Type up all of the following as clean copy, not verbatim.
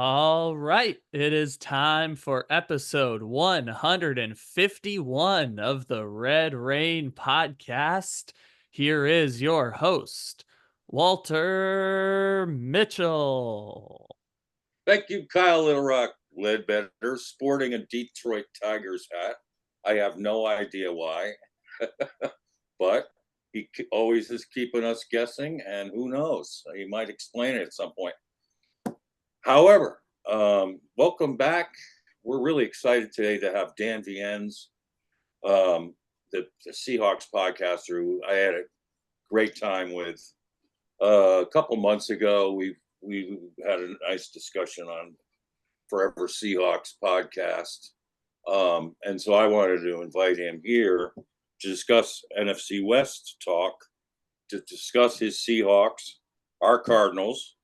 All right, it is time for episode 151 of the Red Rain podcast. Here is your host, Walter Mitchell. Thank you, Kyle Little Rock Ledbetter, sporting a Detroit Tigers hat. I have no idea why, but he always is keeping us guessing, and who knows? He might explain it at some point. However, welcome back. We're really excited today to have Dan Viens, the Seahawks podcaster, who I had a great time with a couple months ago. We had a nice discussion on Forever Seahawks podcast. And so I wanted to invite him here to discuss NFC West talk, to discuss his Seahawks, our Cardinals,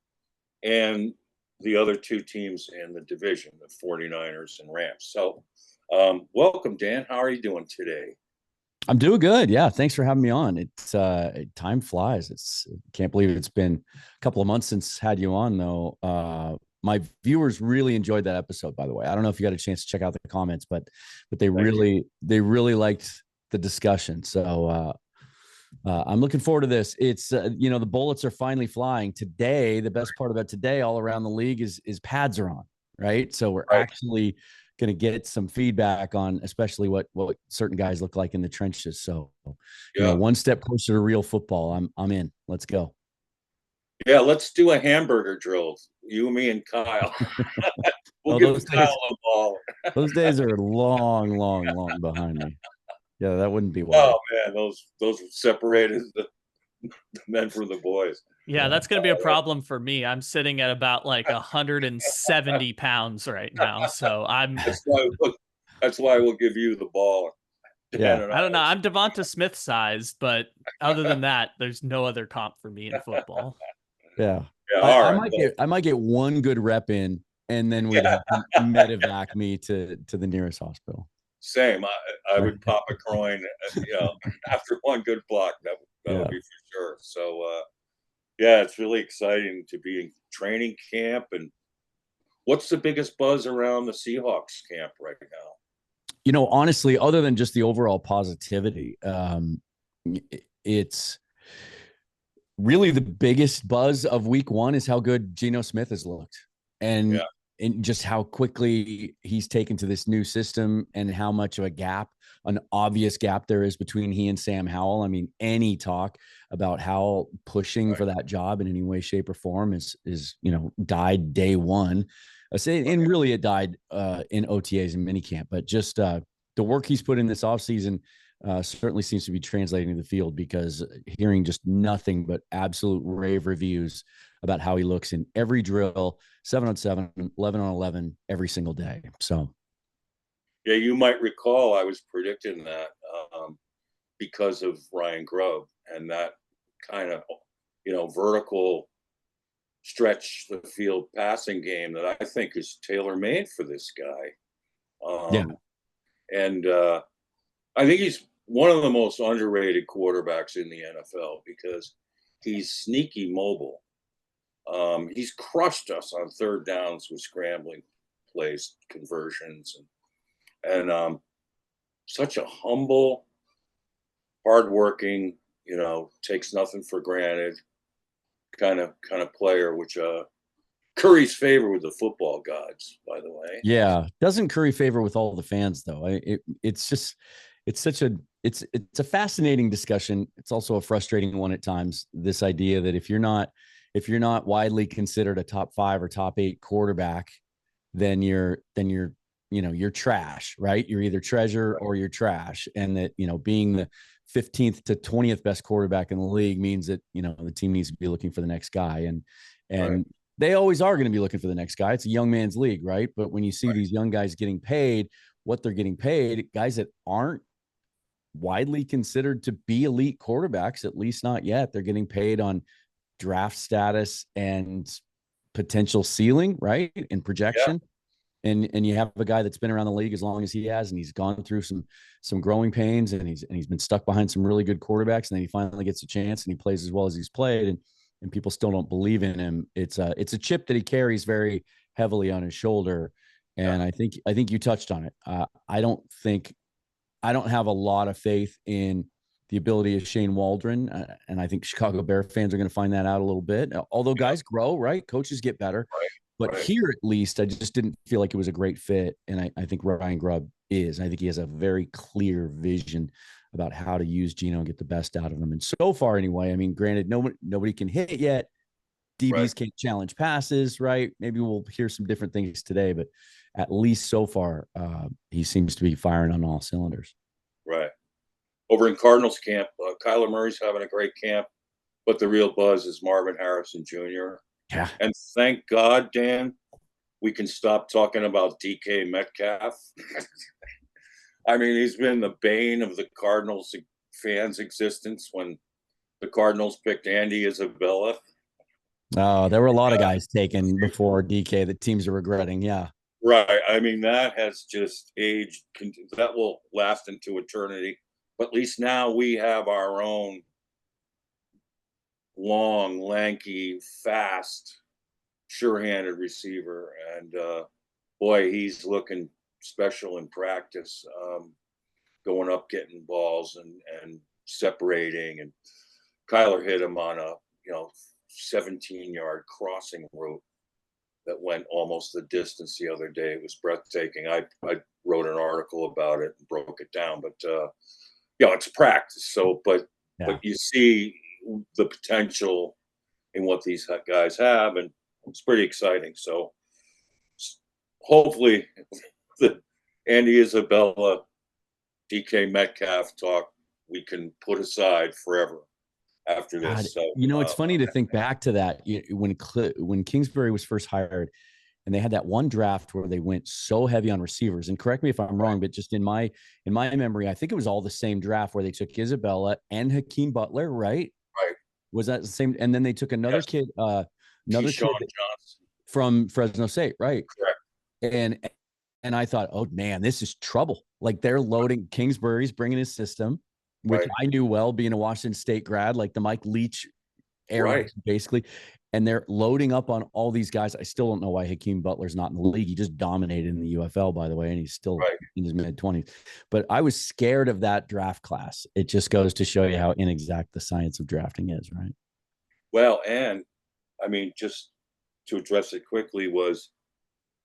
and the other two teams in the division, the 49ers and Rams. So welcome, Dan. How are you doing today? I'm doing good. Yeah. Thanks for having me on. It's time flies. Can't believe it's been a couple of months since had you on though. My viewers really enjoyed that episode, by the way. I don't know if you got a chance to check out the comments, but they really liked the discussion. So I'm looking forward to this. It's the bullets are finally flying today. The best part about today all around the league is pads are on, right? So we're actually going to get some feedback on especially what certain guys look like in the trenches. So, one step closer to real football. I'm in. Let's go. Yeah, let's do a hamburger drill. You, me, and Kyle. We'll give Kyle a ball. Those days are long behind me. Yeah, that wouldn't be wild. Oh man, those separated the men from the boys. Yeah, that's going to be a problem for me. I'm sitting at about like 170 pounds right now. So That's why we'll give you the ball. Yeah. I don't know. I'm Devonta Smith sized, but other than that, there's no other comp for me in football. Yeah. I might get one good rep in, and then we'd have to medevac me to the nearest hospital. Same. I would pop a groin, after one good block. That would be for sure. So, it's really exciting to be in training camp. And what's the biggest buzz around the Seahawks camp right now? Honestly, other than just the overall positivity, it's really the biggest buzz of week one is how good Geno Smith has looked. And just how quickly he's taken to this new system and how much of an obvious gap there is between he and Sam Howell. I mean, any talk about Howell pushing for that job in any way, shape, or form is died day one. And really it died in OTAs and minicamp, but just the work he's put in this offseason certainly seems to be translating to the field, because hearing just nothing but absolute rave reviews about how he looks in every drill, 7-on-7, 11-on-11, every single day. So, yeah, you might recall I was predicting that because of Ryan Grubb and that kind of, vertical stretch the field passing game that I think is tailor-made for this guy. And I think he's one of the most underrated quarterbacks in the NFL because he's sneaky mobile. He's crushed us on third downs with scrambling plays, conversions, and such a humble, hardworking, takes nothing for granted kind of player, which curries favor with the football gods, by the way. Yeah, doesn't curry favor with all the fans though. It's a fascinating discussion. It's also a frustrating one at times. This idea that if you're not widely considered a top 5 or top 8 quarterback, then you're trash, right? You're either treasure or you're trash. And that, being the 15th to 20th best quarterback in the league means that, the team needs to be looking for the next guy. And they always are going to be looking for the next guy. It's a young man's league, right? But when you see these young guys getting paid, what they're getting paid, guys that aren't widely considered to be elite quarterbacks, at least not yet, they're getting paid on draft status and potential ceiling, right? And projection. Yeah. And you have a guy that's been around the league as long as he has, and he's gone through some growing pains, and he's been stuck behind some really good quarterbacks, and then he finally gets a chance and he plays as well as he's played, and people still don't believe in him. It's a chip that he carries very, heavily on his shoulder. And I think you touched on it. I don't have a lot of faith in the ability of Shane Waldron. And I think Chicago Bear fans are going to find that out a little bit. Although guys grow, right? Coaches get better. Right. But here, at least, I just didn't feel like it was a great fit. And I think Ryan Grubb is. I think he has a very clear vision about how to use Geno and get the best out of him. And so far, anyway, I mean, granted, nobody can hit yet. DBs can't challenge passes, right? Maybe we'll hear some different things today, but at least so far, he seems to be firing on all cylinders. Right. Over in Cardinals camp, Kyler Murray's having a great camp, but the real buzz is Marvin Harrison Jr. Yeah. And thank God, Dan, we can stop talking about DK Metcalf. I mean, he's been the bane of the Cardinals fans' existence when the Cardinals picked Andy Isabella. Oh, there were a lot of guys taken before DK that teams are regretting. Yeah. Right. I mean, that has just aged. That will last into eternity. But at least now we have our own long, lanky, fast, sure-handed receiver. And, boy, he's looking special in practice, going up, getting balls and separating. And Kyler hit him on a, 17-yard crossing route that went almost the distance the other day. It was breathtaking. I wrote an article about it and broke it down, but it's practice. So, but you see the potential in what these guys have, and it's pretty exciting. So hopefully the Andy Isabella, DK Metcalf talk we can put aside forever after this. God, so it's funny to think back to that when Kingsbury was first hired, and they had that one draft where they went so heavy on receivers. And correct me if I'm wrong, but just in my memory, I think it was all the same draft where they took Isabella and Hakeem Butler, right? Right. Was that the same? And then they took another kid, Johnson from Fresno State, right? Correct. And I thought, oh man, this is trouble. Like they're loading. Kingsbury's bringing his system, which I knew well, being a Washington State grad, like the Mike Leach era, basically. And they're loading up on all these guys. I still don't know why Hakeem Butler's not in the league. He just dominated in the UFL, by the way, and he's still in his mid-20s. But I was scared of that draft class. It just goes to show you how inexact the science of drafting is, right? Well, and I mean, just to address it quickly, was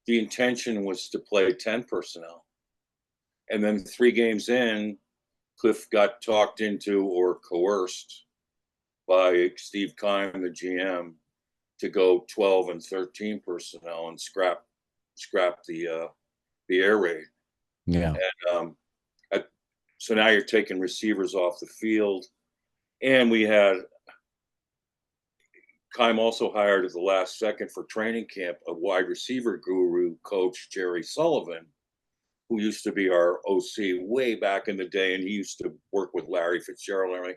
the intention was to play 10 personnel. And then 3 games in, Cliff got talked into or coerced by Steve Keim, the GM, to go 12 and 13 personnel and scrap the air raid. Yeah. And so now you're taking receivers off the field. And we had Keim also hired at the last second for training camp a wide receiver guru coach, Jerry Sullivan, who used to be our OC way back in the day, and he used to work with Larry Fitzgerald.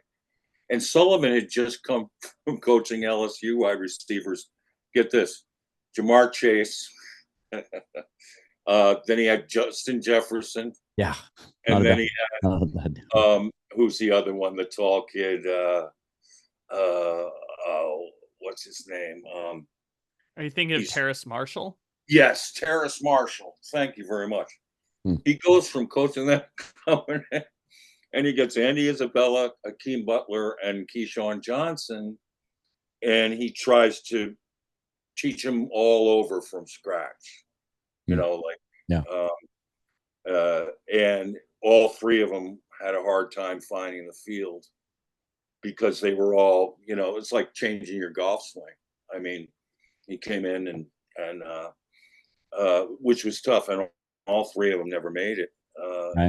And Sullivan had just come from coaching LSU wide receivers. Get this, Jamar Chase. Then he had Justin Jefferson. Yeah. And then he had, who's the other one, the tall kid? What's his name? Are you thinking of Terrace Marshall? Yes, Terrace Marshall. Thank you very much. He goes from coaching that company, and he gets Andy Isabella, Hakeem Butler, and Keyshawn Johnson, and he tries to teach them all over from scratch. And all 3 of them had a hard time finding the field because they were all, it's like changing your golf swing. I mean, he came in and which was tough, and all 3 of them never made it,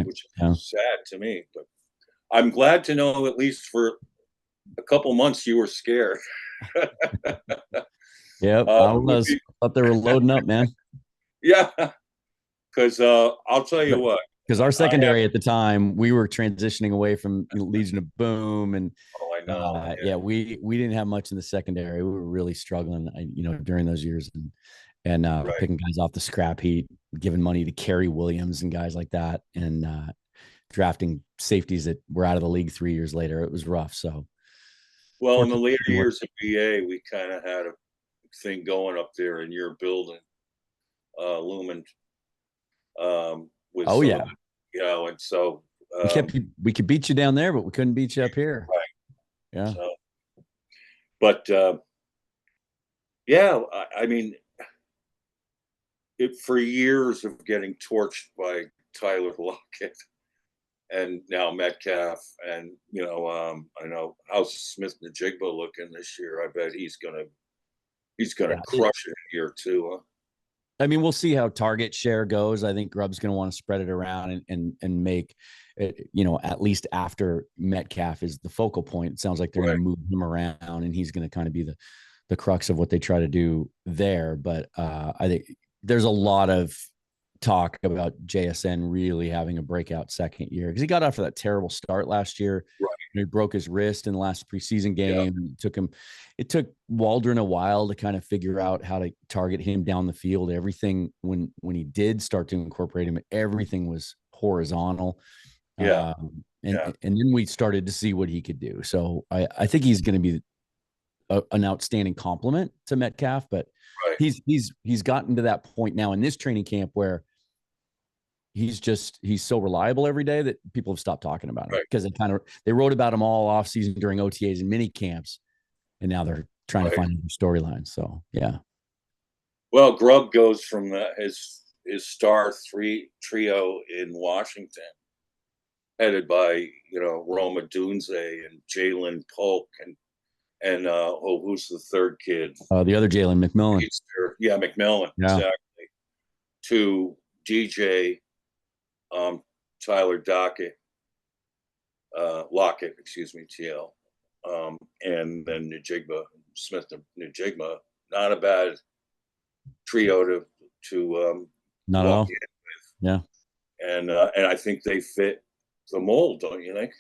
which is sad to me. But I'm glad to know at least for a couple months you were scared. Yep, I thought they were loading up, man. Yeah, because I'll tell you what. Because our secondary at the time, we were transitioning away from Legion of Boom, and we didn't have much in the secondary. We were really struggling, during those years, and picking guys off the scrap heap, giving money to Kerry Williams and guys like that, and drafting safeties that were out of the league 3 years later. It was rough. So, well, in the later years of BA, we kind of had a thing going up there in your building. Lumen. With Oh some yeah, of the, and so we could beat you down there, but we couldn't beat you up here. right. Yeah. So, but yeah, I mean, for years of getting torched by Tyler Lockett and now Metcalf, and I know how's Smith Najigba looking this year. I bet he's gonna crush it in year two. Huh? I mean, we'll see how target share goes. I think Grubb's going to want to spread it around and make it, at least after Metcalf is the focal point. It sounds like they're going to move him around, and he's going to kind of be the crux of what they try to do there. But I think there's a lot of talk about JSN really having a breakout second year because he got off of that terrible start last year. Right. He broke his wrist in the last preseason game. Yeah. It took Waldron a while to kind of figure out how to target him down the field. Everything when he did start to incorporate him, everything was horizontal. Yeah. And then we started to see what he could do. So I think he's going to be an outstanding complement to Metcalf, but he's gotten to that point now in this training camp where he's so reliable every day that people have stopped talking about him because they wrote about him all off season during OTAs and mini camps, and now they're trying to find a new storyline. So yeah. Well, Grubb goes from his star trio in Washington, headed by Roma Dunze and Jalen Polk and who's the third kid? The other Jalen McMillan. Yeah, McMillan, exactly. To DJ, Tyler Lockett, excuse me, TL, and then Smith Najigba. Not a bad trio to not walk in with. Yeah, and I think they fit the mold, don't you think?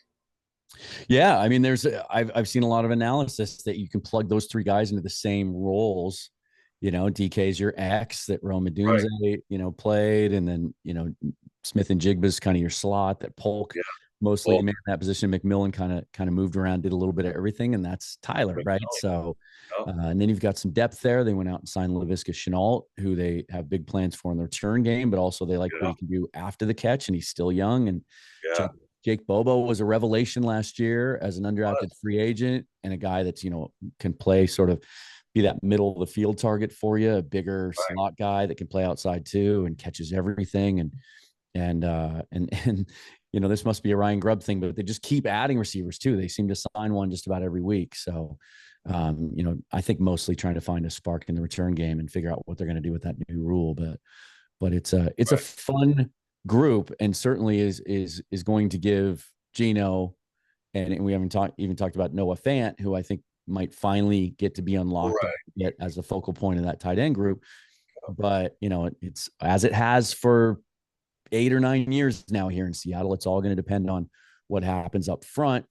Yeah, I mean, I've seen a lot of analysis that you can plug those three guys into the same roles. DK's your X that Roma Dunze, played, and then Smith and Jigba's kind of your slot. That Polk mostly man in that position. McMillan kind of moved around, did a little bit of everything, and that's Tyler, right? So, and then you've got some depth there. They went out and signed Laviska Shenault, who they have big plans for in the return game, but also they like what he can do after the catch, and he's still young. And Jake Bobo was a revelation last year as an undrafted free agent and a guy that's, can play sort of be that middle of the field target for you, a bigger slot guy that can play outside too and catches everything. And this must be a Ryan Grubb thing, but they just keep adding receivers too. They seem to sign one just about every week. So, I think mostly trying to find a spark in the return game and figure out what they're going to do with that new rule. But it's a fun group, and certainly is going to give Geno, and we haven't talked about Noah Fant, who I think might finally get to be unlocked as the focal point of that tight end group. But it's as it has for 8 or 9 years now here in Seattle. It's all going to depend on what happens up front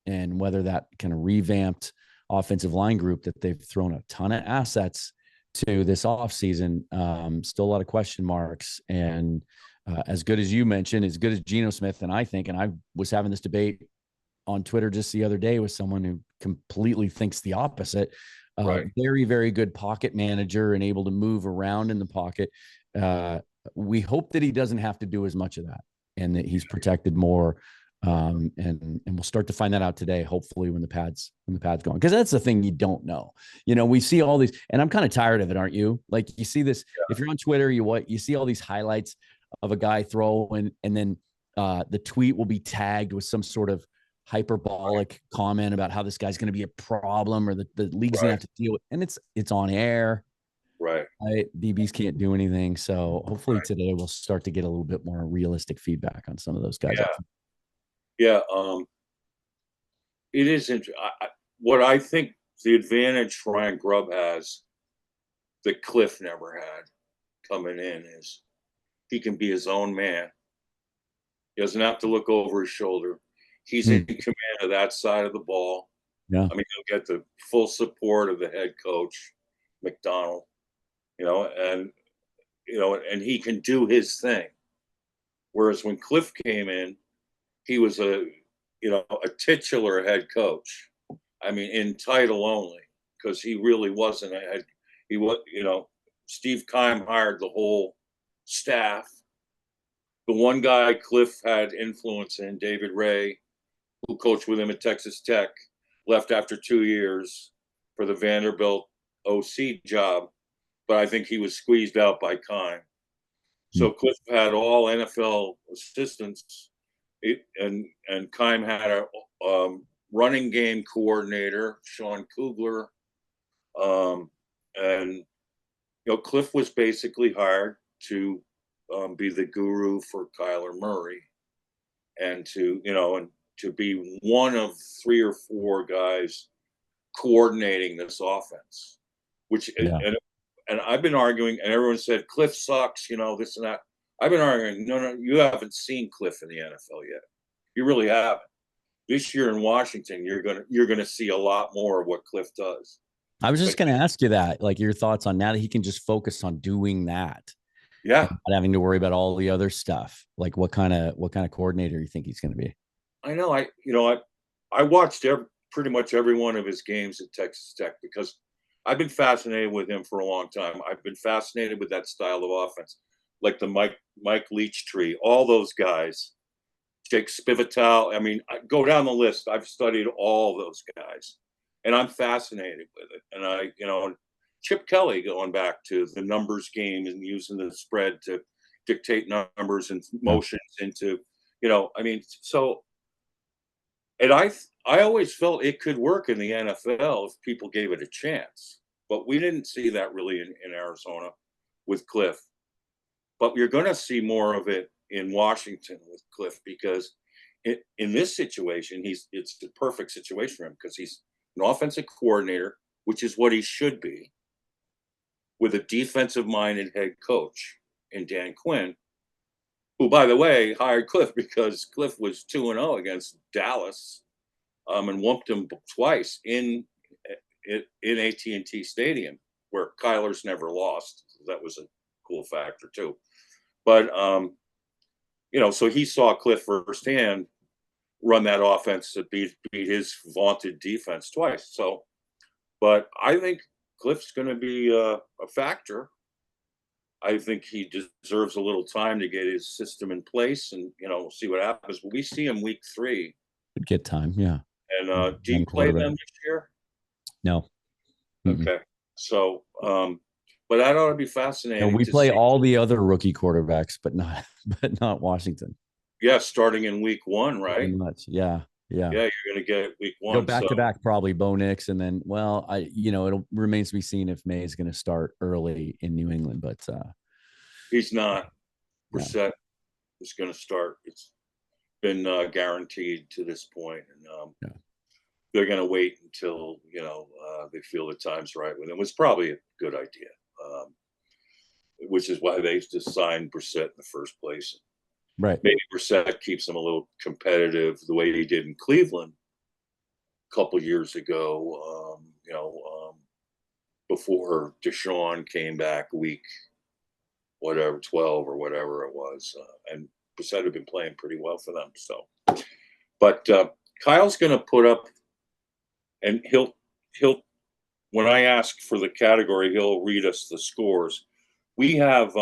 and whether that kind of revamped offensive line group that they've thrown a ton of assets to this offseason. Still a lot of question marks, and as good as you mentioned, as good as Geno Smith, and I was having this debate on Twitter just the other day with someone who completely thinks the opposite. Very, very good pocket manager and able to move around in the pocket. We hope that he doesn't have to do as much of that and that he's protected more. And we'll start to find that out today, hopefully when the pad's going, because that's the thing you don't know. We see all these, and I'm kind of tired of it, aren't you? Like you see this, if you're on Twitter, you see all these highlights of a guy throwing, and then the tweet will be tagged with some sort of hyperbolic comment about how this guy's going to be a problem or the league's going to have to deal with, and it's on air. DBs can't do anything. So hopefully today we'll start to get a little bit more realistic feedback on some of those guys. It is interesting. What I think the advantage Ryan Grubb has that Cliff never had coming in is he can be his own man. He doesn't have to look over his shoulder. He's in command of that side of the ball. Yeah. I mean, he'll get the full support of the head coach, MacDonald, and he can do his thing. Whereas when Cliff came in, he was a titular head coach. I mean, in title only, because he really wasn't a head. He was, Steve Keim hired the whole staff. The one guy Cliff had influence in, David Ray, who coached with him at Texas Tech, left after 2 years for the Vanderbilt OC job, but I think he was squeezed out by Keim. So Cliff had all NFL assistants, and Keim had a running game coordinator, Sean Kugler, and Cliff was basically hired to be the guru for Kyler Murray, and to be one of 3 or 4 guys coordinating this offense, which and I've been arguing, and everyone said Cliff sucks, this and that. I've been arguing, no, you haven't seen Cliff in the NFL yet. You really haven't. This year in Washington, you're gonna see a lot more of what Cliff does. I was just going to ask you that, like your thoughts on now that he can just focus on doing that. Yeah, not having to worry about all the other stuff. Like what kind of coordinator you think he's going to be? I know. I watched pretty much every one of his games at Texas Tech because I've been fascinated with him for a long time. I've been fascinated with that style of offense, like the Mike Leach tree, all those guys, Jake Spivatal. I mean, I go down the list. I've studied all those guys, and I'm fascinated with it. And Chip Kelly going back to the numbers game and using the spread to dictate numbers and motions into, so. And I always felt it could work in the NFL if people gave it a chance, but we didn't see that really in Arizona with Cliff. But you're going to see more of it in Washington with Cliff because in this situation, it's the perfect situation for him because he's an offensive coordinator, which is what he should be, with a defensive-minded head coach in Dan Quinn, who, by the way, hired Cliff because Cliff was 2-0 against Dallas and whooped him twice in AT&T Stadium, where Kyler's never lost. That was a cool factor, too. But, so he saw Cliff firsthand run that offense to beat his vaunted defense twice. So, but I think Cliff's going to be a factor. I think he deserves a little time to get his system in place and, see what happens. But we see him week 3. Could get time, yeah. And do you play them this year? No. Okay. So, but that ought to be fascinating. No, we play all the other rookie quarterbacks, but not Washington. Yeah, starting in week 1, right? Pretty much. Yeah. Yeah, you're going to get week 1. Go back to back, probably Bo Nix, and then, it remains to be seen if May is going to start early in New England, but he's not. Brissett is going to start. It's been guaranteed to this point, and they're going to wait until they feel the time's right with him. It was probably a good idea, which is why they just signed Brissett in the first place. Right. Maybe Brissett keeps him a little competitive the way he did in Cleveland a couple years ago, before Deshaun came back week 12 or whatever it was. And Brissett had been playing pretty well for them. So, but Kyle's going to put up, and he'll, when I ask for the category, he'll read us the scores. We have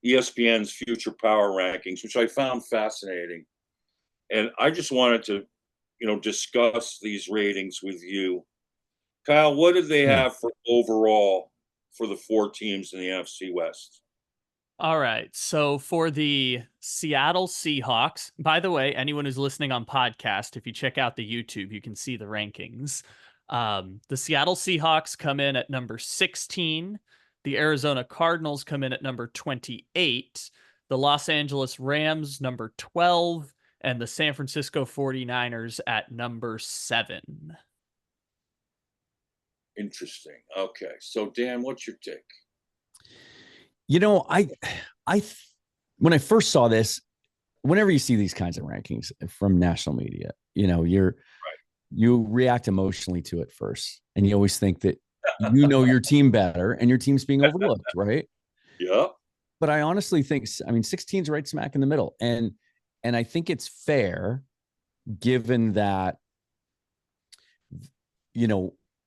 ESPN's Future Power Rankings, which I found fascinating. And I just wanted to, discuss these ratings with you. Kyle, what did they have for overall for the 4 teams in the NFC West? All right. So for the Seattle Seahawks, by the way, anyone who's listening on podcast, if you check out the YouTube, you can see the rankings. The Seattle Seahawks come in at number 16. The Arizona Cardinals come in at number 28. The Los Angeles Rams, number 12. And the San Francisco 49ers at number 7. Interesting. Okay. So, Dan, what's your take? When I first saw this, whenever you see these kinds of rankings from national media, you react emotionally to it first. And you always think that your team better and your team's being overlooked, right? Yeah. But I honestly think, 16 is right smack in the middle. And I think it's fair, given that,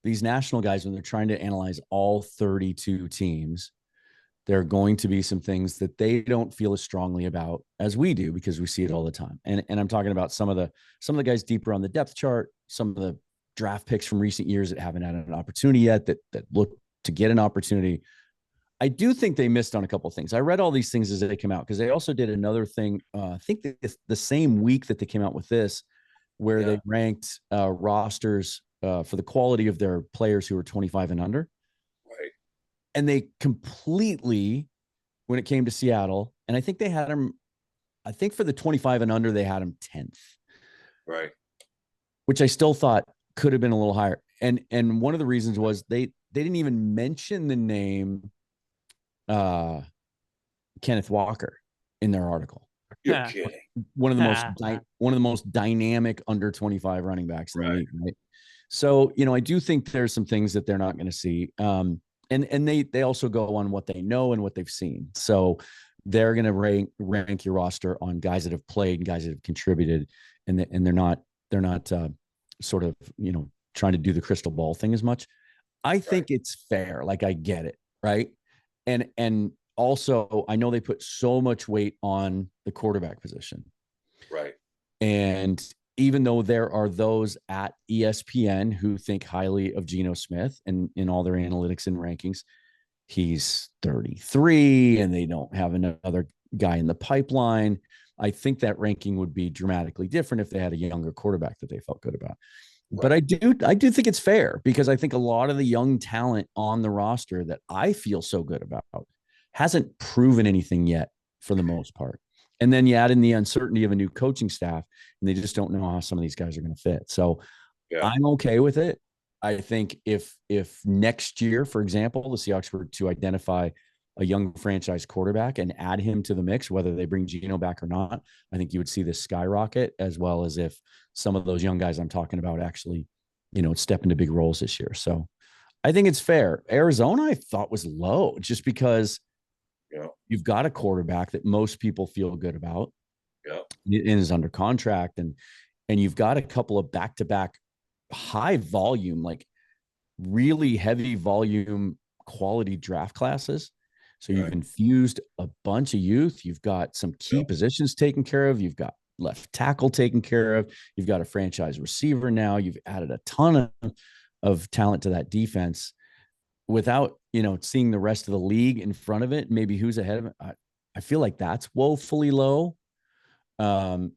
these national guys, when they're trying to analyze all 32 teams, there are going to be some things that they don't feel as strongly about as we do, because we see it all the time. And I'm talking about some of the guys deeper on the depth chart, some of the draft picks from recent years that haven't had an opportunity yet, that look to get an opportunity. I do think they missed on a couple of things. I read all these things as they came out, because they also did another thing. I think the same week that they came out with this, where they ranked rosters for the quality of their players who were 25 and under. Right. And they completely, when it came to Seattle, and I think they had them, I think for the 25 and under, they had them 10th. Right. Which I still thought could have been a little higher. And one of the reasons was they didn't even mention the name Kenneth Walker in their article. You're kidding. One of the most dynamic under 25 running backs in the league, right? So, I do think there's some things that they're not going to see. And they also go on what they know and what they've seen. So they're going to rank your roster on guys that have played and guys that have contributed, and they're not sort of, trying to do the crystal ball thing as much. I think it's fair. Like, I get it. Right. And also, I know they put so much weight on the quarterback position. Right. And even though there are those at ESPN who think highly of Geno Smith and in all their analytics and rankings, he's 33 and they don't have another guy in the pipeline. I think that ranking would be dramatically different if they had a younger quarterback that they felt good about. Right. But I do think it's fair, because I think a lot of the young talent on the roster that I feel so good about hasn't proven anything yet for the most part. And then you add in the uncertainty of a new coaching staff, and they just don't know how some of these guys are going to fit. So I'm okay with it. I think if next year, for example, the Seahawks were to identify a young franchise quarterback and add him to the mix, whether they bring Geno back or not, I think you would see this skyrocket, as well as if some of those young guys I'm talking about actually, step into big roles this year. So I think it's fair. Arizona, I thought, was low, just because you've got a quarterback that most people feel good about, and is under contract, and you've got a couple of back-to-back high volume, like really heavy volume quality draft classes. So you've infused a bunch of youth. You've got some key positions taken care of. You've got left tackle taken care of. You've got a franchise receiver now. You've added a ton of talent to that defense without, seeing the rest of the league in front of it. Maybe who's ahead of it. I feel like that's woefully low,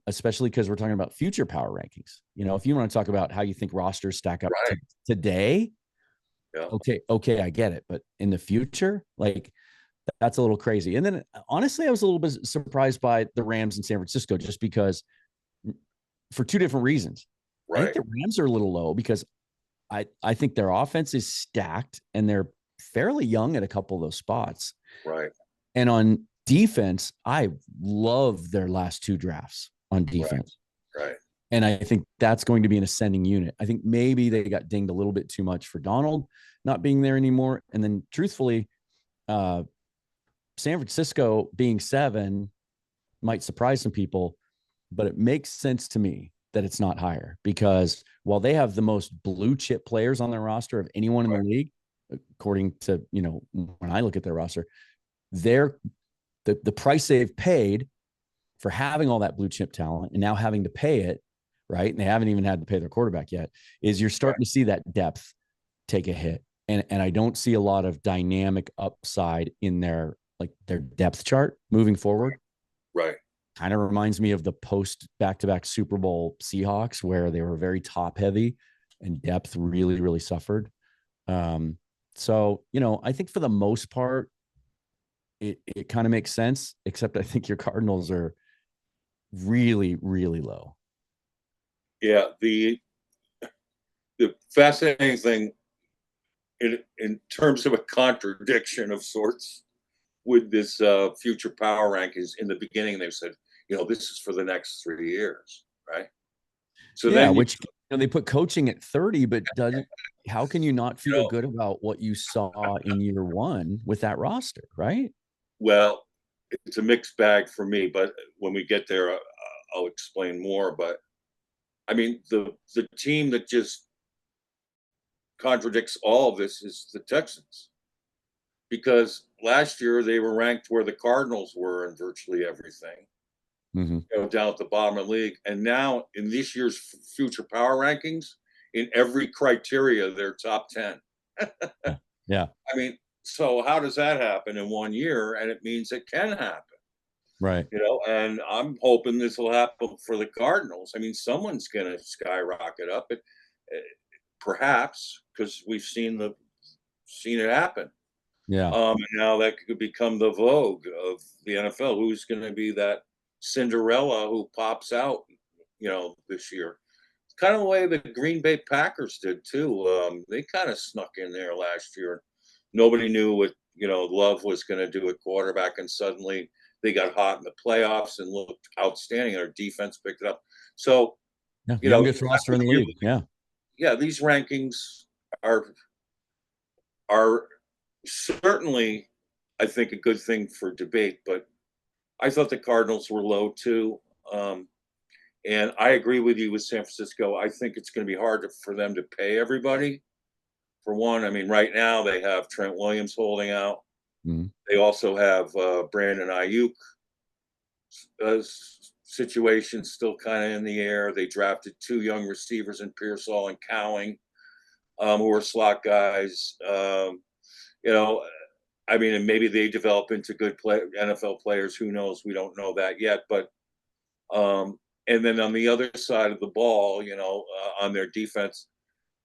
especially because we're talking about future power rankings. If you want to talk about how you think rosters stack up today, okay, I get it. But in the future, like, that's a little crazy. And then honestly, I was a little bit surprised by the Rams in San Francisco, just because, for two different reasons. I think the Rams are a little low because I think their offense is stacked and they're fairly young at a couple of those spots. Right. And on defense, I love their last two drafts on defense. Right. And I think that's going to be an ascending unit. I think maybe they got dinged a little bit too much for Donald not being there anymore. And then truthfully, San Francisco being 7 might surprise some people, but it makes sense to me that it's not higher, because while they have the most blue chip players on their roster of anyone in the league, according to, when I look at their roster, the price they've paid for having all that blue chip talent and now having to pay it, right? And they haven't even had to pay their quarterback yet, is you're starting to see that depth take a hit. And I don't see a lot of dynamic upside in their depth chart moving forward. Right. Kind of reminds me of the post back-to-back Super Bowl Seahawks, where they were very top heavy and depth really, really suffered. So, I think for the most part, it kind of makes sense, except I think your Cardinals are really, really low. Yeah. The fascinating thing in terms of a contradiction of sorts with this future power rankings, in the beginning, they said, this is for the next 3 years. Right. So then they put coaching at 30, but how can you not feel good about what you saw in year 1 with that roster? Right. Well, it's a mixed bag for me, but when we get there, I'll explain more. But I mean, the team that just contradicts all of this is the Texans, because last year they were ranked where the Cardinals were in virtually everything, down at the bottom of the league. And now in this year's future power rankings, in every criteria, they're top 10. Yeah. I mean, so how does that happen in 1 year? And it means it can happen. Right. And I'm hoping this will happen for the Cardinals. I mean, someone's going to skyrocket up, perhaps, because we've seen it happen. Yeah. And now that could become the vogue of the NFL. Who's going to be that Cinderella who pops out, this year? It's kind of the way the Green Bay Packers did too. They kind of snuck in there last year. Nobody knew what Love was going to do at quarterback, and suddenly they got hot in the playoffs and looked outstanding. Their defense picked it up. So, youngest roster in the league. Yeah. These rankings are certainly, I think, a good thing for debate, but I thought the Cardinals were low too. And I agree with you with San Francisco. I think it's going to be hard for them to pay everybody. For one, I mean, right now they have Trent Williams holding out. They also have Brandon Ayuk situation still kind of in the air. They drafted 2 young receivers in Pearsall and Cowing, who are slot guys. I mean, and maybe they develop into good NFL players. Who knows? We don't know that yet. But and then on the other side of the ball, on their defense,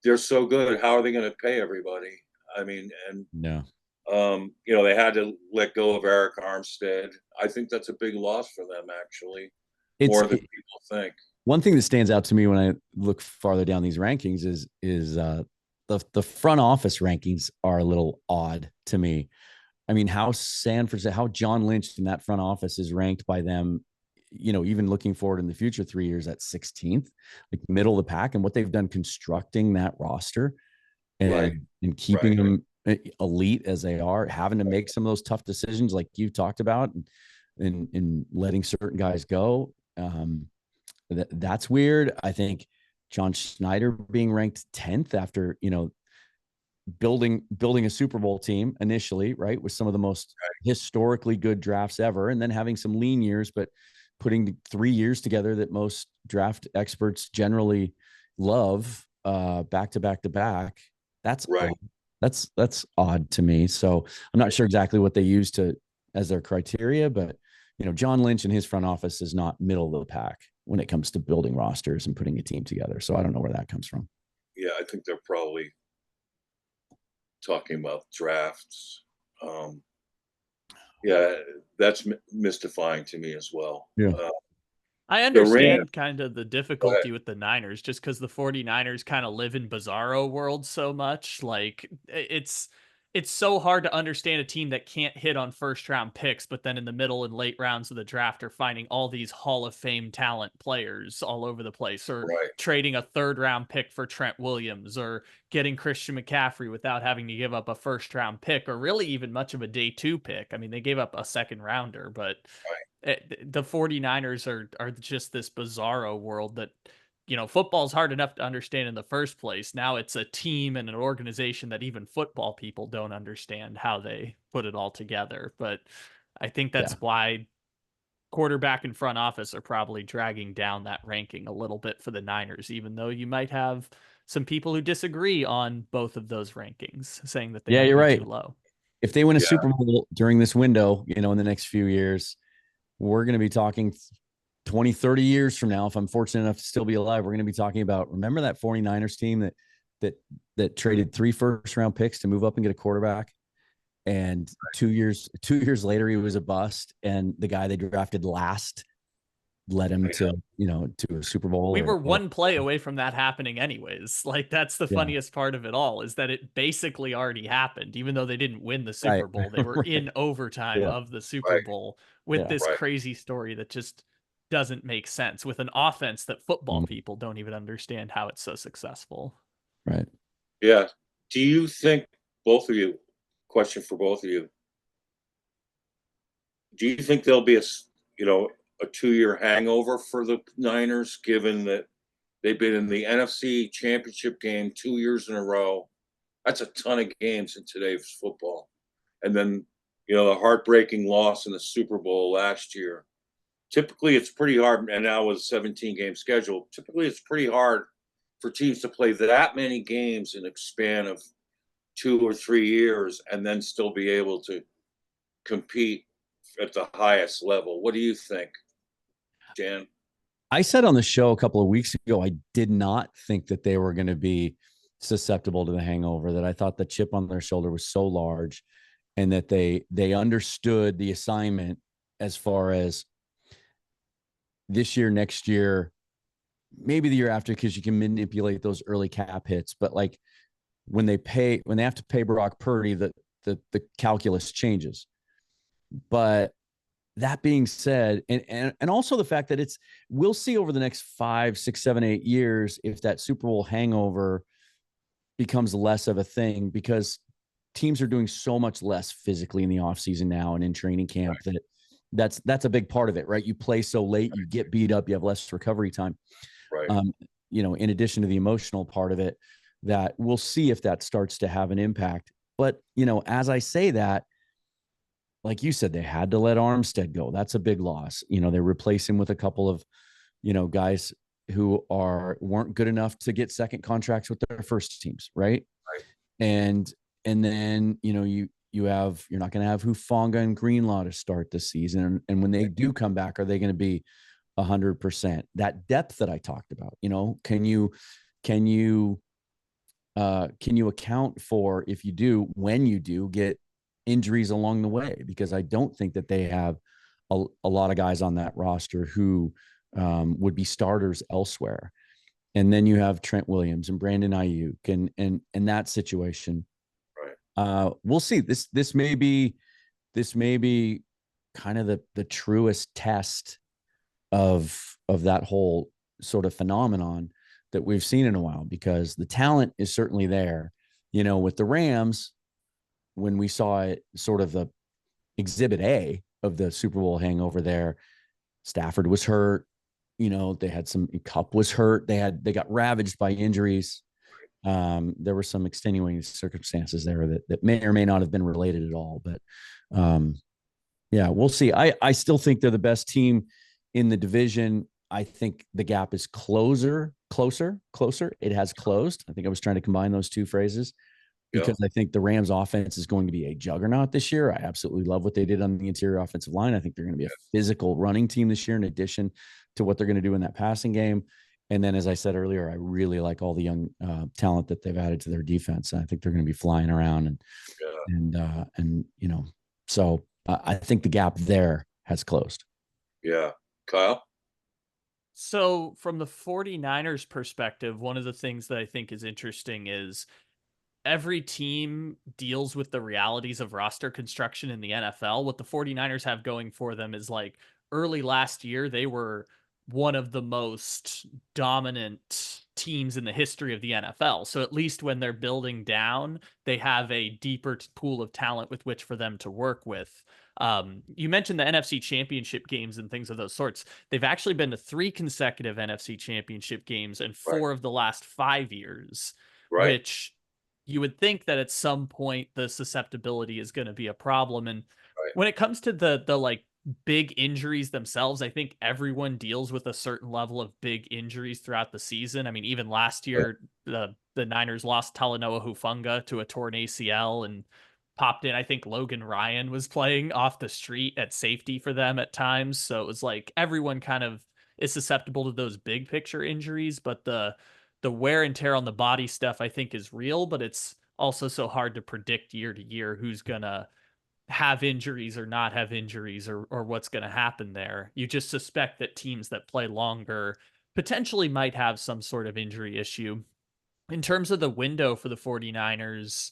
they're so good. How are they going to pay everybody? I mean, and they had to let go of Eric Armstead. I think that's a big loss for them, actually, more than people think. One thing that stands out to me when I look farther down these rankings is the front office rankings are a little odd to me. I mean, how John Lynch in that front office is ranked by them, even looking forward in the future 3 years at 16th, like middle of the pack, and what they've done constructing that roster and keeping them elite as they are, having to make some of those tough decisions like you talked about, and letting certain guys go. That's weird. I think John Schneider being ranked 10th after, building a Super Bowl team initially, right, with some of the most historically good drafts ever, and then having some lean years, but putting 3 years together that most draft experts generally love, back to back to back. That's right. That's odd to me. So I'm not sure exactly what they use as their criteria, but John Lynch and his front office is not middle of the pack when it comes to building rosters and putting a team together. So I don't know where that comes from. Yeah, I think they're probably talking about drafts. Yeah, that's mystifying to me as well. Yeah. I understand kind of the difficulty with the Niners, just because the 49ers kind of live in bizarro world so much. Like, it's so hard to understand a team that can't hit on first round picks, but then in the middle and late rounds of the draft are finding all these Hall of Fame talent players all over the place, or trading a 3rd round pick for Trent Williams, or getting Christian McCaffrey without having to give up a first round pick, or really even much of a day 2 pick. I mean, they gave up a 2nd rounder, but the 49ers are just this bizarro world that, football's hard enough to understand in the first place. Now it's a team and an organization that even football people don't understand how they put it all together. But I think that's why quarterback and front office are probably dragging down that ranking a little bit for the Niners, even though you might have some people who disagree on both of those rankings, saying that they might you're be right. too low. If they win a Super Bowl during this window, in the next few years, we're going to be talking 20, 30 years from now. If I'm fortunate enough to still be alive, we're going to be talking about, remember that 49ers team that traded 3 first-round picks to move up and get a quarterback, and 2 years later he was a bust, and the guy they drafted last led him to a Super Bowl. We were one play away from that happening anyways. Like, that's the funniest part of it all, is that it basically already happened. Even though they didn't win the Super Bowl, they were in overtime of the Super Bowl with this crazy story that just doesn't make sense, with an offense that football people don't even understand how it's so successful. Right. Yeah. Do you think, both of you, question for both of you, do you think there'll be a 2-year hangover for the Niners, given that they've been in the NFC Championship game 2 years in a row? That's a ton of games in today's football. And then, the heartbreaking loss in the Super Bowl last year. Typically, it's pretty hard, and now with a 17-game schedule, typically it's pretty hard for teams to play that many games in a span of 2 or 3 years and then still be able to compete at the highest level. What do you think, Dan? I said on the show a couple of weeks ago, I did not think that they were going to be susceptible to the hangover, that I thought the chip on their shoulder was so large and that they understood the assignment as far as this year, next year, maybe the year after, because you can manipulate those early cap hits. But like when they have to pay Brock Purdy, the calculus changes. But that being said, and also the fact that we'll see over the next 5, 6, 7, 8 years if that Super Bowl hangover becomes less of a thing, because teams are doing so much less physically in the offseason now and in training camp, right, that's a big part of it, right? You play so late, you get beat up, you have less recovery time. Right. In addition to the emotional part of it, that we'll see if that starts to have an impact. But, as I say that, like you said, they had to let Armstead go. That's a big loss. They replace him with a couple of, guys who weren't good enough to get second contracts with their first teams. Right. Right. And then, you're not going to have Hufanga and Greenlaw to start the season. And when they do come back, are they going to be 100%? That depth that I talked about, can you account for, if you do, when you do get injuries along the way? Because I don't think that they have a lot of guys on that roster who would be starters elsewhere. And then you have Trent Williams and Brandon Ayuk and that situation. Right. We'll see. This may be kind of the truest test of that whole sort of phenomenon that we've seen in a while, because the talent is certainly there. With the Rams, when we saw it, sort of the exhibit A of the Super Bowl hangover there, Stafford was hurt. They had Kupp was hurt. They got ravaged by injuries. There were some extenuating circumstances there that may or may not have been related at all. But yeah, we'll see. I still think they're the best team in the division. I think the gap is closer. It has closed. I think I was trying to combine those two phrases, because I think the Rams offense is going to be a juggernaut this year. I absolutely love what they did on the interior offensive line. I think they're going to be a physical running team this year, in addition to what they're going to do in that passing game. And then, as I said earlier, I really like all the young talent that they've added to their defense. And I think they're going to be flying around so I think the gap there has closed. Yeah. Kyle? So from the 49ers perspective, one of the things that I think is interesting is every team deals with the realities of roster construction in the NFL. What the 49ers have going for them is, like, early last year, they were one of the most dominant teams in the history of the NFL. So at least when they're building down, they have a deeper pool of talent with which for them to work with. You mentioned the NFC Championship games and things of those sorts. They've actually been to 3 consecutive NFC Championship games and 4 of the last 5 years, which you would think that at some point the susceptibility is going to be a problem. And when it comes to the like big injuries themselves, I think everyone deals with a certain level of big injuries throughout the season. I mean, even last year, the Niners lost Talanoa Hufanga to a torn ACL and popped in. I think Logan Ryan was playing off the street at safety for them at times. So it was like everyone kind of is susceptible to those big picture injuries, but the wear and tear on the body stuff, I think, is real, but it's also so hard to predict year to year who's going to have injuries or not have injuries, or what's going to happen there. You just suspect that teams that play longer potentially might have some sort of injury issue. In terms of the window for the 49ers,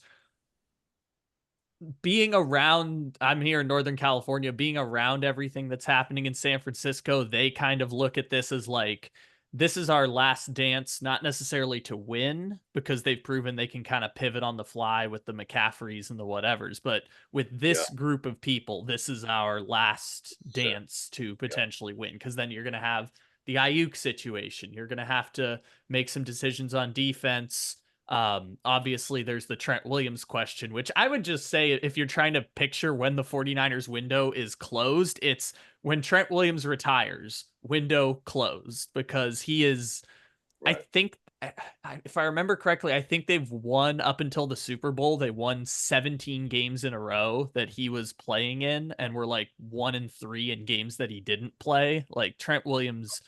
being around, I'm here in Northern California, being around everything that's happening in San Francisco, they kind of look at this as like, this is our last dance, not necessarily to win, because they've proven they can kind of pivot on the fly with the McCaffreys and the whatevers. But with this group of people, this is our last dance to potentially win, because then you're going to have the Ayuk situation. You're going to have to make some decisions on defense. Obviously, there's the Trent Williams question, which I would just say if you're trying to picture when the 49ers window is closed, it's when Trent Williams retires, window closed, because he is, I Right. think, if I remember correctly, I think they've won up until the Super Bowl. They won 17 games in a row that he was playing in, and were like 1-3 in games that he didn't play. Like Trent Williams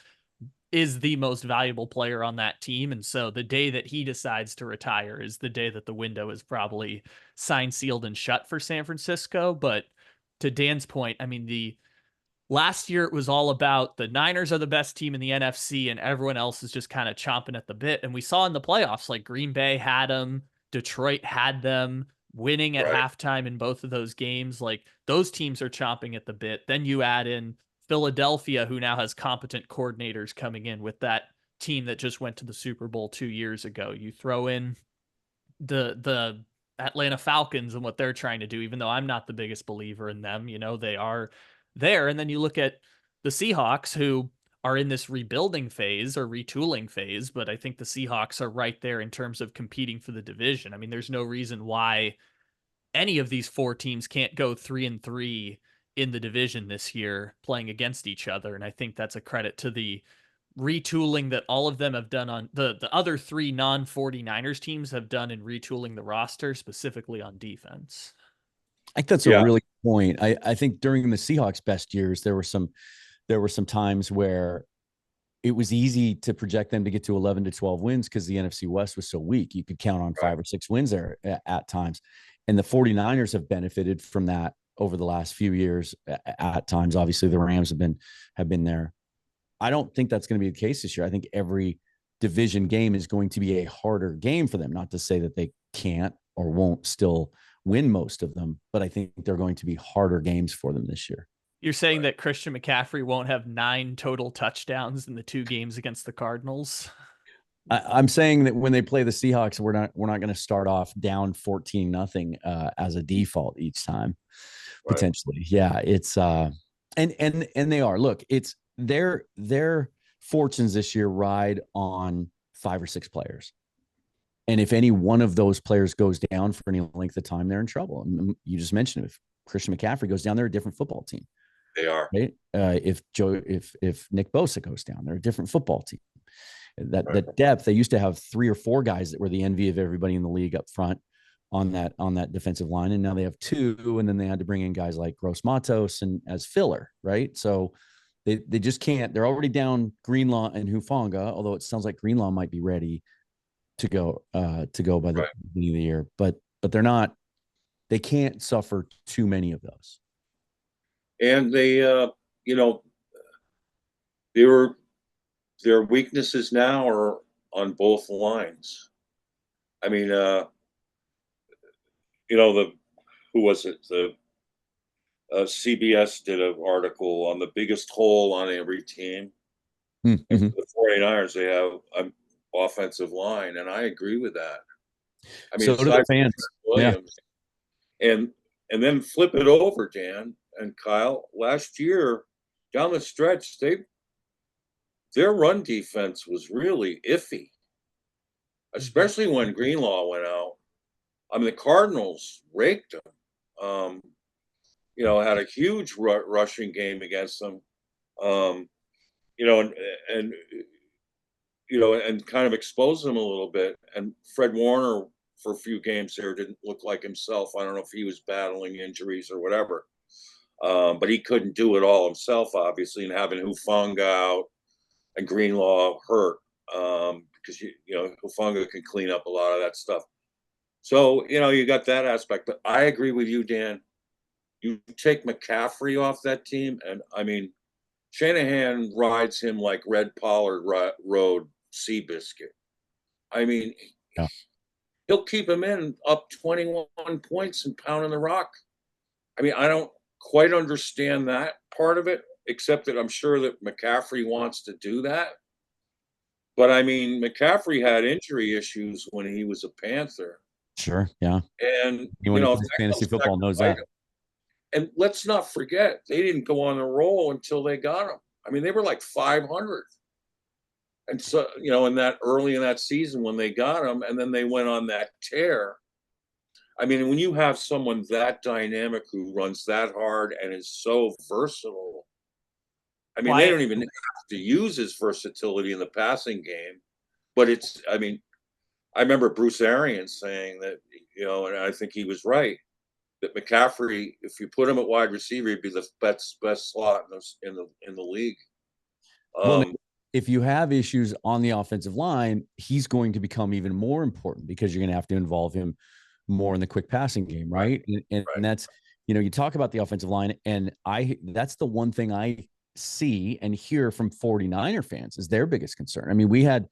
is the most valuable player on that team. And so the day that he decides to retire is the day that the window is probably signed, sealed, and shut for San Francisco. But to Dan's point, I mean, the last year it was all about the Niners are the best team in the NFC and everyone else is just kind of chomping at the bit. And we saw in the playoffs, like Green Bay had them, Detroit had them winning at Right. halftime in both of those games. Like those teams are chomping at the bit. Then you add in Philadelphia, who now has competent coordinators coming in with that team that just went to the Super Bowl 2 years ago. You throw in the Atlanta Falcons and what they're trying to do, even though I'm not the biggest believer in them. You know, they are there. And then you look at the Seahawks, who are in this rebuilding phase or retooling phase, but I think the Seahawks are right there in terms of competing for the division. I mean, there's no reason why any of these four teams can't go 3-3 in the division this year playing against each other. And I think that's a credit to the retooling that all of them have done on the other three non 49ers teams have done in retooling the roster, specifically on defense. I think that's a really good point. I think during the Seahawks' best years, there were some times where it was easy to project them to get to 11 to 12 wins because the NFC West was so weak. You could count on 5 or 6 wins there at times. And the 49ers have benefited from that over the last few years at times. Obviously, the Rams have been there. I don't think that's going to be the case this year. I think every division game is going to be a harder game for them. Not to say that they can't or won't still win most of them, but I think they're going to be harder games for them this year. You're saying that Christian McCaffrey won't have 9 total touchdowns in the 2 games against the Cardinals? I'm saying that when they play the Seahawks, we're not going to start off down 14-0 as a default each time, potentially. Yeah, it's and they are. Look, it's their fortunes this year ride on 5 or 6 players. And if any one of those players goes down for any length of time, they're in trouble. And you just mentioned it. If Christian McCaffrey goes down, they're a different football team. They are. Right? If Nick Bosa goes down, they're a different football team. That depth, they used to have 3 or 4 guys that were the envy of everybody in the league up front on that defensive line. And now they have 2, and then they had to bring in guys like Gross Matos and as filler, right? So they just can't. They're already down Greenlaw and Hufanga, although it sounds like Greenlaw might be ready to go by the beginning of the year. But they're not. They can't suffer too many of those. And they, their weaknesses now are on both lines. I mean, who was it? The CBS did an article on the biggest hole on every team. Mm-hmm. The 49ers, they have an offensive line, and I agree with that. I mean, so do the fans. Williams, yeah. And then flip it over, Dan and Kyle. Last year, down the stretch, their run defense was really iffy, especially when Greenlaw went out. I mean, the Cardinals raked them. Had a huge rushing game against them. And kind of exposed them a little bit. And Fred Warner, for a few games there, didn't look like himself. I don't know if he was battling injuries or whatever. But he couldn't do it all himself, obviously, and having Hufanga out and Greenlaw hurt because Hufanga can clean up a lot of that stuff. So you got that aspect. But I agree with you, Dan. You take McCaffrey off that team, and I mean, Shanahan rides him like Red Pollard rode Seabiscuit. I mean, he'll keep him in up 21 points and pounding the rock. I mean, I don't quite understand that part of it, except that I'm sure that McCaffrey wants to do that. But I mean, McCaffrey had injury issues when he was a Panther. Sure, yeah. And fantasy football knows that. And let's not forget, they didn't go on a roll until they got him. I mean, they were like 500. And so, in that early in that season when they got him, and then they went on that tear. I mean, when you have someone that dynamic who runs that hard and is so versatile, I mean, they Why? don't even have to use his versatility in the passing game. But I mean, I remember Bruce Arians saying that, and I think he was right, that McCaffrey, if you put him at wide receiver, he'd be the best slot in the league. Well, if you have issues on the offensive line, he's going to become even more important because you're going to have to involve him more in the quick passing game, right? And that's, you talk about the offensive line, and that's the one thing I see and hear from 49er fans is their biggest concern. I mean, we had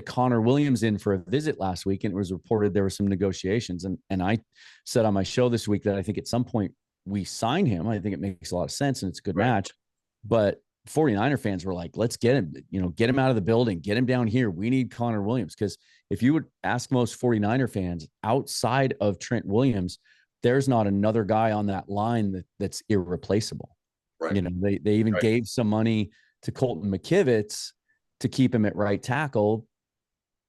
Connor Williams in for a visit last week, and it was reported there were some negotiations. And I said on my show this week that I think at some point we sign him. I think it makes a lot of sense and it's a good match. But 49er fans were like, let's get him, get him out of the building, get him down here. We need Connor Williams. Because if you would ask most 49er fans outside of Trent Williams, there's not another guy on that line that's irreplaceable. Right. They even gave some money to Colton McKivitz to keep him at right tackle.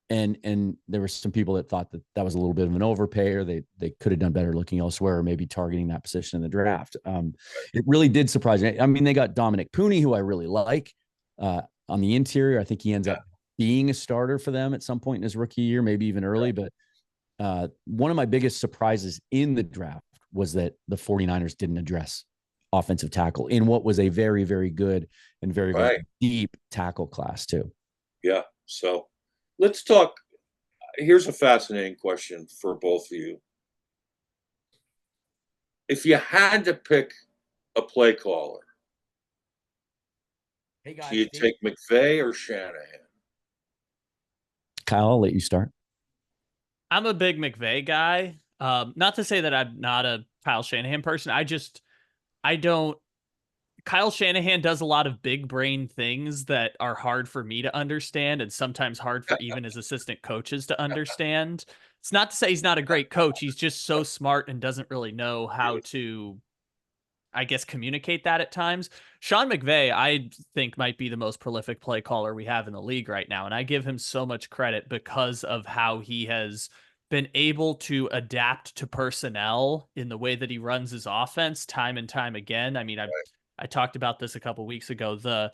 And there were some people that thought that was a little bit of an overpay, or they could have done better looking elsewhere, or maybe targeting that position in the draft. It really did surprise me. I mean, they got Dominic Pooney, who I really like on the interior. I think he ends up being a starter for them at some point in his rookie year, maybe even early. But one of my biggest surprises in the draft was that the 49ers didn't address offensive tackle in what was a very, very good and very, very deep tackle class too. Yeah. So let's talk. Here's a fascinating question for both of you. If you had to pick a play caller, do you take McVay or Shanahan? Kyle, I'll let you start. I'm a big McVay guy. Not to say that I'm not a Kyle Shanahan person. Kyle Shanahan does a lot of big brain things that are hard for me to understand, and sometimes hard for even his assistant coaches to understand. It's not to say he's not a great coach. He's just so smart and doesn't really know how to, I guess, communicate that at times. Sean McVay, I think, might be the most prolific play caller we have in the league right now. And I give him so much credit because of how he has been able to adapt to personnel in the way that he runs his offense time and time again. I mean, I talked about this a couple weeks ago. The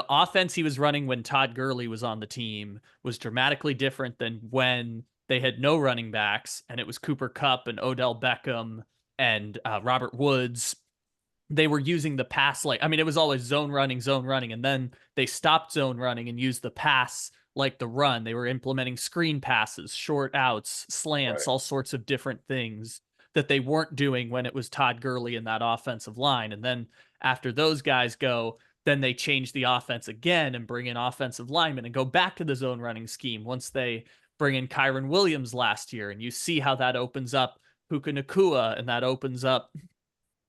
offense he was running when Todd Gurley was on the team was dramatically different than when they had no running backs, and it was Cooper Kupp and Odell Beckham and Robert Woods. They were using the pass it was always zone running, and then they stopped zone running and used the pass like the run. They were implementing screen passes, short outs, slants, all sorts of different things that they weren't doing when it was Todd Gurley in that offensive line. And then after those guys go, then they change the offense again and bring in offensive linemen and go back to the zone running scheme once they bring in Kyron Williams last year. And you see how that opens up Puka Nacua, and that opens up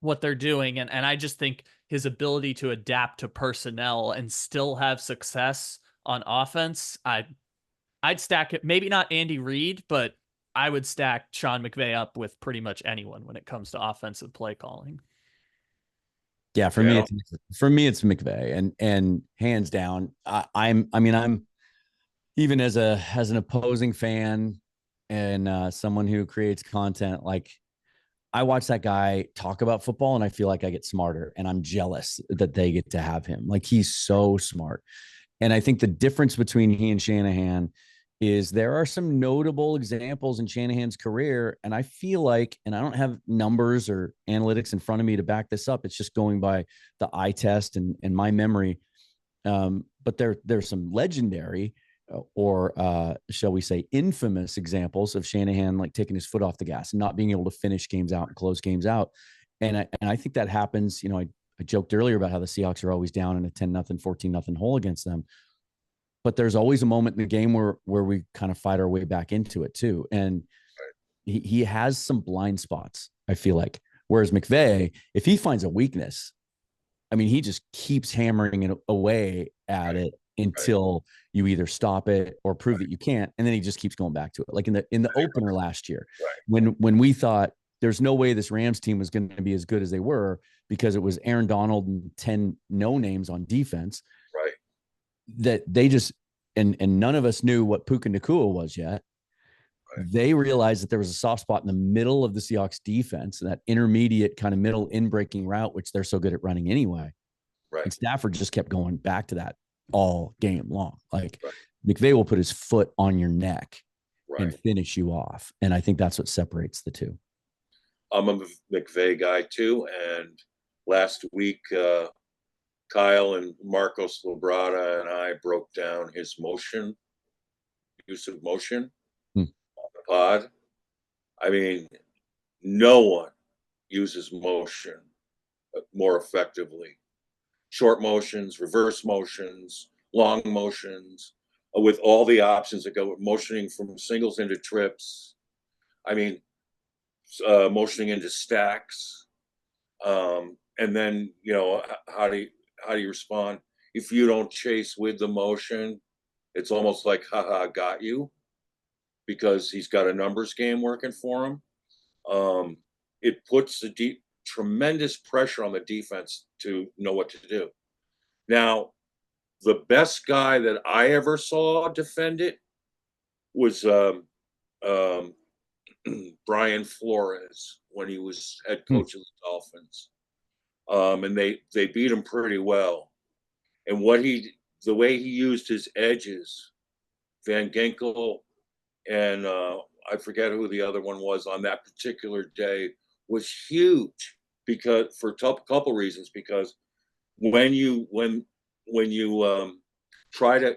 what they're doing. And I just think his ability to adapt to personnel and still have success on offense, I'd stack it, maybe not Andy Reid, but I would stack Sean McVay up with pretty much anyone when it comes to offensive play calling. Yeah, for me it's McVay, and hands down. I'm even as an opposing fan and someone who creates content, like, I watch that guy talk about football and I feel like I get smarter, and I'm jealous that they get to have him. Like, he's so smart. And I think the difference between he and Shanahan is there are some notable examples in Shanahan's career. And I feel like, and I don't have numbers or analytics in front of me to back this up, it's just going by the eye test and my memory. But there's some legendary or shall we say infamous examples of Shanahan like taking his foot off the gas and not being able to finish games out and close games out. And I think that happens. I joked earlier about how the Seahawks are always down in a 10-0, 14-0 hole against them. But there's always a moment in the game where we kind of fight our way back into it too. And he has some blind spots, I feel like. Whereas McVay, if he finds a weakness, I mean, he just keeps hammering it away at it until you either stop it or prove that you can't. And then he just keeps going back to it. Like in the opener last year, when we thought there's no way this Rams team was going to be as good as they were because it was Aaron Donald and 10 no names on defense, that they just and none of us knew what Puka Nacua was yet. Right. They realized that there was a soft spot in the middle of the Seahawks defense, and that intermediate kind of middle in-breaking route, which they're so good at running anyway. Right. And Stafford just kept going back to that all game long. Like McVay will put his foot on your neck and finish you off. And I think that's what separates the two. I'm a McVay guy too. And last week, Kyle and Marcos Labrada and I broke down his use of motion on the pod. I mean, no one uses motion more effectively. Short motions, reverse motions, long motions, with all the options that go motioning from singles into trips. I mean, motioning into stacks. And then, how do you respond? If you don't chase with the motion, it's almost like, haha, got you, because he's got a numbers game working for him. It puts tremendous pressure on the defense to know what to do. Now, the best guy that I ever saw defend it was Brian Flores when he was head coach of the Dolphins. And they beat him pretty well. And the way he used his edges, Van Ginkel and I forget who the other one was on that particular day, was huge, because for a couple reasons. Because when you try to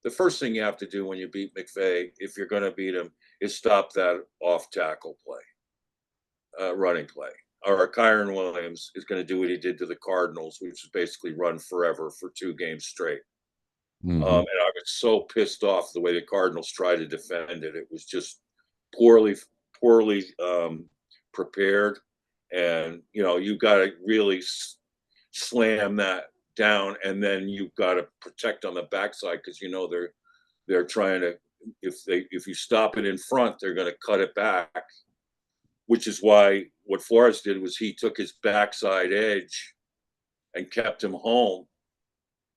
the first thing you have to do when you beat McVay, if you're going to beat him, is stop that off tackle play, running play. Or Kyron Williams is going to do what he did to the Cardinals, which is basically run forever for 2 games straight. And I was so pissed off the way the Cardinals tried to defend it. It was just poorly prepared. And, you got to really slam that down, and then you've got to protect on the backside, because they're trying to, if you stop it in front, they're going to cut it back, which is why what Flores did was he took his backside edge and kept him home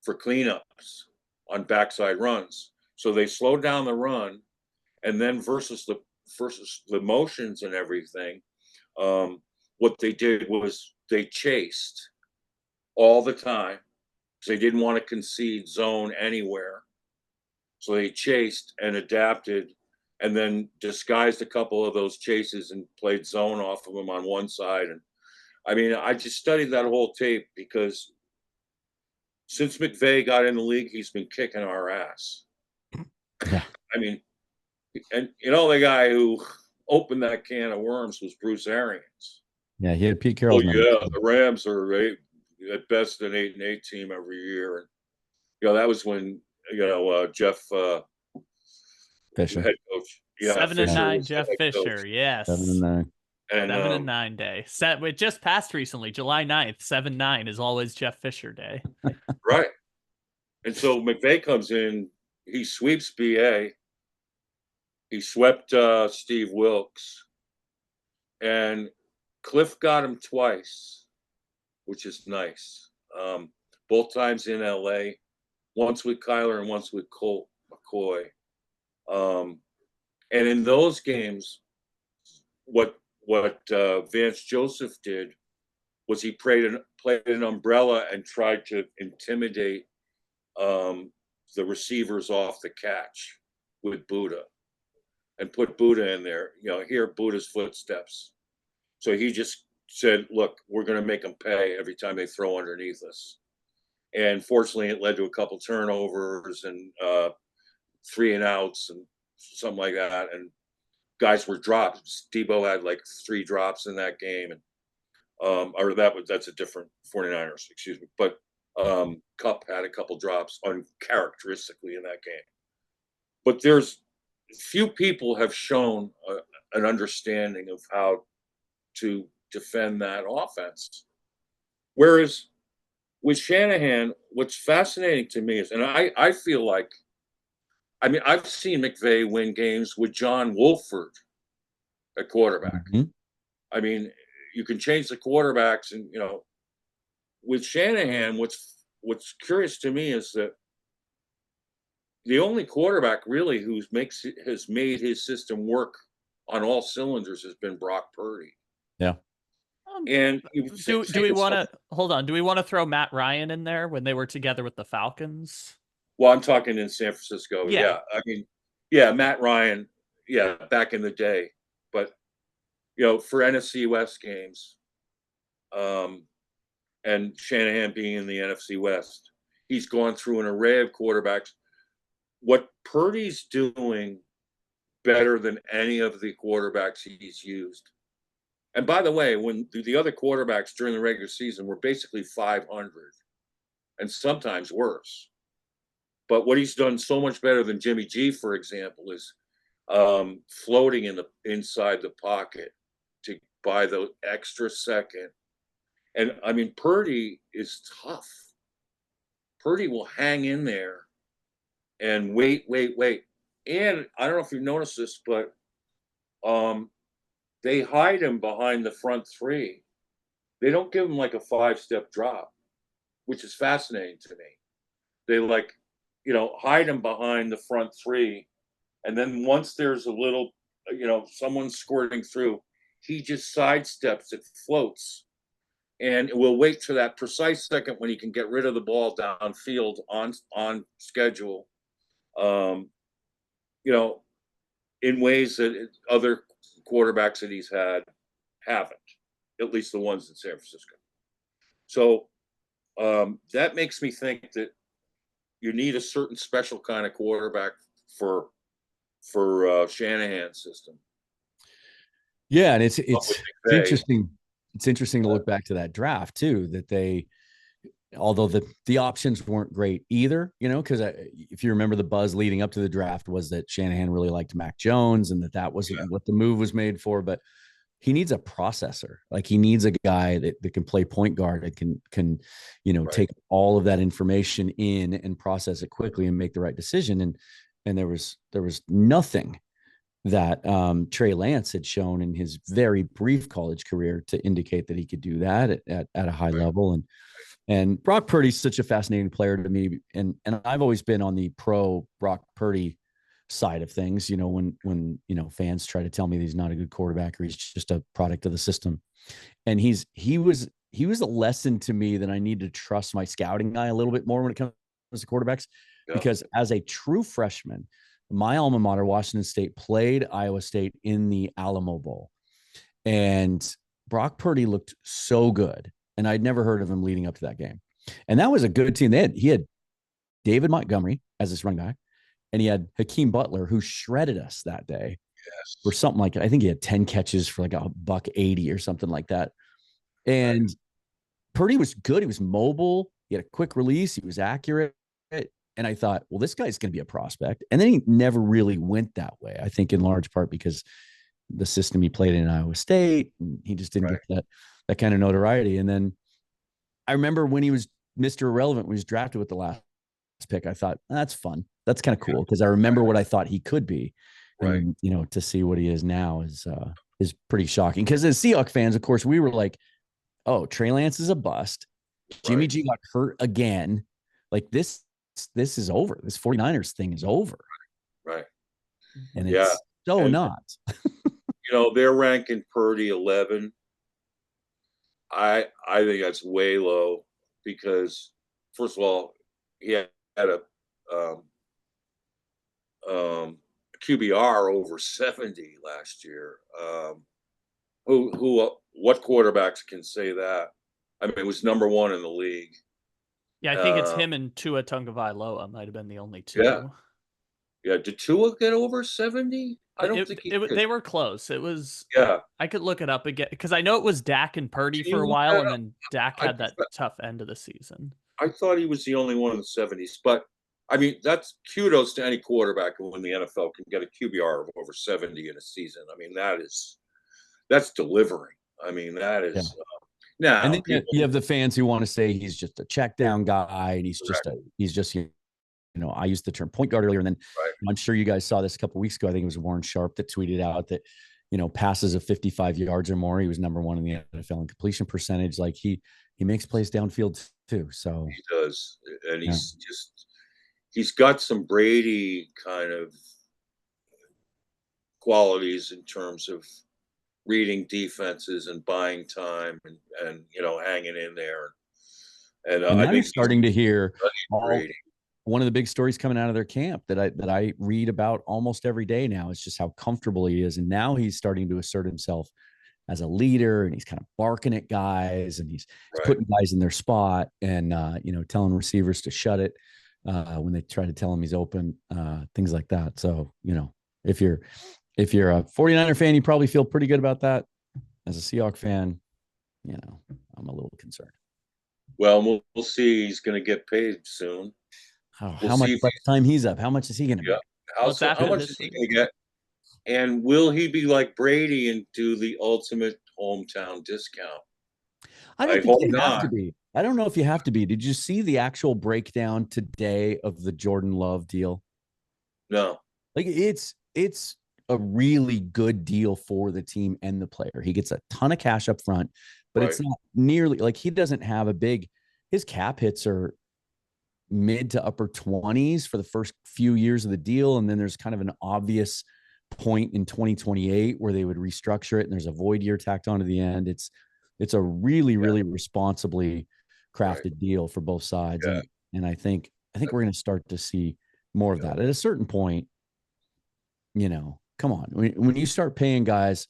for cleanups on backside runs. So they slowed down the run, and then versus the motions and everything, what they did was they chased all the time, because they didn't want to concede zone anywhere. So they chased and adapted, and then disguised a couple of those chases and played zone off of them on one side. And I mean, I just studied that whole tape, because since McVay got in the league, he's been kicking our ass. Yeah. I mean, and the guy who opened that can of worms was Bruce Arians. Yeah, he had Pete Carroll's number. Yeah, the Rams are at best an 8-8 team every year. And that was when Jeff Fisher, head coach. Yeah, 7-9 Jeff Fisher. Yes. 7-9. And 7-9 day. It just passed recently, July 9th. 7-9 is always Jeff Fisher Day. Right. And so McVay comes in, he sweeps BA. He swept Steve Wilkes. And Cliff got him twice, which is nice. Both times in LA, once with Kyler and once with Colt McCoy. And in those games, what Vance Joseph did was he played an umbrella and tried to intimidate the receivers off the catch with Buddha, and put Buddha in there, hear Buddha's footsteps. So he just said, look, we're going to make them pay every time they throw underneath us. And fortunately, it led to a couple turnovers and 3 and outs and something like that. And guys were dropped. Debo had like 3 drops in that game. And that's a different 49ers, excuse me. But Kupp had a couple drops uncharacteristically in that game. But there's few people have shown an understanding of how to defend that offense. Whereas with Shanahan, what's fascinating to me is, and I feel like, I've seen McVay win games with John Wolford at quarterback. Mm-hmm. You can change the quarterbacks, and with Shanahan, what's curious to me is that the only quarterback really has made his system work on all cylinders has been Brock Purdy. Yeah. And do we want to hold on? Do we want to throw Matt Ryan in there when they were together with the Falcons? Well, I'm talking in San Francisco. Yeah. Yeah. I mean, yeah, Matt Ryan, yeah, back in the day. But, for NFC West games, and Shanahan being in the NFC West, he's gone through an array of quarterbacks. What Purdy's doing better than any of the quarterbacks he's used. And by the way, when the other quarterbacks during the regular season were basically 500 and sometimes worse. But what he's done so much better than Jimmy G, for example, is floating inside the pocket to buy the extra second. And I mean, Purdy is tough. Purdy will hang in there and wait. And I don't know if you've noticed this, but they hide him behind the front three. They don't give him like a 5-step drop, which is fascinating to me. They hide him behind the front three. And then once there's a little, someone squirting through, he just sidesteps, it floats. And we'll wait to that precise second when he can get rid of the ball downfield on schedule, in ways that other quarterbacks that he's had haven't, at least the ones in San Francisco. So that makes me think that you need a certain special kind of quarterback for Shanahan's system. Yeah, and it's interesting. It's interesting to look back to that draft too, that although the options weren't great either, because if you remember, the buzz leading up to the draft was that Shanahan really liked Mac Jones and that wasn't what the move was made for. But he needs a processor. Like, he needs a guy that can play point guard, that can right, take all of that information in and process it quickly and make the right decision. And there was nothing that Trey Lance had shown in his very brief college career to indicate that he could do that at a high level. And Brock Purdy's such a fascinating player to me. And I've always been on the pro Brock Purdy side of things, when fans try to tell me that he's not a good quarterback or he's just a product of the system. And he was a lesson to me that I need to trust my scouting eye a little bit more when it comes to quarterbacks, because as a true freshman, my alma mater, Washington State, played Iowa State in the Alamo Bowl. And Brock Purdy looked so good. And I'd never heard of him leading up to that game. And that was a good team. He had David Montgomery as his running back, and he had Hakeem Butler, who shredded us that day for something like, I think he had 10 catches for like $180 or something like that. And Purdy was good. He was mobile. He had a quick release. He was accurate. And I thought, well, this guy's going to be a prospect. And then he never really went that way. I think in large part because the system he played in Iowa State, and he just didn't get that kind of notoriety. And then I remember when he was Mr. Irrelevant, when he was drafted with the last pick, I thought, that's fun. That's kind of cool, because I remember what I thought he could be. Right. And, to see what he is now is pretty shocking. Because as Seahawks fans, of course, we were like, oh, Trey Lance is a bust. Jimmy G got hurt again. Like, this is over. This 49ers thing is over. Right. And it's not. They're ranking Purdy 11. I think that's way low, because first of all, he had a QBR over 70 last year. What quarterbacks can say that? I mean, it was number one in the league. Yeah, I think it's him and Tua Tagovailoa might have been the only two. Yeah. Did Tua get over 70? I don't think they were close. It was. Yeah. I could look it up again, because I know it was Dak and Purdy for a while, and then Dak had that tough end of the season. I thought he was the only one in the 70s, but I mean, that's kudos to any quarterback who in the NFL can get a QBR of over 70 in a season. I mean, that's delivering. I mean, that is. Now, and then you have the fans who want to say he's just a check down guy, and he's just I used the term point guard earlier, and then I'm sure you guys saw this a couple of weeks ago. I think it was Warren Sharp that tweeted out that, passes of 55 yards or more, he was number one in the NFL in completion percentage. Like, he makes plays downfield too. So he does, and he's just he's got some Brady kind of qualities in terms of reading defenses and buying time and hanging in there. And And I now you're think starting to hear all Brady. one of the big stories coming out of their camp that I read about almost every day now is just how comfortable he is. And now he's starting to assert himself as a leader, and he's kind of barking at guys, and he's Right. putting guys in their spot, and telling receivers to shut it when they try to tell him he's open, things like that. So if you're a 49er fan, you probably feel pretty good about that. As a Seahawks fan, I'm a little concerned. Well, we'll see. He's going to get paid soon. How much by the time he's up? How much is he going to make? How much is he going to get? And will he be like Brady and do the ultimate hometown discount? I don't think you have to be. I don't know if you have to be. Did you see the actual breakdown today of the Jordan Love deal? No. Like it's a really good deal for the team and the player. He gets a ton of cash up front, but it's not nearly like he doesn't have his cap hits are mid to upper 20s for the first few years of the deal. And then there's kind of an obvious point in 2028 where they would restructure it, and there's a void year tacked onto the end. It's a really, really responsibly crafted deal for both sides. Yeah. And I think we're going to start to see more of that. At a certain point, come on. When you start paying guys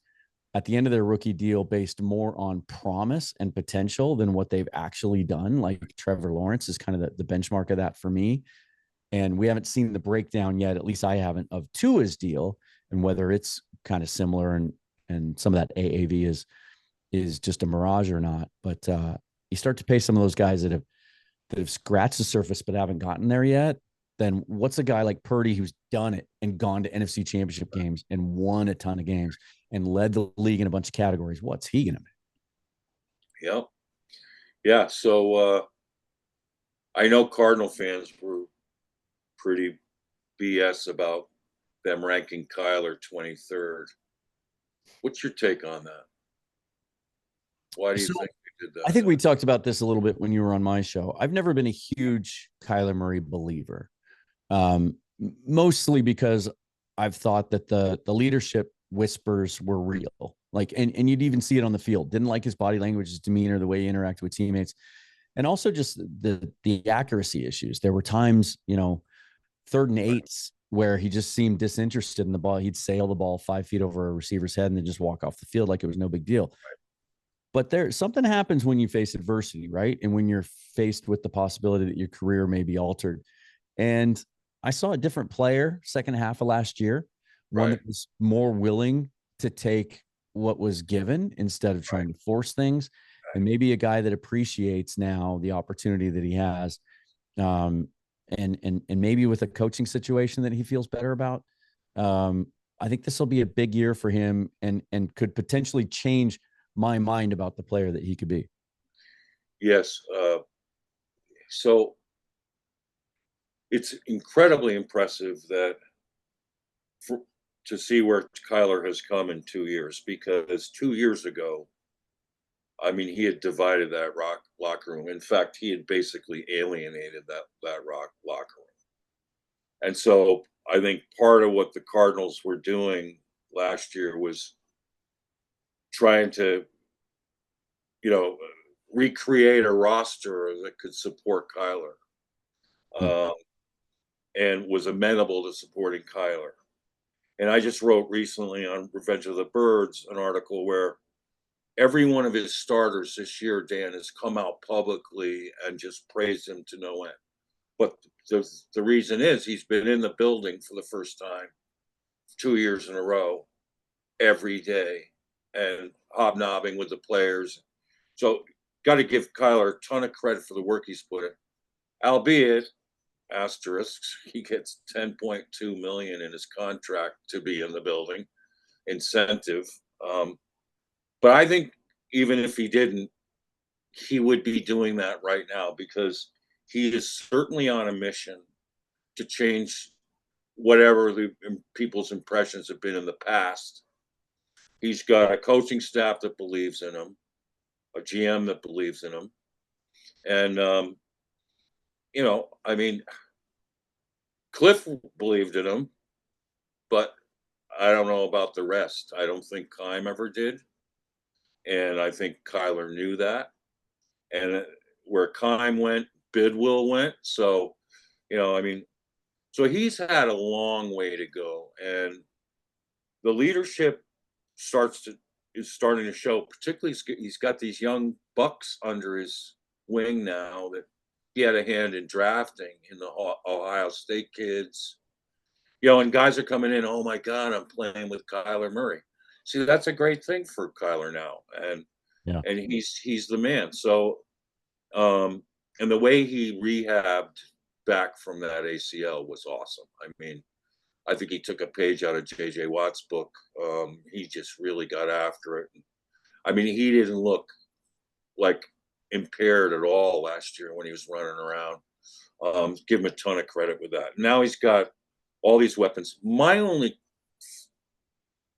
at the end of their rookie deal based more on promise and potential than what they've actually done, like Trevor Lawrence is kind of the benchmark of that for me. And we haven't seen the breakdown yet, at least I haven't, of Tua's deal and whether it's kind of similar and some of that AAV is just a mirage or not. But you start to pay some of those guys that have scratched the surface but haven't gotten there yet. Then what's a guy like Purdy who's done it and gone to NFC Championship games and won a ton of games and led the league in a bunch of categories? What's he going to be? Yep. Yeah. So I know Cardinal fans were pretty BS about them ranking Kyler 23rd. What's your take on that? Why do you think they did that? I think we talked about this a little bit when you were on my show. I've never been a huge Kyler Murray believer, mostly because I've thought that the leadership whispers were real. Like, and you'd even see it on the field. Didn't like his body language, his demeanor, the way he interacted with teammates, and also just the accuracy issues. There were times, 3rd and 8s where he just seemed disinterested in the ball. He'd sail the ball 5 feet over a receiver's head and then just walk off the field like it was no big deal. But something happens when you face adversity, right? And when you're faced with the possibility that your career may be altered. And I saw a different player second half of last year, one that was more willing to take what was given instead of trying to force things. And maybe a guy that appreciates now the opportunity that he has. And maybe with a coaching situation that he feels better about. I think this will be a big year for him and could potentially change my mind about the player that he could be. Yes. So it's incredibly impressive to see where Kyler has come in 2 years, because 2 years ago, I mean, he had divided that locker room. In fact, he had basically alienated that locker room. And so I think part of what the Cardinals were doing last year was trying to, recreate a roster that could support Kyler, and was amenable to supporting Kyler. And I just wrote recently on Revenge of the Birds an article where every one of his starters this year, Dan, has come out publicly and just praised him to no end. But the reason is he's been in the building for the first time 2 years in a row, every day, and hobnobbing with the players. So got to give Kyler a ton of credit for the work he's put in, albeit asterisks. He gets $10.2 million in his contract to be in the building, incentive. But I think even if he didn't, he would be doing that right now, because he is certainly on a mission to change whatever the people's impressions have been in the past. He's got a coaching staff that believes in him, a GM that believes in him. And, I mean, Cliff believed in him, but I don't know about the rest. I don't think Keim ever did. And I think Kyler knew that. And where Keim went, Bidwill went. So, I mean, so he's had a long way to go. And the leadership is starting to show, particularly he's got these young bucks under his wing now that he had a hand in drafting in the Ohio State kids. And guys are coming in, oh my God, I'm playing with Kyler Murray. See, that's a great thing for Kyler now. And he's the man. So and the way he rehabbed back from that ACL was awesome. I mean, I think he took a page out of J.J. Watt's book. He just really got after it. I mean, he didn't look like impaired at all last year when he was running around. Give him a ton of credit with that. Now he's got all these weapons. My only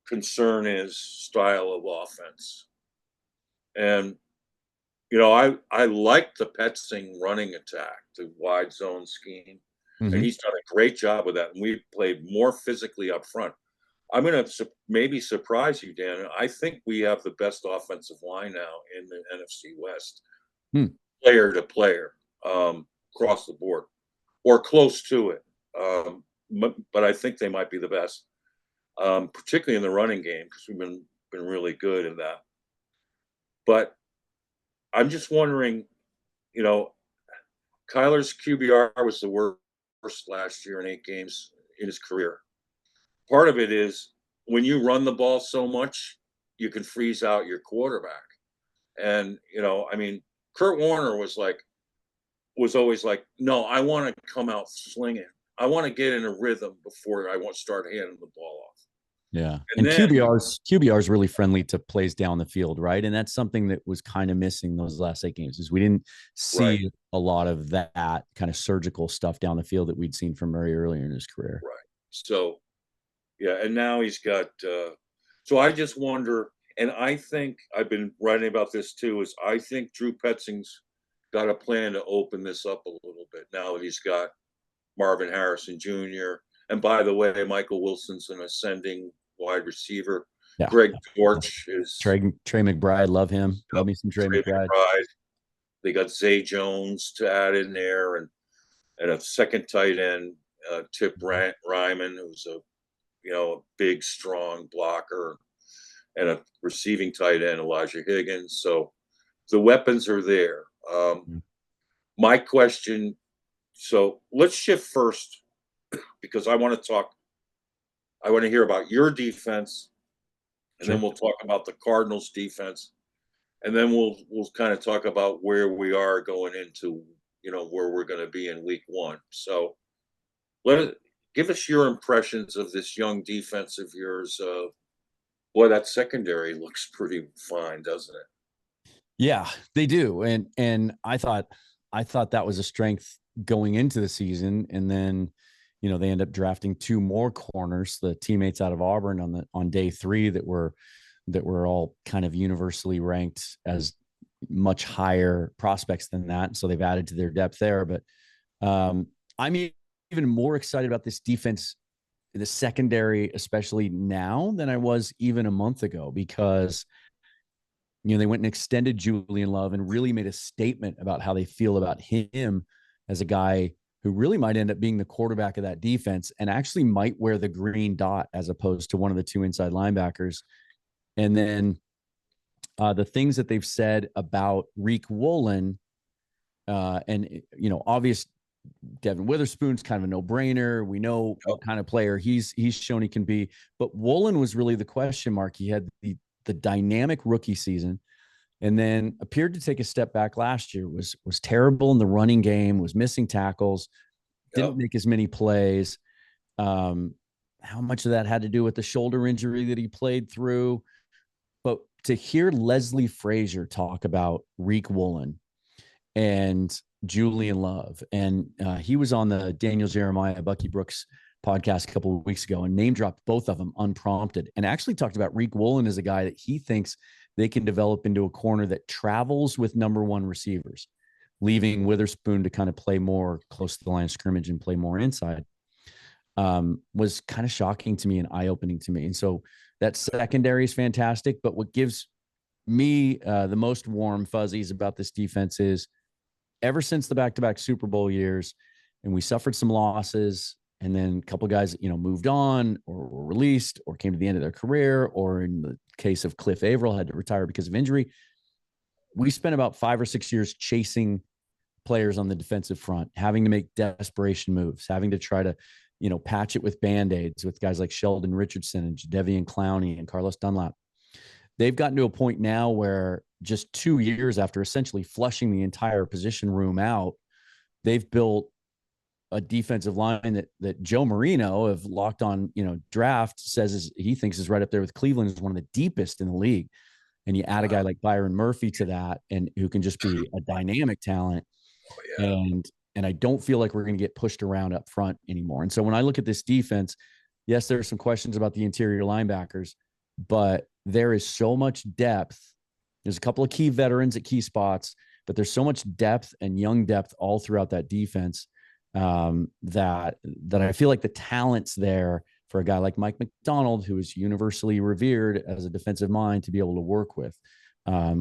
concern is style of offense. And, I like the Petzing running attack, the wide zone scheme. Mm-hmm. And he's done a great job with that. And we've played more physically up front. I'm going to maybe surprise you, Dan. I think we have the best offensive line now in the NFC West, player to player, across the board, or close to it. But I think they might be the best, particularly in the running game, because we've been really good in that. But I'm just wondering, Kyler's QBR was the worst last year in 8 games in his career. Part of it is when you run the ball so much, you can freeze out your quarterback. And, I mean, Kurt Warner was always like, no, I want to come out slinging. I want to get in a rhythm before I want to start handing the ball off. Yeah. And then, QBR is really friendly to plays down the field, right? And that's something that was kind of missing those last 8 games, is we didn't see a lot of that kind of surgical stuff down the field that we'd seen from Murray earlier in his career. Right. So, yeah. And now he's got, so I just wonder, and I think I've been writing about this too, is I think Drew Petzing's got a plan to open this up a little bit now that he's got Marvin Harrison Jr. And by the way, Michael Wilson's an ascending wide receiver. Yeah. Greg Dortch is Trey McBride. Love him. Love me some Trey McBride. They got Zay Jones to add in there, and a second tight end, Tip Ryman, who's a big, strong blocker, and a receiving tight end, Elijah Higgins. So the weapons are there. My question. So let's shift first, because I want to hear about your defense, and then we'll talk about the Cardinals defense, and then we'll kind of talk about where we are going into, where we're going to be in week 1. So give us your impressions of this young defense of yours. Boy, that secondary looks pretty fine, doesn't it? Yeah, they do. And I thought that was a strength going into the season, and then they end up drafting 2 more corners, the teammates out of Auburn on day 3 that were all kind of universally ranked as much higher prospects than that. So they've added to their depth there. But I'm even more excited about this defense, the secondary, especially now, than I was even a month ago, because they went and extended Julian Love and really made a statement about how they feel about him as a guy who really might end up being the quarterback of that defense, and actually might wear the green dot as opposed to one of the 2 inside linebackers. And then the things that they've said about Reek Woolen, and, obvious Devin Witherspoon's kind of a no-brainer. We know what kind of player he's shown he can be, but Woolen was really the question mark. He had the dynamic rookie season, and then appeared to take a step back last year, was terrible in the running game, was missing tackles, didn't make as many plays. How much of that had to do with the shoulder injury that he played through? But to hear Leslie Frazier talk about Reek Woolen and Julian Love, and he was on the Daniel Jeremiah, Bucky Brooks podcast a couple of weeks ago and name dropped both of them unprompted, and actually talked about Reek Woolen as a guy that he thinks they can develop into a corner that travels with number 1 receivers, leaving Witherspoon to kind of play more close to the line of scrimmage and play more inside. was kind of shocking to me and eye-opening to me. And so that secondary is fantastic. But what gives me the most warm fuzzies about this defense is ever since the back-to-back Super Bowl years, and we suffered some losses, and then a couple of guys, moved on or were released or came to the end of their career, or in the case of Cliff Averill, had to retire because of injury. We spent about 5 or 6 years chasing players on the defensive front, having to make desperation moves, having to try to, patch it with Band-Aids with guys like Sheldon Richardson and Jadeveon Clowney and Carlos Dunlap. They've gotten to a point now where just 2 years after essentially flushing the entire position room out, they've built a defensive line that Joe Marino of Locked On, Draft says he thinks is right up there with Cleveland, is one of the deepest in the league. And you add a guy like Byron Murphy to that, and who can just be a dynamic talent. Oh, yeah. And I don't feel like we're going to get pushed around up front anymore. And so when I look at this defense, yes, there are some questions about the interior linebackers, but there is so much depth. There's a couple of key veterans at key spots, but there's so much depth and young depth all throughout that defense that I feel like the talent's there for a guy like Mike MacDonald, who is universally revered as a defensive mind, to be able to work with,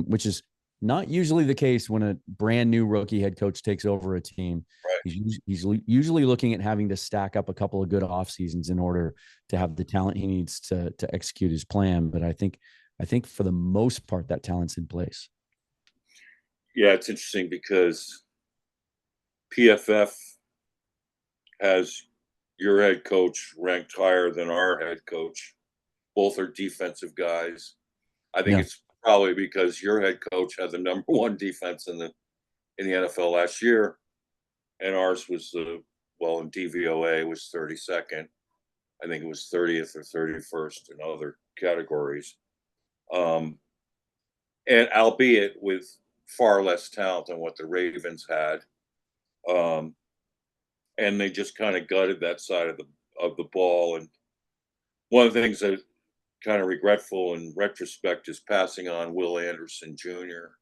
which is not usually the case when a brand new rookie head coach takes over a team. Right. He's usually looking at having to stack up a couple of good off seasons in order to have the talent he needs to execute his plan. But I think for the most part, that talent's in place. Yeah, it's interesting because PFF has your head coach ranked higher than our head coach. Both are defensive guys. I think it's probably because your head coach had the number one defense in the NFL last year, and ours was in DVOA was 32nd. I think it was 30th or 31st in other categories. And albeit with far less talent than what the Ravens had. And they just kind of gutted that side of the ball. And one of the things that kind of regretful in retrospect is passing on Will Anderson Jr.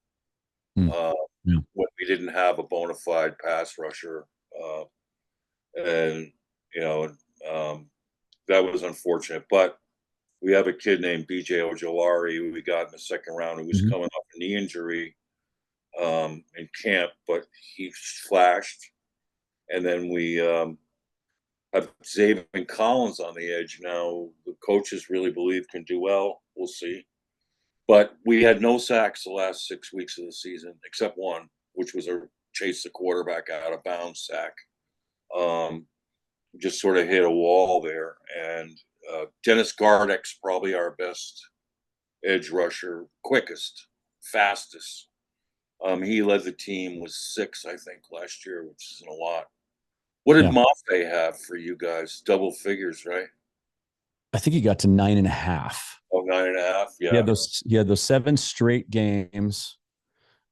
When we didn't have a bona fide pass rusher. And that was unfortunate. But we have a kid named BJ Ojolari who we got in the second round, who was coming off a knee injury in camp, but he flashed. And then we have Xavier Collins on the edge now. The coaches really believe can do well. We'll see. But we had no sacks the last 6 weeks of the season, except one, which was a chase the quarterback out of bounds sack. Just sort of hit a wall there. And Dennis Gardeck's probably our best edge rusher, quickest, fastest. He led the team with 6, I think, last year, which isn't a lot. What did Mafe have for you guys? Double figures, right? I think he got to 9.5. Oh, 9.5. Yeah. He had those 7 straight games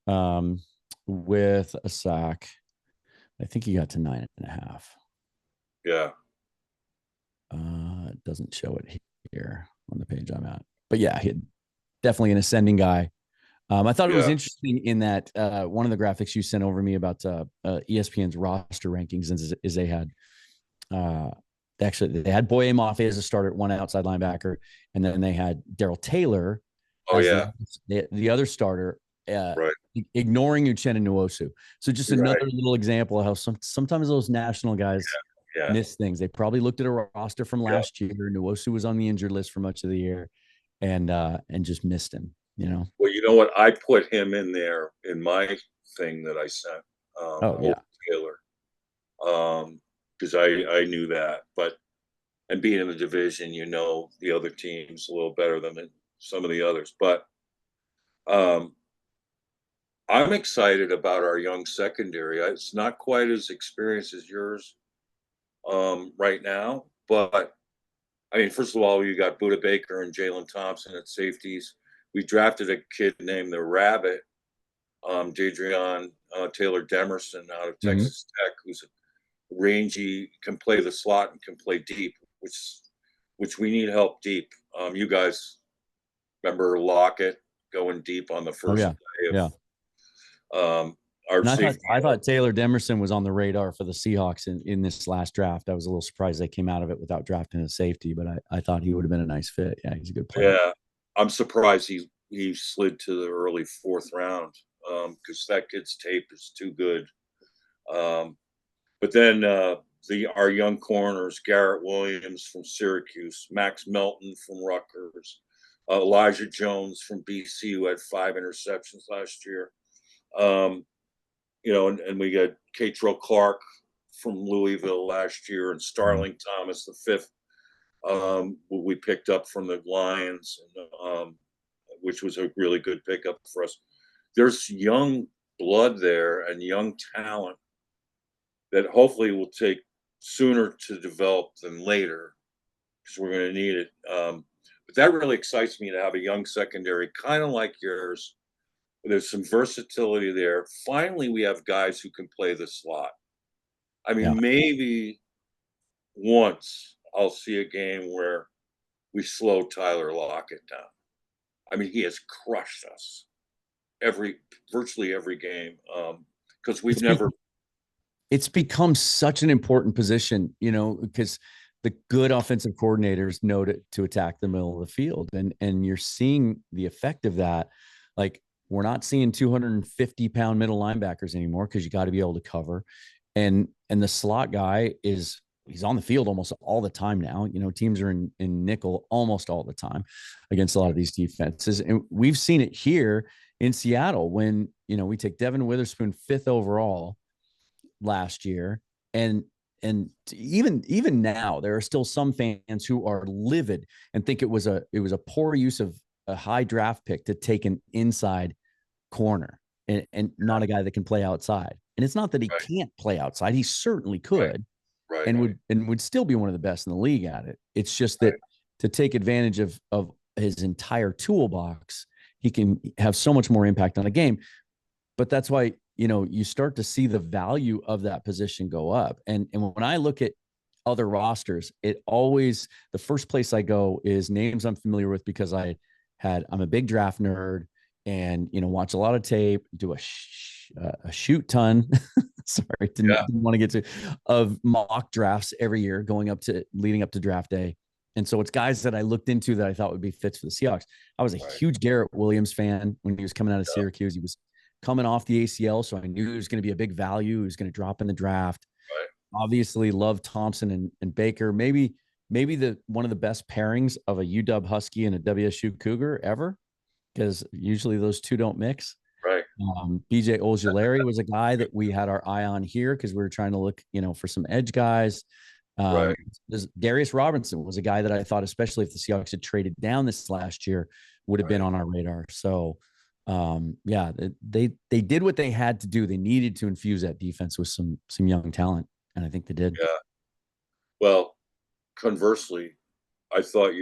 with a sack. I think he got to 9.5. Yeah. It doesn't show it here on the page I'm at, but yeah, he had definitely an ascending guy. I thought it was interesting in that one of the graphics you sent over me about ESPN's roster rankings is they had they had Boye Mafe as a starter, one outside linebacker, and then they had Darrell Taylor as the other starter, ignoring Uchenna Nwosu. So just another little example of how sometimes those national guys miss things. They probably looked at a roster from last year. Nwosu was on the injured list for much of the year, and just missed him. Well, you know what? I put him in there in my thing that I sent. Taylor, because I knew that, and being in the division, the other teams a little better than some of the others. But I'm excited about our young secondary. It's not quite as experienced as yours right now, but I mean, first of all, you got Budda Baker and Jalen Thompson at safeties. We drafted a kid named the Rabbit, Jadrian Taylor Demerson out of Texas Tech, who's rangy, can play the slot and can play deep, which we need help deep. You guys remember Lockett going deep on the first day our And safety. I thought Taylor Demerson was on the radar for the Seahawks in this last draft. I was a little surprised they came out of it without drafting a safety, but I thought he would have been a nice fit. Yeah, he's a good player. Yeah, I'm surprised he slid to the early fourth round because that kid's tape is too good. But then our young corners, Garrett Williams from Syracuse, Max Melton from Rutgers, Elijah Jones from BC, who had 5 interceptions last year. And we got Catrell Clark from Louisville last year, and Starling Thomas, the fifth, we picked up from the Lions, which was a really good pickup for us. There's young blood there and young talent that hopefully will take sooner to develop than later because we're going to need it. But that really excites me to have a young secondary, kind of like yours. There's some versatility there. Finally, we have guys who can play the slot. I mean, maybe once I'll see a game where we slow Tyler Lockett down. I mean, he has crushed us virtually every game because we've never. It's become such an important position, because the good offensive coordinators know to attack the middle of the field, and you're seeing the effect of that. Like, we're not seeing 250-pound middle linebackers anymore because you got to be able to cover, and the slot guy he's on the field almost all the time now. Teams are in nickel almost all the time against a lot of these defenses, and we've seen it here in Seattle when we take Devin Witherspoon 5th overall last year, and even now there are still some fans who are livid and think it was a poor use of a high draft pick to take an inside corner and not a guy that can play outside. And it's not that he can't play outside; he certainly could, and would still be one of the best in the league at it. It's just that to take advantage of his entire toolbox, he can have so much more impact on a game. But that's why you start to see the value of that position go up. And when I look at other rosters, the first place I go is names I'm familiar with because I'm a big draft nerd and, watch a lot of tape, do a shoot ton. Sorry, didn't want to get to of mock drafts every year leading up to draft day. And so it's guys that I looked into that I thought would be fits for the Seahawks. I was a huge Garrett Williams fan when he was coming out of Syracuse. He was coming off the ACL, so I knew he was going to be a big value. He was going to drop in the draft. Obviously, love Thompson and Baker. Maybe one of the best pairings of a UW Husky and a WSU Cougar ever, because usually those two don't mix. BJ Ojulari was a guy that we had our eye on here because we were trying to look, for some edge guys. Darius Robinson was a guy that I thought, especially if the Seahawks had traded down this last year, would have been on our radar. So, they did what they had to do. They needed to infuse that defense with some young talent, and I think they did. Yeah. Well, conversely, I thought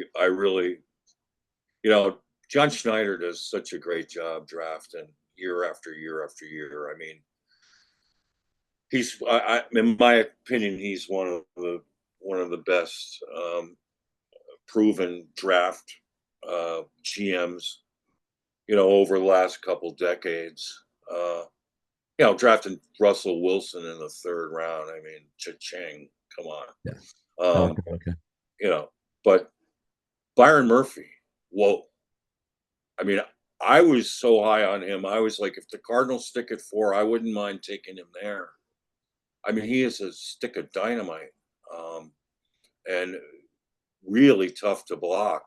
John Schneider does such a great job drafting year after year after year. I mean, in my opinion, he's one of the best proven draft GMs, over the last couple decades. Drafting Russell Wilson in the 3rd round. I mean, cha-ching, come on. Okay. But Byron Murphy, whoa. I mean, I was so high on him. I was like, if the Cardinals stick at 4, I wouldn't mind taking him there. I mean, he is a stick of dynamite and really tough to block.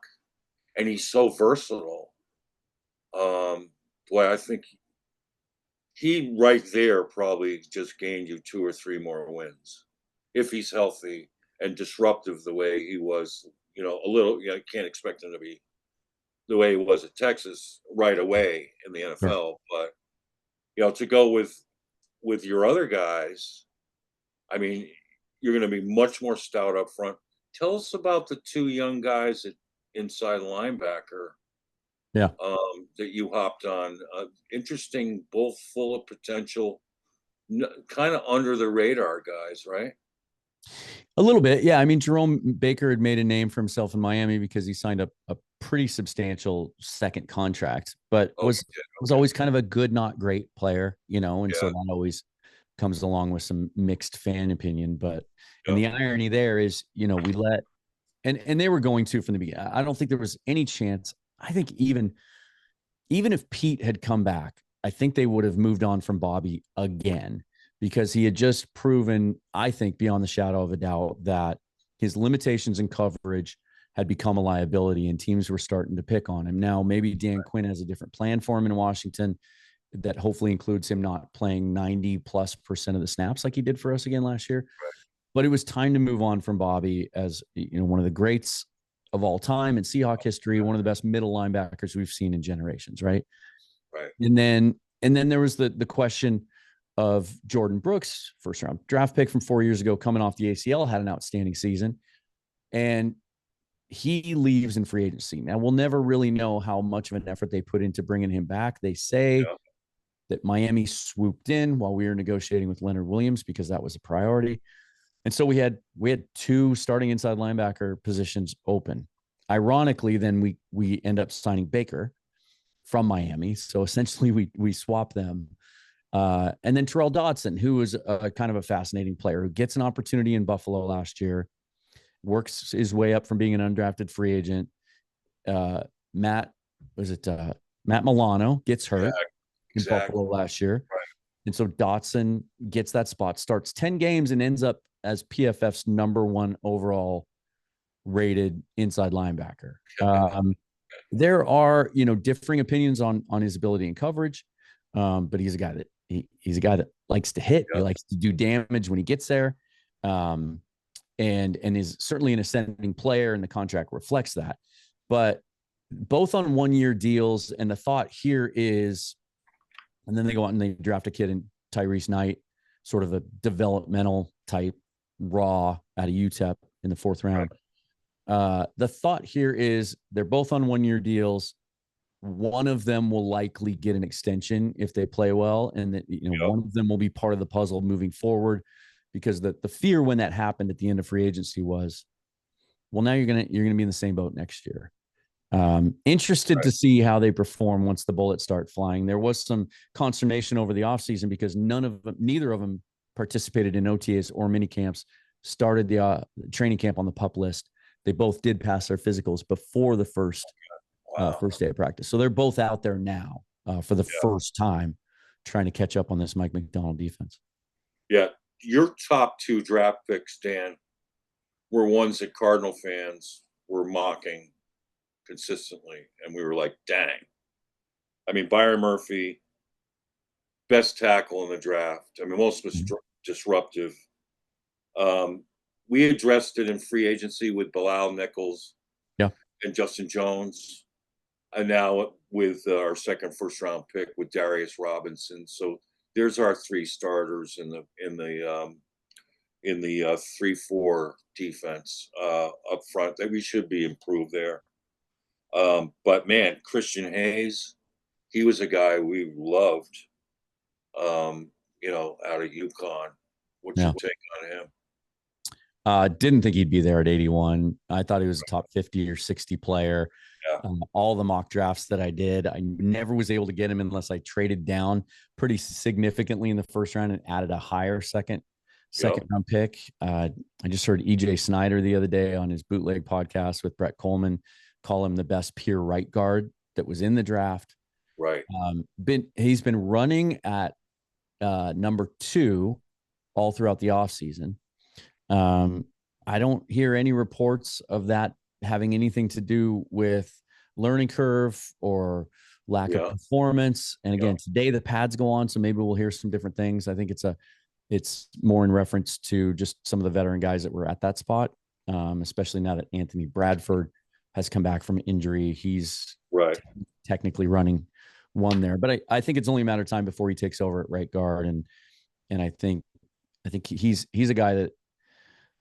And he's so versatile. Boy, I think he right there probably just gained you 2 or 3 more wins if he's healthy and disruptive the way he was. A little. I can't expect him to be the way he was at Texas right away in the NFL, but to go with your other guys, I mean, you're going to be much more stout up front. Tell us about the 2 young guys at inside linebacker. That you hopped on. Interesting, both full of potential, kind of under the radar guys, right? A little bit, yeah. I mean, Jerome Baker had made a name for himself in Miami because he signed a pretty substantial second contract, but Oh, was yeah, was okay. always kind of a good, not great player, and so Yeah, that always comes along with some mixed fan opinion. But and yeah, the irony there is, we let and they were going to from the beginning. I don't think there was any chance. I think even if Pete had come back, I think they would have moved on from Bobby again because he had just proven, I think, beyond the shadow of a doubt, that his limitations in coverage had become a liability and teams were starting to pick on him. Now, maybe Dan Quinn has a different plan for him in Washington that hopefully includes him not playing 90+% of the snaps like he did for us again last year. But it was time to move on from Bobby as one of the greats of all time in Seahawk history, one of the best middle linebackers we've seen in generations, right? right. And then there was the question of Jordan Brooks, first round draft pick from 4 years ago, coming off the ACL, had an outstanding season, and he leaves in free agency. Now we'll never really know how much of an effort they put into bringing him back. They say Yeah, that Miami swooped in while we were negotiating with Leonard Williams because that was a priority. And so we had two starting inside linebacker positions open. Ironically, then we end up signing Baker from Miami. So essentially we swap them. And then Terrell Dodson, who is a kind of a fascinating player who gets an opportunity in Buffalo last year, works his way up from being an undrafted free agent. Uh, Matt, was it Matt Milano gets yeah, hurt in exactly. Buffalo last year. Right. And so Dotson gets that spot, starts 10 games and ends up as PFF's number one overall rated inside linebacker. There are, differing opinions on his ability in coverage. But he's a guy that he's a guy that likes to hit. He Yeah, likes to do damage when he gets there. Um, and is certainly an ascending player, and the contract reflects that. But both on 1 year deals, and the thought here is, and then they go out and they draft a kid in Tyrese Knight, sort of a developmental type, raw out of UTEP in the fourth round. The thought here is they're both on 1 year deals. One of them will likely get an extension if they play well, and that yeah, one of them will be part of the puzzle moving forward. Because the fear when that happened at the end of free agency was, well, now you're gonna be in the same boat next year. Interested right. to see how they perform once the bullets start flying. There was some consternation over the offseason because neither of them participated in OTAs or mini camps, started the training camp on the pup list. They both did pass their physicals before the Wow. first day of practice. So they're both out there now for the Yeah, first time trying to catch up on this Mike McDonald defense. yeah. Your top two draft picks, Dan, were ones that Cardinal fans were mocking consistently, and we were like, "Dang!" I mean, Byron Murphy, best tackle in the draft. I mean, most disruptive. Um, we addressed it in free agency with Bilal Nichols Yeah. and Justin Jones, and now with our second first round pick with Darius Robinson. So there's our three starters in the 3-4 defense up front. That we should be improved there. But man, Christian Hayes, he was a guy we loved. Out of UConn. What's Yeah. your take on him? Didn't think he'd be there at 81. I thought he was a top 50 or 60 player. Yeah, All the mock drafts that I did, I never was able to get him unless I traded down pretty significantly in the first round and added a higher second yep, round pick. I just heard EJ Snyder the other day on his bootleg podcast with Brett Coleman call him the best pure right guard that was in the draft. right. He's been running at number 2 all throughout the offseason. I don't hear any reports of that having anything to do with learning curve or lack of Yeah, performance. And yeah, again, today the pads go on, so maybe we'll hear some different things. I think it's more in reference to just some of the veteran guys that were at that spot, especially now that Anthony Bradford has come back from injury. He's right. technically running one there, but I think it's only a matter of time before he takes over at right guard. And I think he's a guy that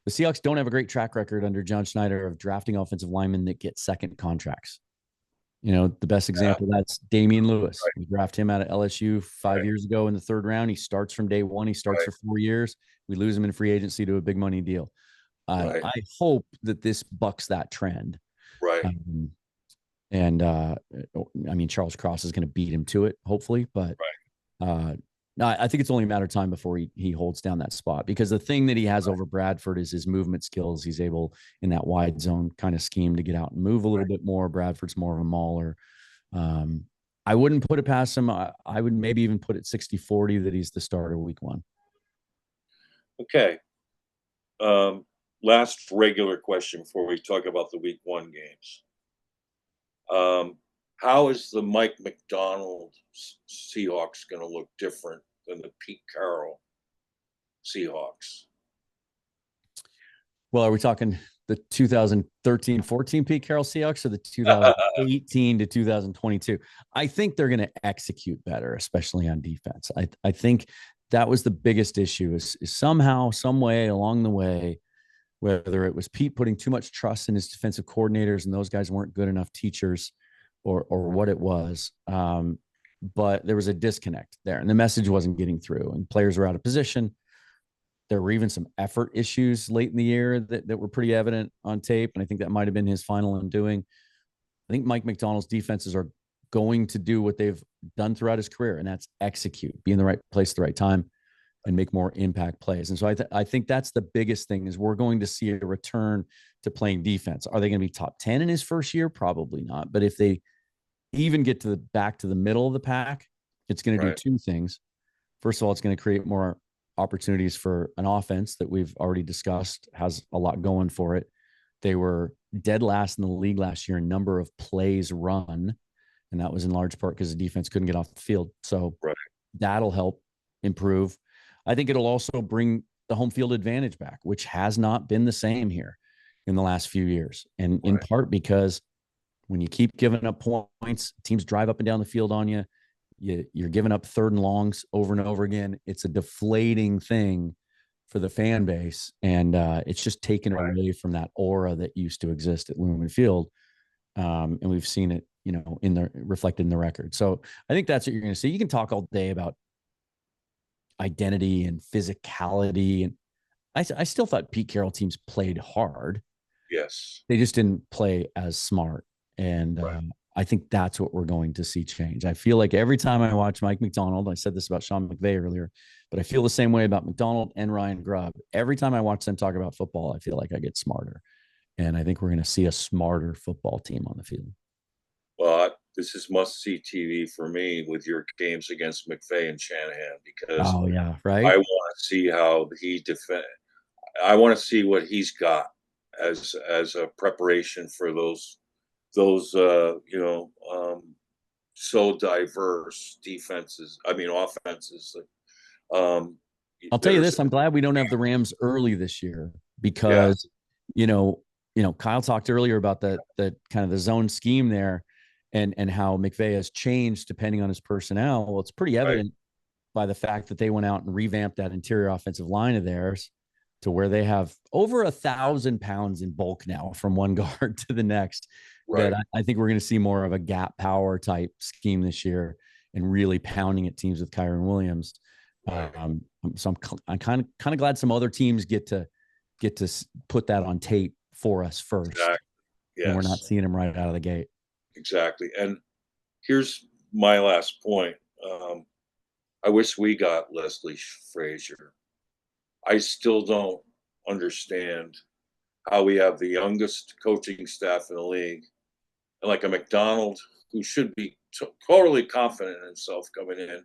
the Seahawks don't have a great track record under John Schneider of drafting offensive linemen that get second contracts. The best example that's Damian Lewis. Right, We drafted him out of LSU 5 years ago in the third round. He starts from day one. He starts right, for 4 years. We lose him in free agency to a big money deal. right, I hope that this bucks that trend. right, Um, and I mean, Charles Cross is going to beat him to it, hopefully. But uh, no, I think it's only a matter of time before he holds down that spot, because the thing that he has over Bradford is his movement skills. He's able in that wide zone kind of scheme to get out and move a little bit more. Bradford's more of a mauler. Um, I wouldn't put it past him. I would maybe even put it 60-40 that he's the starter week one. Okay. Last regular question before we talk about the week one games. How is the Mike McDonald Seahawks going to look different than the Pete Carroll Seahawks? Well, are we talking the 2013-14 Pete Carroll Seahawks or the 2018 to 2022? I think they're going to execute better, especially on defense. I think that was the biggest issue is somehow, some way along the way, whether it was Pete putting too much trust in his defensive coordinators and those guys weren't good enough teachers, or what it was. But there was a disconnect there and the message wasn't getting through and players were out of position. There were even some effort issues late in the year that were pretty evident on tape. And I think that might have been his final undoing. I think Mike McDonald's defenses are going to do what they've done throughout his career, and that's execute, be in the right place at the right time, and make more impact plays. And so I think that's the biggest thing is we're going to see a return to playing defense. Are they going to be top 10 in his first year? Probably not. But if they even get to the back to the middle of the pack, it's going to do two things. First of all, it's going to create more opportunities for an offense that we've already discussed has a lot going for it. They were dead last in the league last year in number of plays run, and that was in large part because the defense couldn't get off the field. So that'll help improve. I think it'll also bring the home field advantage back, which has not been the same here in the last few years. And in part because when you keep giving up points, teams drive up and down the field on you. You're giving up third and longs over and over again. It's a deflating thing for the fan base. And it's just taken away from that aura that used to exist at Lumen Field. And we've seen it, reflected in the record. So I think that's what you're going to see. You can talk all day about identity and physicality. And I still thought Pete Carroll teams played hard. Yes. They just didn't play as smart. And I think that's what we're going to see change. I feel like every time I watch Mike McDonald, I said this about Sean McVay earlier, but I feel the same way about McDonald and Ryan Grubb. Every time I watch them talk about football, I feel like I get smarter. And I think we're going to see a smarter football team on the field. Well, this is must-see TV for me with your games against McVay and Shanahan because I want to see how he defend. I want to see what he's got as a preparation for those so diverse defenses. I mean offenses. I'll tell you this: I'm glad we don't have the Rams early this year because Kyle talked earlier about the kind of the zone scheme there, and how McVay has changed depending on his personnel. Well, it's pretty evident by the fact that they went out and revamped that interior offensive line of theirs to where they have over 1,000 pounds in bulk now from one guard to the next. That I think we're going to see more of a gap power type scheme this year and really pounding at teams with Kyron Williams. So I'm kind of glad some other teams get to put that on tape for us first. Exactly. Yes. And we're not seeing them right out of the gate. Exactly. And here's my last point. I wish we got Leslie Frazier. I still don't understand how we have the youngest coaching staff in the league and like a McDonald who should be totally confident in himself coming in,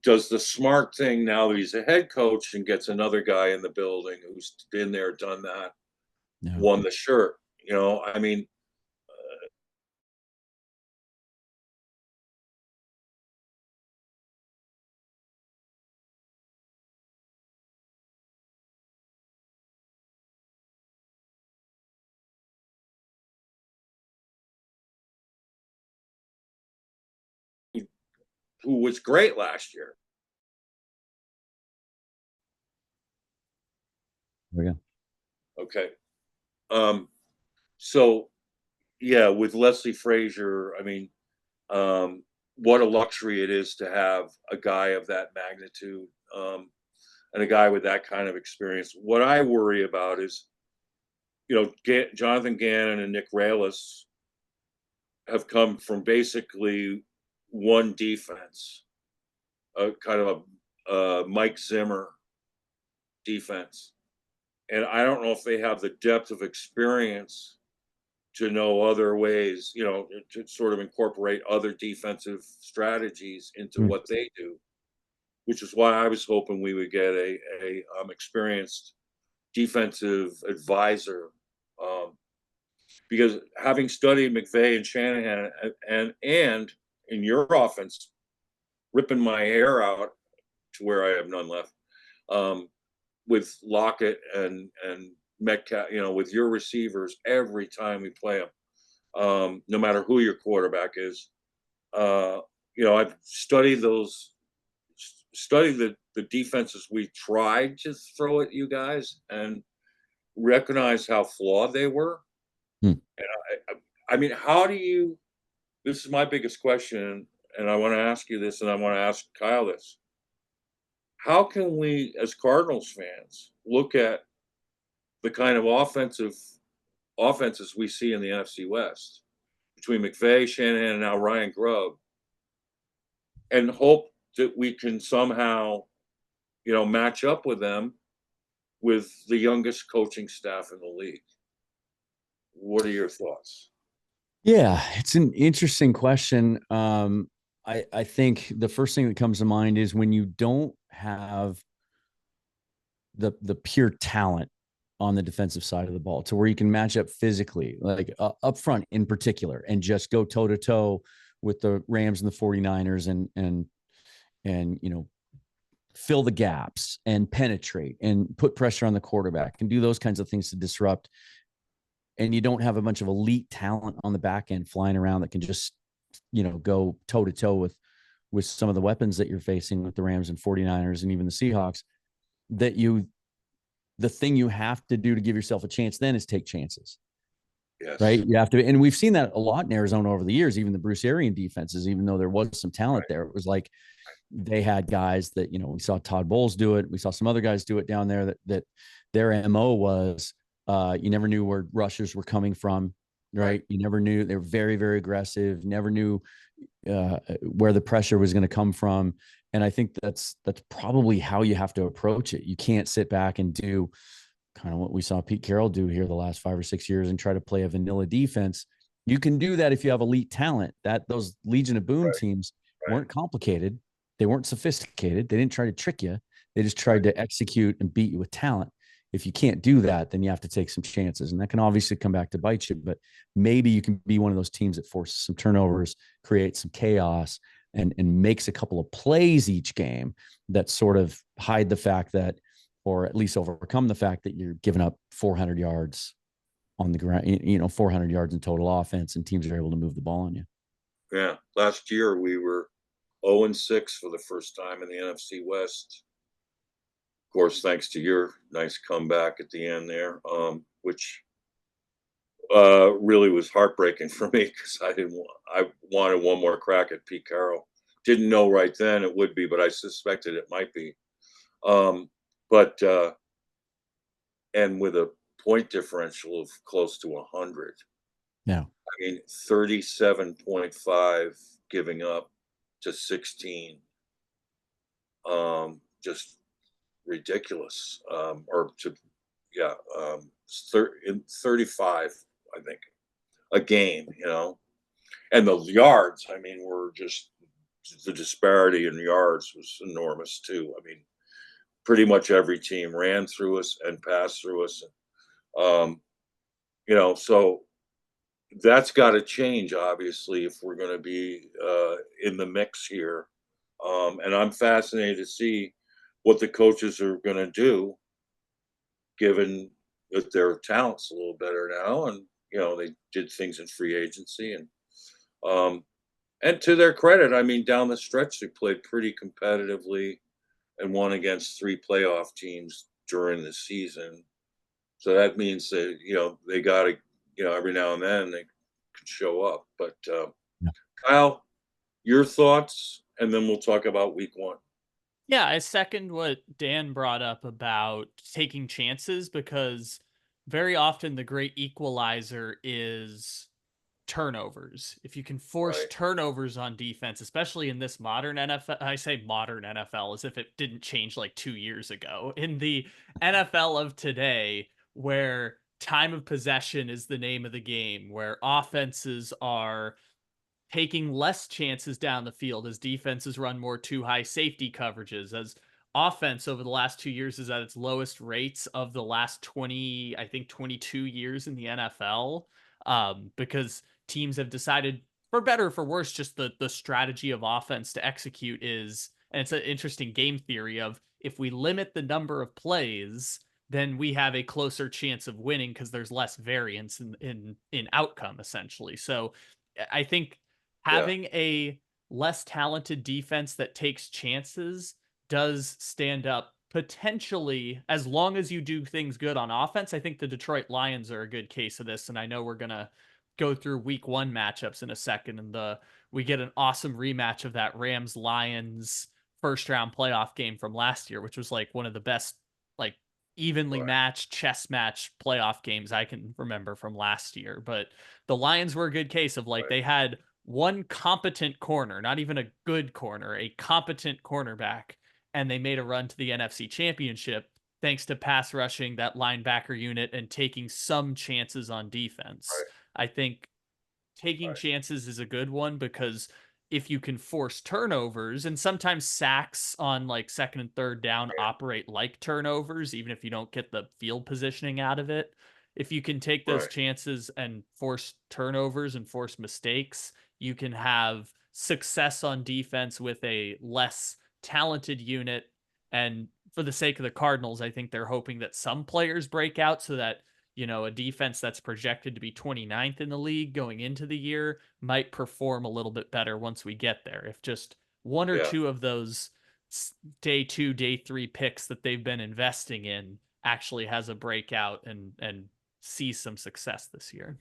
does the smart thing now that he's a head coach and gets another guy in the building who's been there, done that, won the shirt. I mean, who was great last year. There we go. Okay. So yeah, with Leslie Frazier, I mean, what a luxury it is to have a guy of that magnitude, and a guy with that kind of experience. What I worry about is, Jonathan Gannon and Nick Rallis have come from basically one defense, a kind of a Mike Zimmer defense. And I don't know if they have the depth of experience to know other ways, to sort of incorporate other defensive strategies into Hmm. what they do, which is why I was hoping we would get a experienced defensive advisor. Because having studied McVay and Shanahan and in your offense, ripping my hair out to where I have none left, with Lockett and Metcalf, with your receivers every time we play them, no matter who your quarterback is. I've studied the defenses we tried to throw at you guys and recognize how flawed they were. Hmm. And I mean, how do you? This is my biggest question, and I want to ask you this, and I want to ask Kyle this. How can we, as Cardinals fans, look at the kind of offenses we see in the NFC West between McVay, Shanahan, and now Ryan Grubb, and hope that we can somehow, match up with them with the youngest coaching staff in the league? What are your thoughts? Yeah, it's an interesting question. I think the first thing that comes to mind is when you don't have the pure talent on the defensive side of the ball to where you can match up physically, like up front in particular, and just go toe to toe with the Rams and the 49ers and fill the gaps and penetrate and put pressure on the quarterback and do those kinds of things to disrupt. And you don't have a bunch of elite talent on the back end flying around that can just, go toe to toe with some of the weapons that you're facing with the Rams and 49ers and even the Seahawks. The thing you have to do to give yourself a chance then is take chances. Yes. Right. You have to. And we've seen that a lot in Arizona over the years, even the Bruce Arian defenses, even though there was some talent there. It was like they had guys that, we saw Todd Bowles do it. We saw some other guys do it down there that their MO was you never knew where rushers were coming from. Right. You never knew. They were very, very aggressive, never knew where the pressure was going to come from. And I think that's probably how you have to approach it. You can't sit back and do kind of what we saw Pete Carroll do here the last 5 or 6 years and try to play a vanilla defense. You can do that if you have elite talent. That those Legion of Boom teams weren't complicated. They weren't sophisticated. They didn't try to trick you. They just tried to execute and beat you with talent. If you can't do that, then you have to take some chances. And that can obviously come back to bite you, but maybe you can be one of those teams that forces some turnovers, creates some chaos, and makes a couple of plays each game that sort of hide the fact that, or at least overcome the fact that you're giving up 400 yards on the ground, 400 yards in total offense, and teams are able to move the ball on you. Yeah. Last year we were 0-6 for the first time in the NFC West. Of course, thanks to your nice comeback at the end there, which really was heartbreaking for me because I wanted one more crack at Pete Carroll. Didn't know right then it would be, but I suspected it might be. But and with a point differential of close to 100. Yeah. I mean, 37.5 giving up to 16. Just ridiculous. Or to, yeah, 35, I think, a game, and the yards, I mean, were just, the disparity in yards was enormous too. I mean, pretty much every team ran through us and passed through us. So that's got to change, obviously, if we're going to be in the mix here. And I'm fascinated to see what the coaches are going to do, given that their talent's a little better now. And, they did things in free agency. And to their credit, I mean, down the stretch, they played pretty competitively and won against 3 playoff teams during the season. So that means that, they got to, every now and then they can show up. But Yeah. Kyle, your thoughts, and then we'll talk about week one. Yeah, I second what Dan brought up about taking chances, because very often the great equalizer is turnovers. If you can force Right. turnovers on defense, especially in this modern NFL, I say modern NFL as if it didn't change like 2 years ago. In the NFL of today, where time of possession is the name of the game, where offenses are taking less chances down the field as defenses run more too high safety coverages, as offense over the last 2 years is at its lowest rates of the last 20, I think 22 years in the NFL, because teams have decided, for better or for worse, just the strategy of offense to execute is, and it's an interesting game theory of, if we limit the number of plays, then we have a closer chance of winning because there's less variance in outcome, essentially. So I think Yeah. having a less talented defense that takes chances does stand up potentially, as long as you do things good on offense. I think the Detroit Lions are a good case of this, and I know we're gonna go through week one matchups in a second, and we get an awesome rematch of that Rams Lions first round playoff game from last year, which was like one of the best, like, evenly Right. matched chess match playoff games I can remember from last year. But the Lions were a good case of, like, Right. they had one competent corner, not even a good corner, a competent cornerback, and they made a run to the NFC Championship thanks to pass rushing that linebacker unit and taking some chances on defense. Right. I think taking Right. chances is a good one, because if you can force turnovers, and sometimes sacks on like second and third down operate like turnovers, even if you don't get the field positioning out of it. If you can take those Right. chances and force turnovers and force mistakes, you can have success on defense with a less talented unit. And for the sake of the Cardinals, I think they're hoping that some players break out, so that, a defense that's projected to be 29th in the league going into the year might perform a little bit better once we get there. If just one or Yeah. two of those day two, day three picks that they've been investing in actually has a breakout and sees some success this year.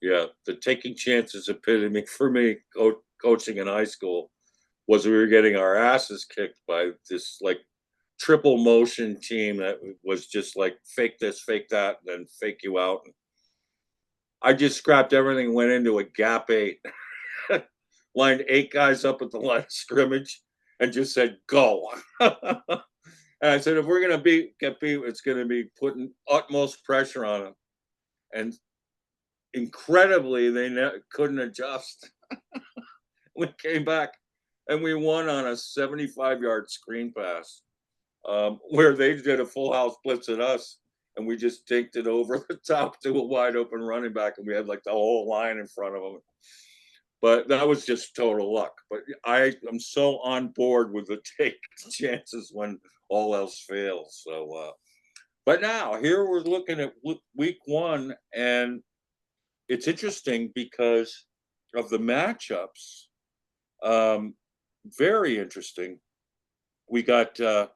Yeah. The taking chances epitome for me, coaching in high school, was we were getting our asses kicked by this like triple motion team that was just like fake this, fake that, and then fake you out. I just scrapped everything, went into a gap eight, lined 8 guys up at the line of scrimmage, and just said, "Go." And I said, if we're gonna get beat, it's gonna be putting utmost pressure on them. And incredibly, they couldn't adjust. We came back and we won on a 75-yard screen pass, where they did a full house blitz at us, and we just dinked it over the top to a wide open running back, and we had like the whole line in front of them. But that was just total luck. But I am so on board with the take chances when all else fails. So, but now here we're looking at week one, and it's interesting because of the matchups. Very interesting. We got, of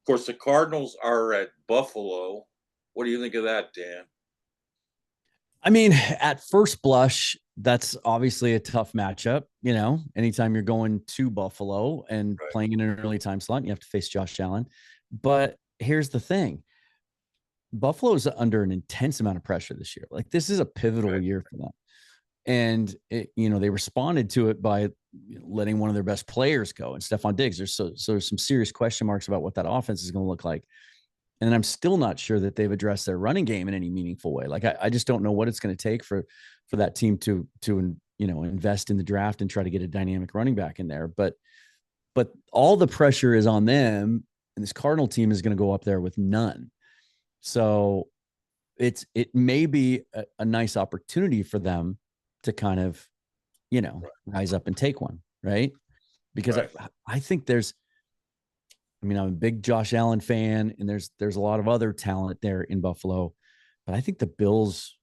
course, the Cardinals are at Buffalo. What do you think of that, Dan? I mean, at first blush, that's obviously a tough matchup. Anytime you're going to Buffalo and Right. playing in an early time slot, you have to face Josh Allen. But here's the thing. Buffalo's under an intense amount of pressure this year. Like, this is a pivotal Right. year for them. And they responded to it by letting one of their best players go, and Stephon Diggs. There's some serious question marks about what that offense is going to look like. And I'm still not sure that they've addressed their running game in any meaningful way. Like, I just don't know what it's going to take for that team to invest in the draft and try to get a dynamic running back in there. But all the pressure is on them, and this Cardinal team is going to go up there with none. So it may be a nice opportunity for them to kind of, rise up and take one, right? Because Right. I think I'm a big Josh Allen fan, and there's a lot of other talent there in Buffalo, but I think the Bills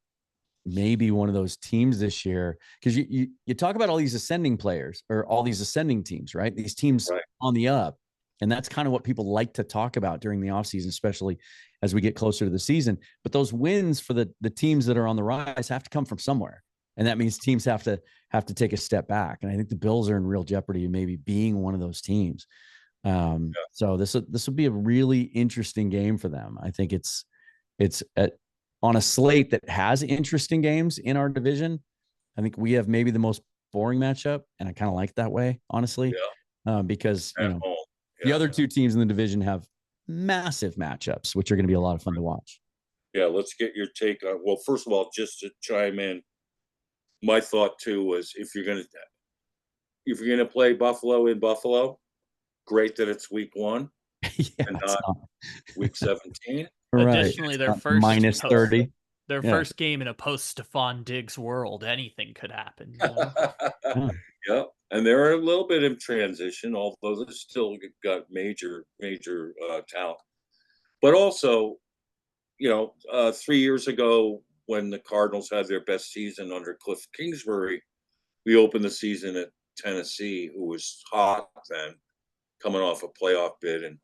may be one of those teams this year, because you talk about all these ascending players or all these ascending teams, right? These teams Right. on the up, and that's kind of what people like to talk about during the offseason, especially as we get closer to the season. But those wins for the teams that are on the rise have to come from somewhere. And that means teams have to take a step back. And I think the Bills are in real jeopardy of maybe being one of those teams. So this will be a really interesting game for them. I think it's on a slate that has interesting games in our division. I think we have maybe the most boring matchup, and I kind of like that way, honestly, because the other two teams in the division have massive matchups, which are going to be a lot of fun to watch. Yeah, let's get your take on. Well, first of all, just to chime in, my thought too was if you're gonna play Buffalo in Buffalo, great that it's week 1 and not week 17. Right. Additionally, their first minus 30. Their first game in a post-Stephon Diggs world, anything could happen. You know? Yeah, and they're a little bit in transition, although they've still got major talent. But also, 3 years ago when the Cardinals had their best season under Cliff Kingsbury, we opened the season at Tennessee, who was hot then, coming off a playoff bid, and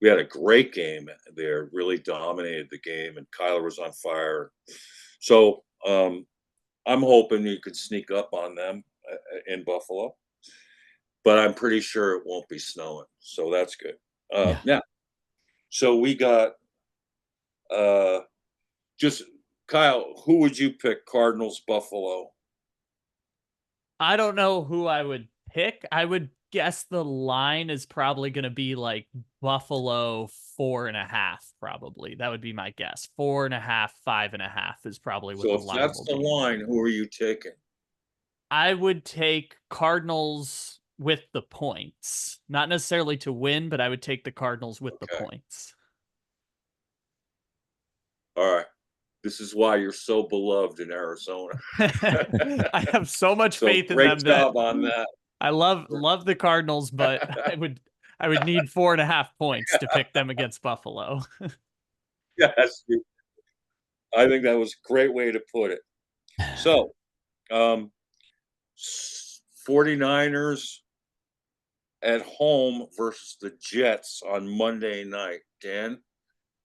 we had a great game there, really dominated the game, and Kyler was on fire. So I'm hoping you could sneak up on them in Buffalo, but I'm pretty sure it won't be snowing, so that's good. Yeah. So we got just Kyle, who would you pick? Cardinals, Buffalo? I don't know who I would pick. I would guess the line is probably going to be like Buffalo 4.5. Probably that would be my guess. 4.5, 5.5 is probably what the line. So if that's the line, who are you taking? I would take Cardinals with the points, not necessarily to win, but I would take the Cardinals with the points. All right. This is why you're so beloved in Arizona. I have so much faith in them. Great job on that. I love the Cardinals, but I would need 4.5 points to pick them against Buffalo. Yes, I think that was a great way to put it. So, 49ers at home versus the Jets on Monday night. Dan,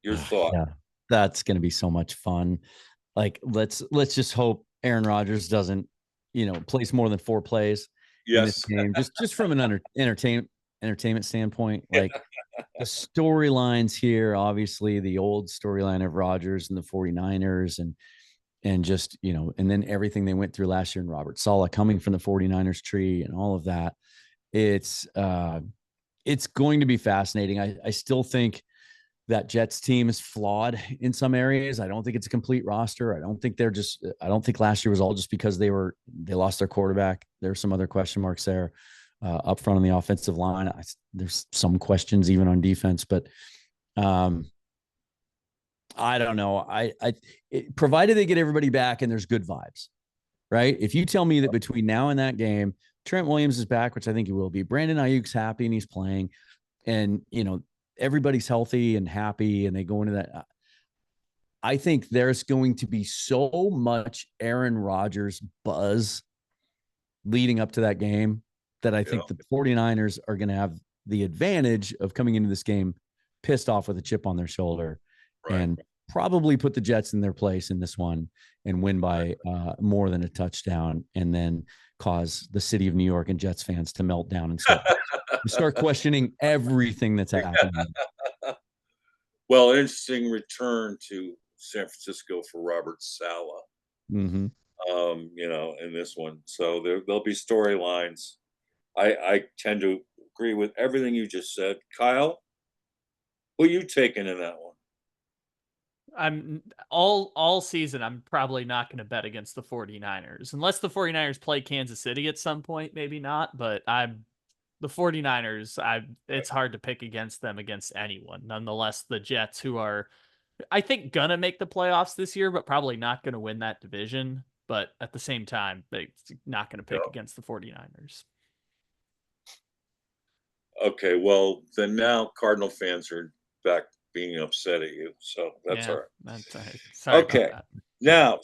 your thought? Yeah, that's going to be so much fun. Like, let's just hope Aaron Rodgers doesn't, place more than 4 plays. In this game, just from an entertainment standpoint. Like the storylines here, obviously the old storyline of Rodgers and the 49ers and just, and then everything they went through last year and Robert Saleh coming from the 49ers tree and all of that. It's going to be fascinating. I still think that Jets team is flawed in some areas. I don't think it's a complete roster. I don't think last year was all just because they lost their quarterback. There are some other question marks there up front on the offensive line. There's some questions even on defense, but I don't know. Provided they get everybody back and there's good vibes, right? If you tell me that between now and that game, Trent Williams is back, which I think he will be. Brandon Ayuk's happy and he's playing, and everybody's healthy and happy and they go into that. I think there's going to be so much Aaron Rodgers buzz leading up to that game that I think the 49ers are going to have the advantage of coming into this game pissed off with a chip on their shoulder and probably put the Jets in their place in this one and win by more than a touchdown, and then cause the city of New York and Jets fans to melt down and start questioning everything that's happening. Well, interesting return to San Francisco for Robert Saleh. Mm-hmm. In this one. So there'll be storylines. I tend to agree with everything you just said. Kyle, who are you taking in that one? I'm all season, I'm probably not going to bet against the 49ers unless the 49ers play Kansas City at some point, maybe not, but the 49ers, it's hard to pick against them against anyone. Nonetheless, the Jets, who are, I think, gonna make the playoffs this year, but probably not going to win that division. But at the same time, they're not going to pick against the 49ers. Okay, well, then now Cardinal fans are back being upset at you, so that's all right. That's all right. Sorry about that. Now,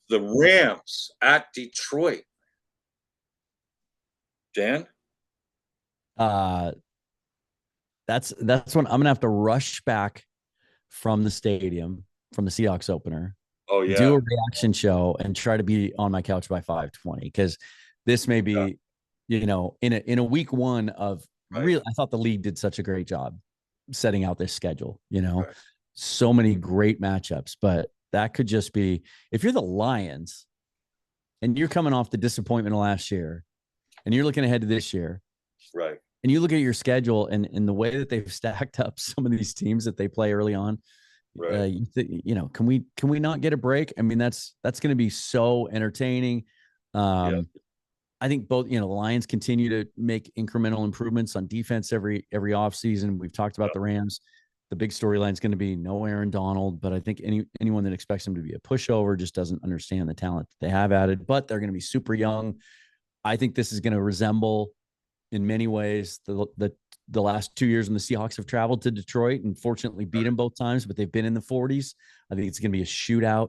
the Rams at Detroit. Dan? That's when I'm gonna have to rush back from the stadium from the Seahawks opener Oh do yeah. a reaction show and try to be on my couch by 5:20, because this may Yeah. be, in a week one of Right. real. I thought the league did such a great job setting out this schedule. Right. So many great matchups, but that could just be, if you're the Lions and you're coming off the disappointment of last year and you're looking ahead to this year, Right. and you look at your schedule and the way that they've stacked up some of these teams that they play early on, Right. can we not get a break? I mean, that's going to be so entertaining. Yeah. I think both, the Lions continue to make incremental improvements on defense every offseason. We've talked about Yeah. the Rams. The big storyline is going to be no Aaron Donald, but I think anyone that expects him to be a pushover just doesn't understand the talent that they have added. But they're going to be super young. I think this is going to resemble, in many ways, the last 2 years when the Seahawks have traveled to Detroit and fortunately beat them both times, but they've been in the 40s. I think it's going to be a shootout.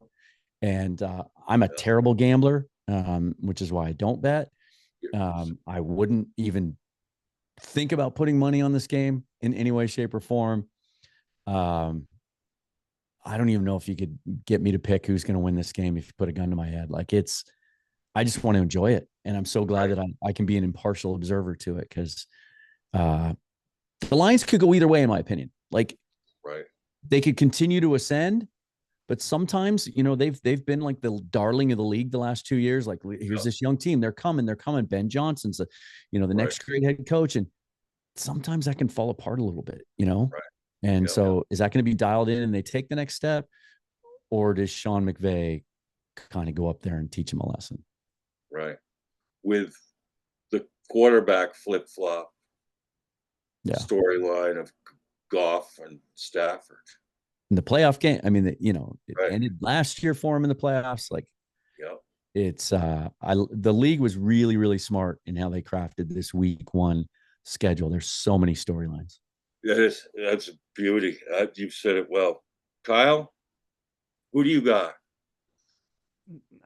And I'm a Yeah. terrible gambler, which is why I don't bet. Yeah. I wouldn't even think about putting money on this game in any way, shape, or form. I don't even know if you could get me to pick who's going to win this game if you put a gun to my head. I just want to enjoy it. And I'm so glad Right. that I can be an impartial observer to it, because the Lions could go either way, in my opinion. Right. They could continue to ascend, but sometimes, they've been like the darling of the league the last 2 years. Like, here's this young team. They're coming. Ben Johnson's, the Right. next great head coach. And sometimes that can fall apart a little bit. Right. And Yeah. so is that going to be dialed in and they take the next step? Or does Sean McVay kind of go up there and teach them a lesson? Right. With the quarterback flip flop Yeah. storyline of Goff and Stafford. In the playoff game, I mean, it Right. ended last year for him in the playoffs. Like, Yeah. it's the league was really, really smart in how they crafted this week one schedule. There's so many storylines. That's a beauty. You've said it well. Kyle, who do you got?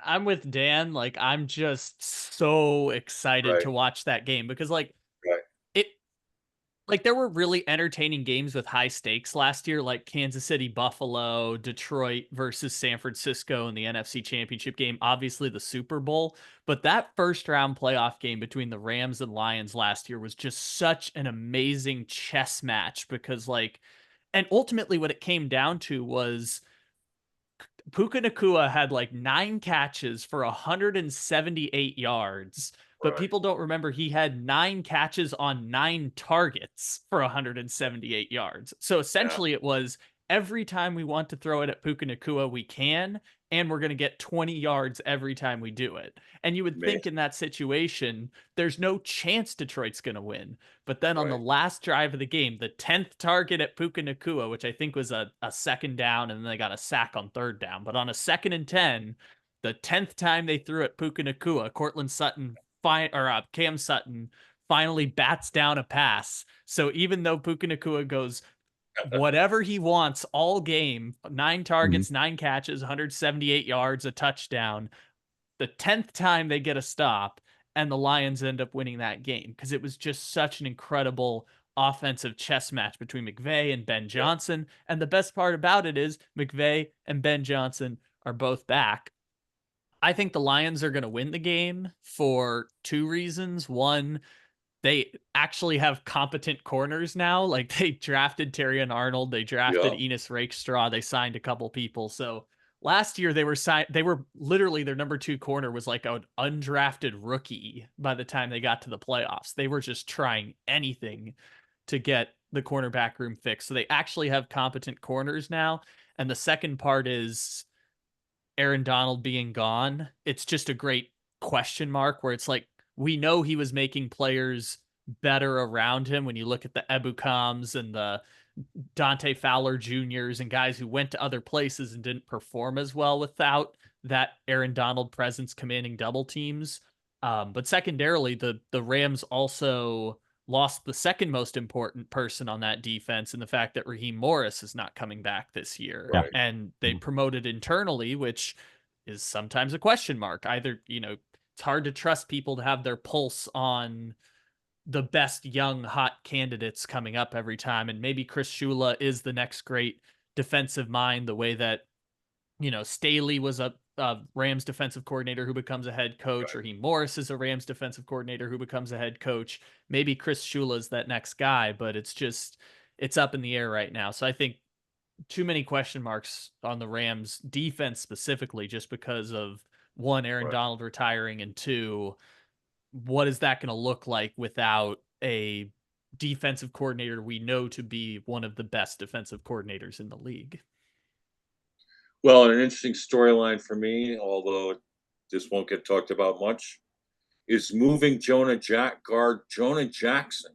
I'm with Dan. Like, I'm just so excited Right. to watch that game because, Right. it, there were really entertaining games with high stakes last year, like Kansas City, Buffalo, Detroit versus San Francisco in the NFC Championship game, obviously the Super Bowl. But that first round playoff game between the Rams and Lions last year was just such an amazing chess match because, and ultimately what it came down to was Puka Nakua had 9 catches for 178 yards, but Right. people don't remember he had 9 catches on 9 targets for 178 yards. So Yeah. essentially, it was every time we want to throw it at Puka Nakua, we can, and we're going to get 20 yards every time we do it. And you would think Amazing. in that situation, there's no chance Detroit's going to win. But then on the Right. last drive of the game, the 10th target at Puka Nakua, which I think was a second down, and then they got a sack on third down. But on a 2nd and 10, the 10th time they threw at Puka Nakua, Cam Sutton finally bats down a pass. So even though Puka Nakua goes whatever he wants all game, 9 targets, 9 catches, 178 yards, a touchdown, the 10th time they get a stop, and the Lions end up winning that game because it was just such an incredible offensive chess match between McVay and Ben Yeah. Johnson. And the best part about it is McVay and Ben Johnson are both back. I think the Lions are going to win the game for 2 reasons. One, they actually have competent corners now. Like, they drafted Terrion Arnold, they drafted Yeah. Enos Rakestraw, they signed a couple people. So last year they were literally their number 2 corner was like an undrafted rookie by the time they got to the playoffs. They were just trying anything to get the cornerback room fixed. So they actually have competent corners now. And the second part is Aaron Donald being gone. It's just a great question mark where it's like, we know he was making players better around him when you look at the Ebukams and the Dante Fowler Juniors and guys who went to other places and didn't perform as well without that Aaron Donald presence commanding double teams. But secondarily, the Rams also lost the second most important person on that defense in the fact that Raheem Morris is not coming back this year. Yeah. Right. And they promoted internally, which is sometimes a question mark. Either, it's hard to trust people to have their pulse on the best young hot candidates coming up every time. And maybe Chris Shula is the next great defensive mind, the way that Staley was a Rams defensive coordinator who becomes a head coach. Right. Raheem Morris is a Rams defensive coordinator who becomes a head coach. Maybe Chris Shula is that next guy, but it's up in the air right now. So I think too many question marks on the Rams defense specifically, just because of one, Aaron Right. Donald retiring, and two, what is that going to look like without a defensive coordinator we know to be one of the best defensive coordinators in the league? Well, an interesting storyline for me, although this won't get talked about much, is moving guard Jonah Jackson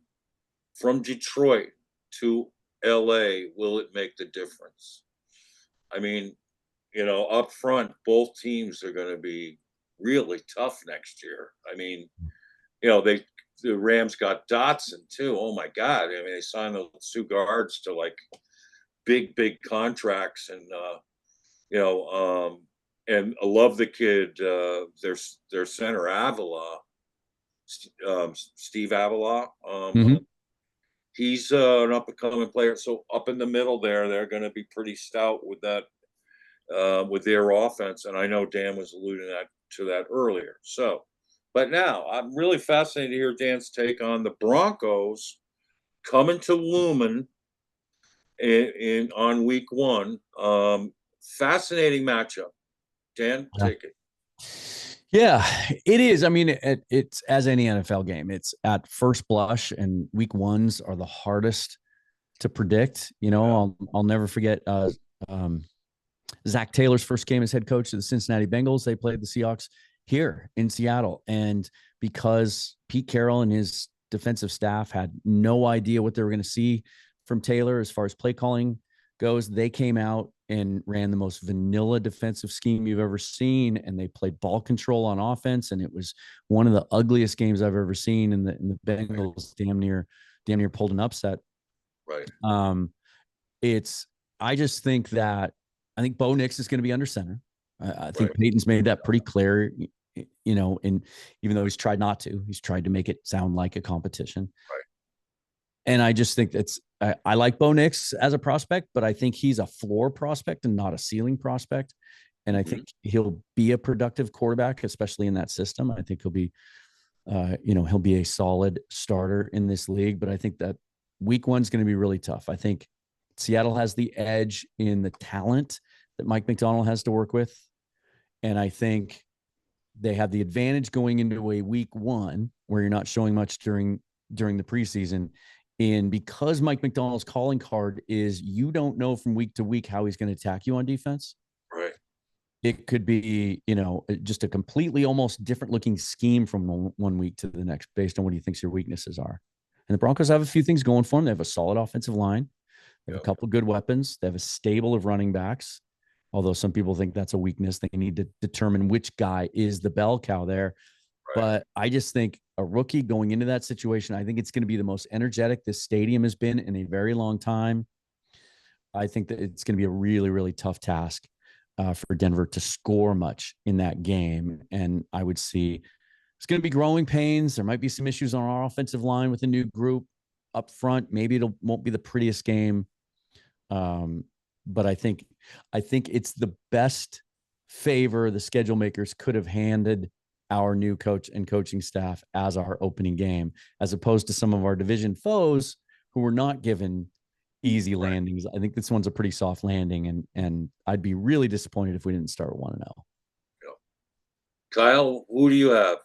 from Detroit to LA. Will it make the difference? I mean, up front, both teams are going to be really tough next year. I mean, the Rams got Dotson too. Oh my God. I mean, they signed those two guards to like big contracts, and and I love the kid, their center Avila, Steve Avila. He's an up and coming player. So up in the middle there, they're going to be pretty stout with that, with their offense. And I know Dan was alluding to that earlier. So, but now I'm really fascinated to hear Dan's take on the Broncos coming to Lumen on week 1. Fascinating matchup. Dan, take it. Yeah, it is. I mean, it's as any NFL game. It's at first blush, and week 1s are the hardest to predict. I'll never forget Zach Taylor's first game as head coach of the Cincinnati Bengals. They played the Seahawks here in Seattle, and because Pete Carroll and his defensive staff had no idea what they were going to see from Taylor as far as play calling goes, they came out and ran the most vanilla defensive scheme you've ever seen, and they played ball control on offense, and it was one of the ugliest games I've ever seen. And the Bengals damn near pulled an upset. Right. I just think that I think Bo Nix is going to be under center. I think Peyton's made that pretty clear. And even though he's tried not to, he's tried to make it sound like a competition. Right. And I just think I like Bo Nix as a prospect, but I think he's a floor prospect and not a ceiling prospect. And I think he'll be a productive quarterback, especially in that system. I think he'll be a solid starter in this league. But I think that week 1's going to be really tough. I think Seattle has the edge in the talent that Mike McDonald has to work with. And I think they have the advantage going into a week 1 where you're not showing much during the preseason. And because Mike McDonald's calling card is you don't know from week to week how he's going to attack you on defense. Right. It could be, just a completely almost different looking scheme from one week to the next based on what he thinks your weaknesses are. And the Broncos have a few things going for them. They have a solid offensive line. They have a couple of good weapons. They have a stable of running backs. Although some people think that's a weakness. They need to determine which guy is the bell cow there. Right. But I just think a rookie going into that situation, I think it's going to be the most energetic this stadium has been in a very long time. I think that it's going to be a really, really tough task for Denver to score much in that game. And I would see it's going to be growing pains. There might be some issues on our offensive line with a new group up front. Maybe it won't be the prettiest game. But I think it's the best favor the schedule makers could have handed our new coach and coaching staff as our opening game, as opposed to some of our division foes who were not given easy landings. I think this one's a pretty soft landing, and I'd be really disappointed if we didn't start 1-0. Kyle, who do you have?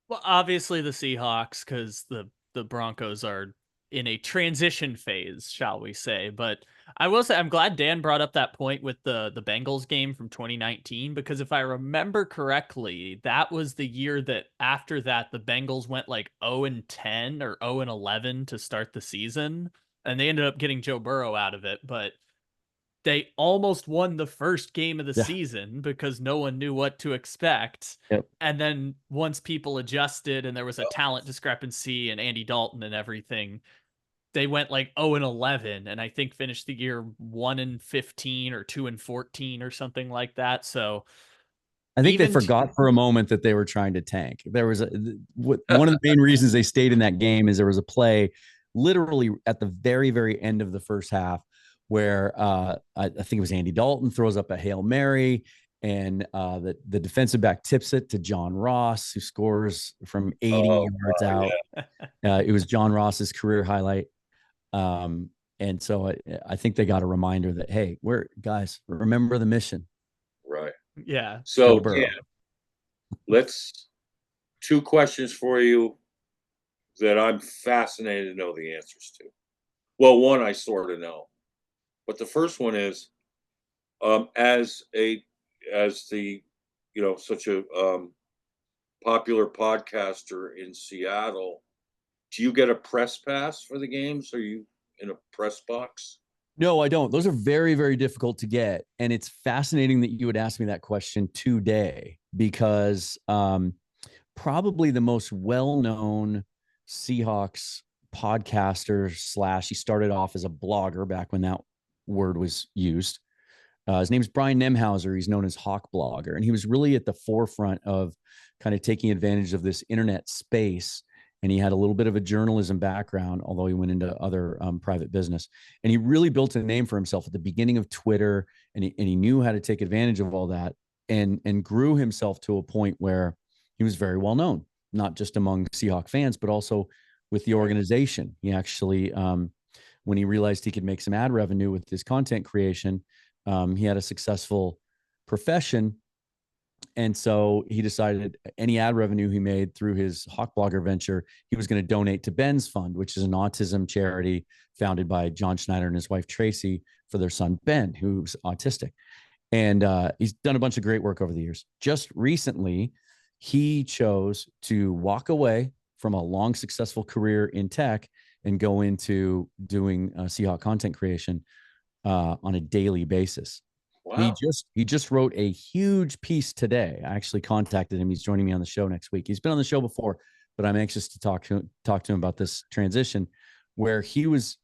Well, obviously the Seahawks, because the Broncos are in a transition phase, shall we say. But I will say I'm glad Dan brought up that point with the Bengals game from 2019, because if I remember correctly, that was the year that after that the Bengals went like 0-10 or 0-11 to start the season, and they ended up getting Joe Burrow out of it. But they almost won the first game of the season because no one knew what to expect. Yep. And then once people adjusted and there was a talent discrepancy and Andy Dalton and everything, they went like 0-11, and I think finished the year 1-15 or 2-14 or something like that. So I think they forgot for a moment that they were trying to tank. There was one of the main reasons they stayed in that game is there was a play literally at the very, very end of the first half where I think it was Andy Dalton throws up a Hail Mary, and the defensive back tips it to John Ross, who scores from 80 yards out. It was John Ross's career highlight. And so I think they got a reminder that, hey, we're guys, remember the mission. Right. Yeah. So let's 2 questions for you that I'm fascinated to know the answers to. Well, one I sort of know, but the first one is, as the such a popular podcaster in Seattle, do you get a press pass for the games? Are you in a press box? No, I don't. Those are very, very difficult to get. And it's fascinating that you would ask me that question today, because probably the most well-known Seahawks podcaster / he started off as a blogger back when that word was used. His name's Brian Nemhauser. He's known as Hawk Blogger, and he was really at the forefront of kind of taking advantage of this internet space. And he had a little bit of a journalism background, although he went into other private business. And he really built a name for himself at the beginning of Twitter, and he knew how to take advantage of all that, and grew himself to a point where he was very well known, not just among Seahawk fans, but also with the organization. He actually, when he realized he could make some ad revenue with his content creation, he had a successful profession. And so he decided any ad revenue he made through his Hawk Blogger venture, he was going to donate to Ben's Fund, which is an autism charity founded by John Schneider and his wife, Tracy, for their son, Ben, who's autistic. And he's done a bunch of great work over the years. Just recently, he chose to walk away from a long, successful career in tech and go into doing Seahawk content creation on a daily basis. Wow. He just wrote a huge piece today. I actually contacted him. He's joining me on the show next week. He's been on the show before, but I'm anxious to talk to him about this transition, where he was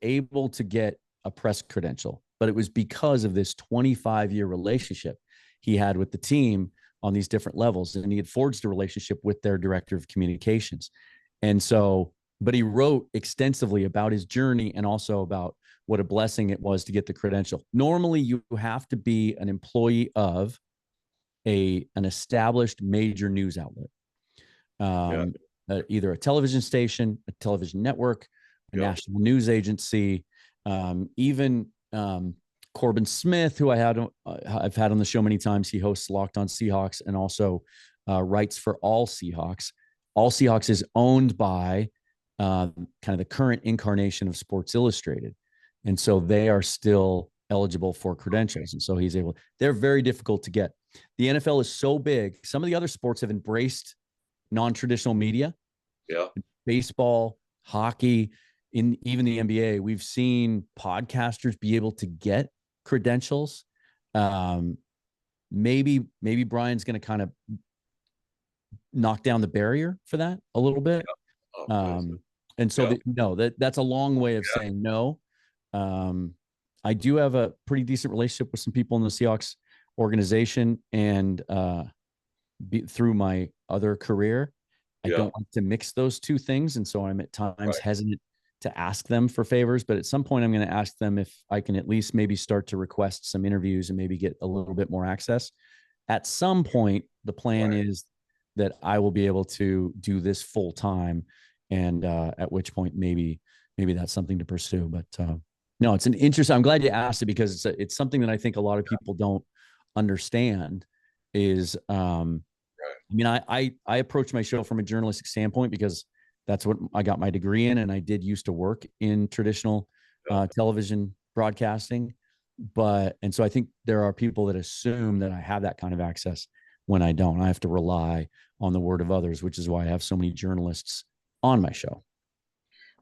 able to get a press credential, but it was because of this 25-year relationship he had with the team on these different levels, and he had forged a relationship with their director of communications. And so, but he wrote extensively about his journey and also about what a blessing it was to get the credential. Normally, you have to be an employee of an established major news outlet, either a television station, a television network, a national news agency, even Corbin Smith, who I've had on the show many times. He hosts Locked on Seahawks and also writes for All Seahawks. All Seahawks is owned by kind of the current incarnation of Sports Illustrated. And so they are still eligible for credentials. And so they're very difficult to get. The NFL is so big. Some of the other sports have embraced non-traditional media. Yeah. Baseball, hockey, even the NBA. We've seen podcasters be able to get credentials. Maybe Brian's going to kind of knock down the barrier for that a little bit. And so that's a long way of saying no. I do have a pretty decent relationship with some people in the Seahawks organization, and through my other career, I don't like to mix those two things. And so I'm at times hesitant to ask them for favors, but at some point I'm going to ask them if I can at least maybe start to request some interviews and maybe get a little bit more access. At some point, the plan is that I will be able to do this full time. And at which point maybe that's something to pursue. But no, it's an interesting. I'm glad you asked it, because it's something that I think a lot of people don't understand. Is I mean, I approach my show from a journalistic standpoint because that's what I got my degree in, and I did used to work in traditional television broadcasting. And so I think there are people that assume that I have that kind of access when I don't. I have to rely on the word of others, which is why I have so many journalists on my show.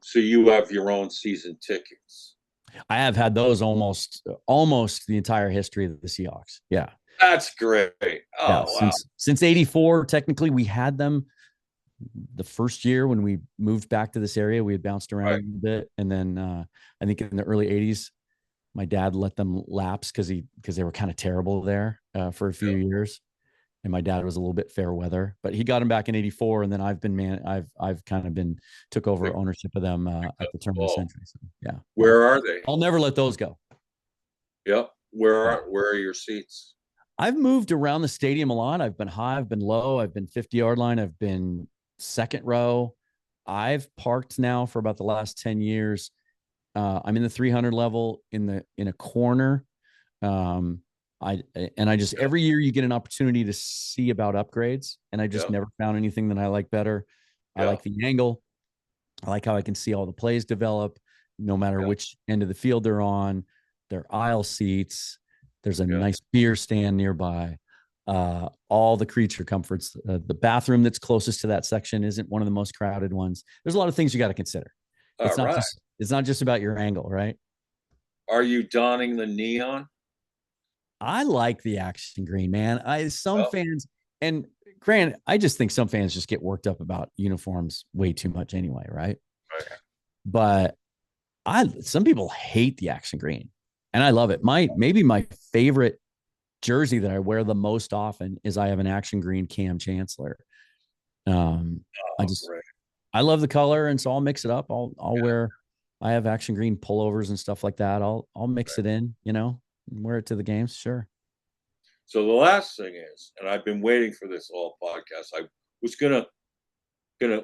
So you have your own season tickets. I have had those almost the entire history of the Seahawks. Yeah. That's great. Oh, wow. Since 84, technically we had them the first year when we moved back to this area. We had bounced around a bit. And then I think in the early 80s, my dad let them lapse because they were kind of terrible there for a few years. and my dad was a little bit fair weather, but he got him back in '84, and then I've kind of took over ownership of them at the turn of the century. So, yeah. Where are they? I'll never let those go. Yep. Where are your seats? I've moved around the stadium a lot. I've been high, I've been low, I've been 50-yard line, I've been second row. I've parked now for about the last 10 years. I'm in the 300 level in a corner. I just every year you get an opportunity to see about upgrades, and I just never found anything that I like better. I like the angle. I like how I can see all the plays develop, no matter which end of the field they're on. Their aisle seats. There's a nice beer stand nearby. All the creature comforts. The bathroom that's closest to that section isn't one of the most crowded ones. There's a lot of things you got to consider. It's not just about your angle, right? Are you donning the neon? I like the action green, man. Fans, and Grant, I just think some fans just get worked up about uniforms way too much anyway, right? But some people hate the action green, and I love it. Maybe my favorite jersey that I wear the most often is I have an action green Cam Chancellor. I love the color, and so I'll mix it up. I'll wear. I have action green pullovers and stuff like that. I'll mix it in, wear it to the games. Sure. So the last thing is, and I've been waiting for this all podcast. I was gonna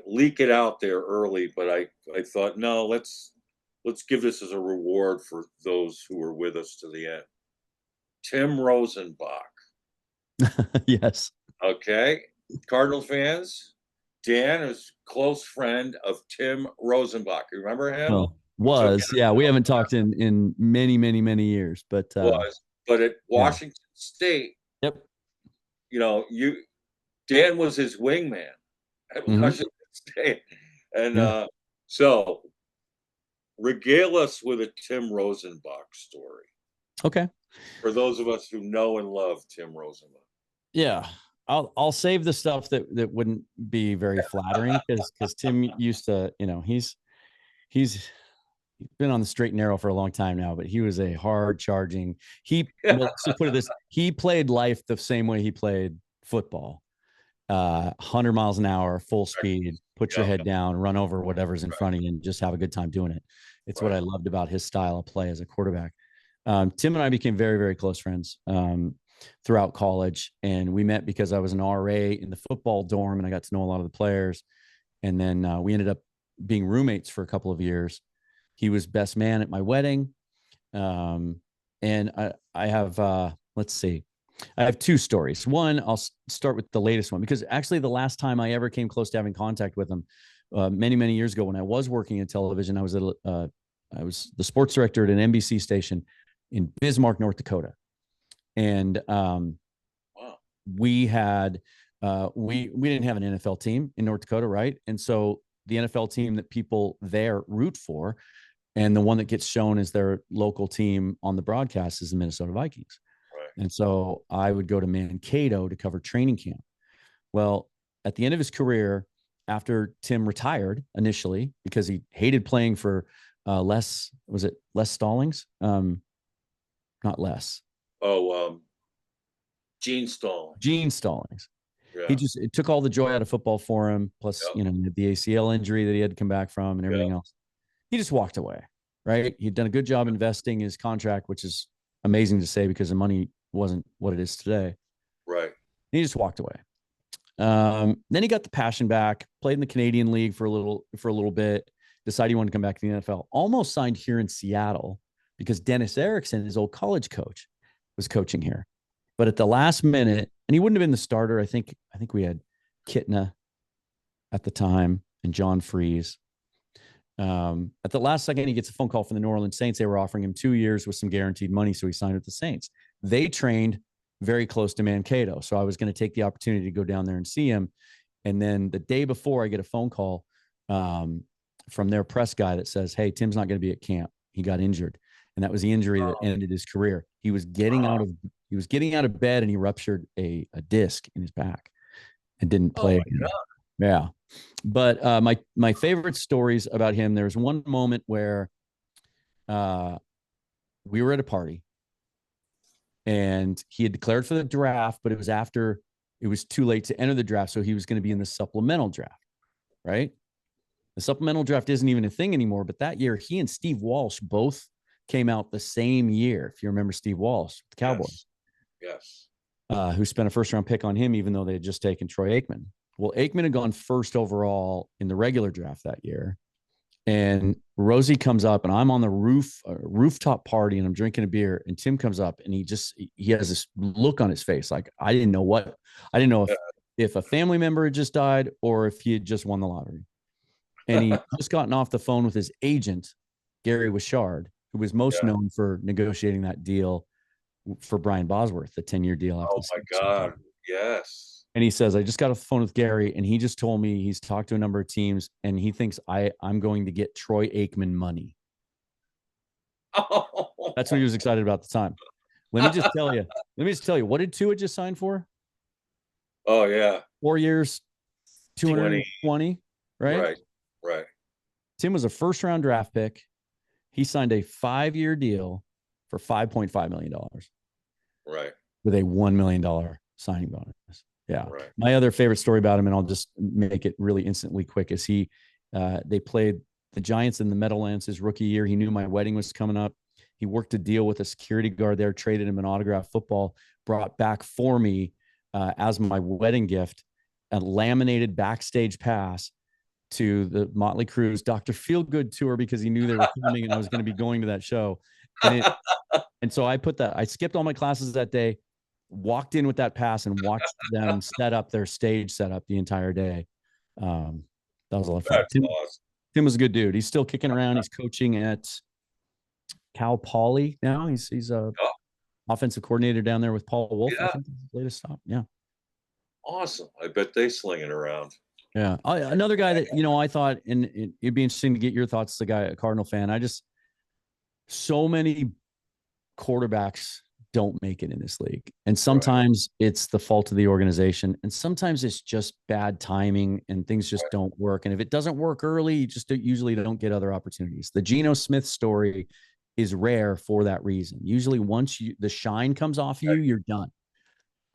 leak it out there early, but I thought, no, let's give this as a reward for those who were with us to the end. Tim Rosenbach. Yes. Okay. Cardinal fans, Dan is close friend of Tim Rosenbach. You remember him? Oh, we haven't talked in many, many, many years, but but at Washington State, Dan was his wingman at Washington State. And so regale us with a Tim Rosenbach story. Okay. For those of us who know and love Tim Rosenbach. Yeah. I'll save the stuff that wouldn't be very flattering because Tim used to, he's been on the straight and narrow for a long time now, but he was a hard charging. Let's just put it this: he played life the same way he played football. 100 miles an hour, full speed, put your head down, run over whatever's in front of you, and just have a good time doing it. It's what I loved about his style of play as a quarterback. Tim and I became very, very close friends throughout college, and we met because I was an RA in the football dorm, and I got to know a lot of the players. And then we ended up being roommates for a couple of years. He was best man at my wedding. And I have, let's see, I have two stories. One, I'll start with the latest one, because actually the last time I ever came close to having contact with him, many, many years ago when I was working in television, I was the sports director at an NBC station in Bismarck, North Dakota. And we had, we didn't have an NFL team in North Dakota, right? And so the NFL team that people there root for, and the one that gets shown as their local team on the broadcast, is the Minnesota Vikings. Right. And so I would go to Mankato to cover training camp. Well, at the end of his career, after Tim retired initially, because he hated playing for Les Stallings? Not Les. Gene Stallings. Gene Stallings. Yeah. It took all the joy out of football for him. Plus, the ACL injury that he had to come back from and everything else. He just walked away, right? He'd done a good job investing in his contract, which is amazing to say because the money wasn't what it is today. Right. And he just walked away. Then he got the passion back, played in the Canadian League for a little bit, decided he wanted to come back to the NFL, almost signed here in Seattle because Dennis Erickson, his old college coach, was coaching here. But at the last minute, and he wouldn't have been the starter. I think we had Kitna at the time and John Freeze. At the last second, he gets a phone call from the New Orleans Saints. They were offering him 2 years with some guaranteed money, so he signed with the Saints. They trained very close to Mankato, so I was going to take the opportunity to go down there and see him. And then the day before, I get a phone call from their press guy that says, "Hey, Tim's not going to be at camp. He got injured." And that was the injury that ended his career. He was getting out of bed and he ruptured a disc in his back and didn't play. Yeah. But my favorite stories about him, there was one moment where we were at a party and he had declared for the draft, but it was after it was too late to enter the draft. So he was going to be in the supplemental draft, right? The supplemental draft isn't even a thing anymore. But that year, he and Steve Walsh both came out the same year. If you remember Steve Walsh, the Cowboys. Yes. Who spent a first-round pick on him, even though they had just taken Troy Aikman. Well, Aikman had gone first overall in the regular draft that year. And Rosie comes up, and I'm on the rooftop party, and I'm drinking a beer. And Tim comes up, and he has this look on his face, like I didn't know if a family member had just died or if he had just won the lottery. And he just gotten off the phone with his agent, Gary Wishard, who was most known for negotiating that deal for Brian Bosworth, the 10-year deal. Oh my God, yes. And he says, I just got off the phone with Gary, and he just told me he's talked to a number of teams, and he thinks I'm going to get Troy Aikman money. That's what he was excited about at the time. Let me just tell you, what did Tua just sign for? Oh, yeah. 4 years, 220, right? Right. Tim was a first-round draft pick. He signed a 5-year deal for $5.5 million. Right. With a $1 million signing bonus. Yeah. Right. My other favorite story about him, and I'll just make it really instantly quick, is they played the Giants in the Meadowlands his rookie year. He knew my wedding was coming up. He worked a deal with a security guard there, traded him an autographed football, brought back for me as my wedding gift, a laminated backstage pass to the Motley Crue's Dr. Feelgood tour, because he knew they were coming and I was going to be going to that show. And so I skipped all my classes that day, walked in with that pass, and watched them set up their stage setup the entire day. That was a lot of fun. Tim was a good dude. He's still kicking around. He's coaching at Cal Poly now. He's a offensive coordinator down there with Paul Wolf. I think that's his latest stop. Yeah. Awesome. I bet they sling it around. Yeah. Another guy that, I thought, and it'd be interesting to get your thoughts as a guy, a Cardinal fan. So many quarterbacks don't make it in this league. And sometimes it's the fault of the organization, and sometimes it's just bad timing and things just don't work. And if it doesn't work early, you just usually don't get other opportunities. The Geno Smith story is rare for that reason. Usually once the shine comes off you, you're done.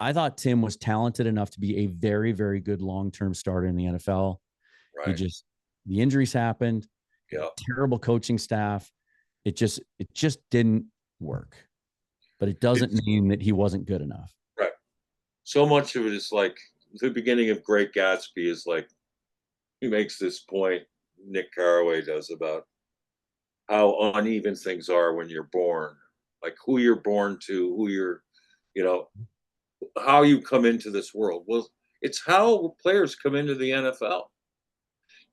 I thought Tim was talented enough to be a very, very good long-term starter in the NFL. Right. The injuries happened. Terrible coaching staff. It just didn't work. But it doesn't mean that he wasn't good enough. Right. So much of it is like the beginning of Great Gatsby is like, he makes this point, Nick Carraway does, about how uneven things are when you're born, like who you're born to, who you're, how you come into this world. Well, it's how players come into the NFL.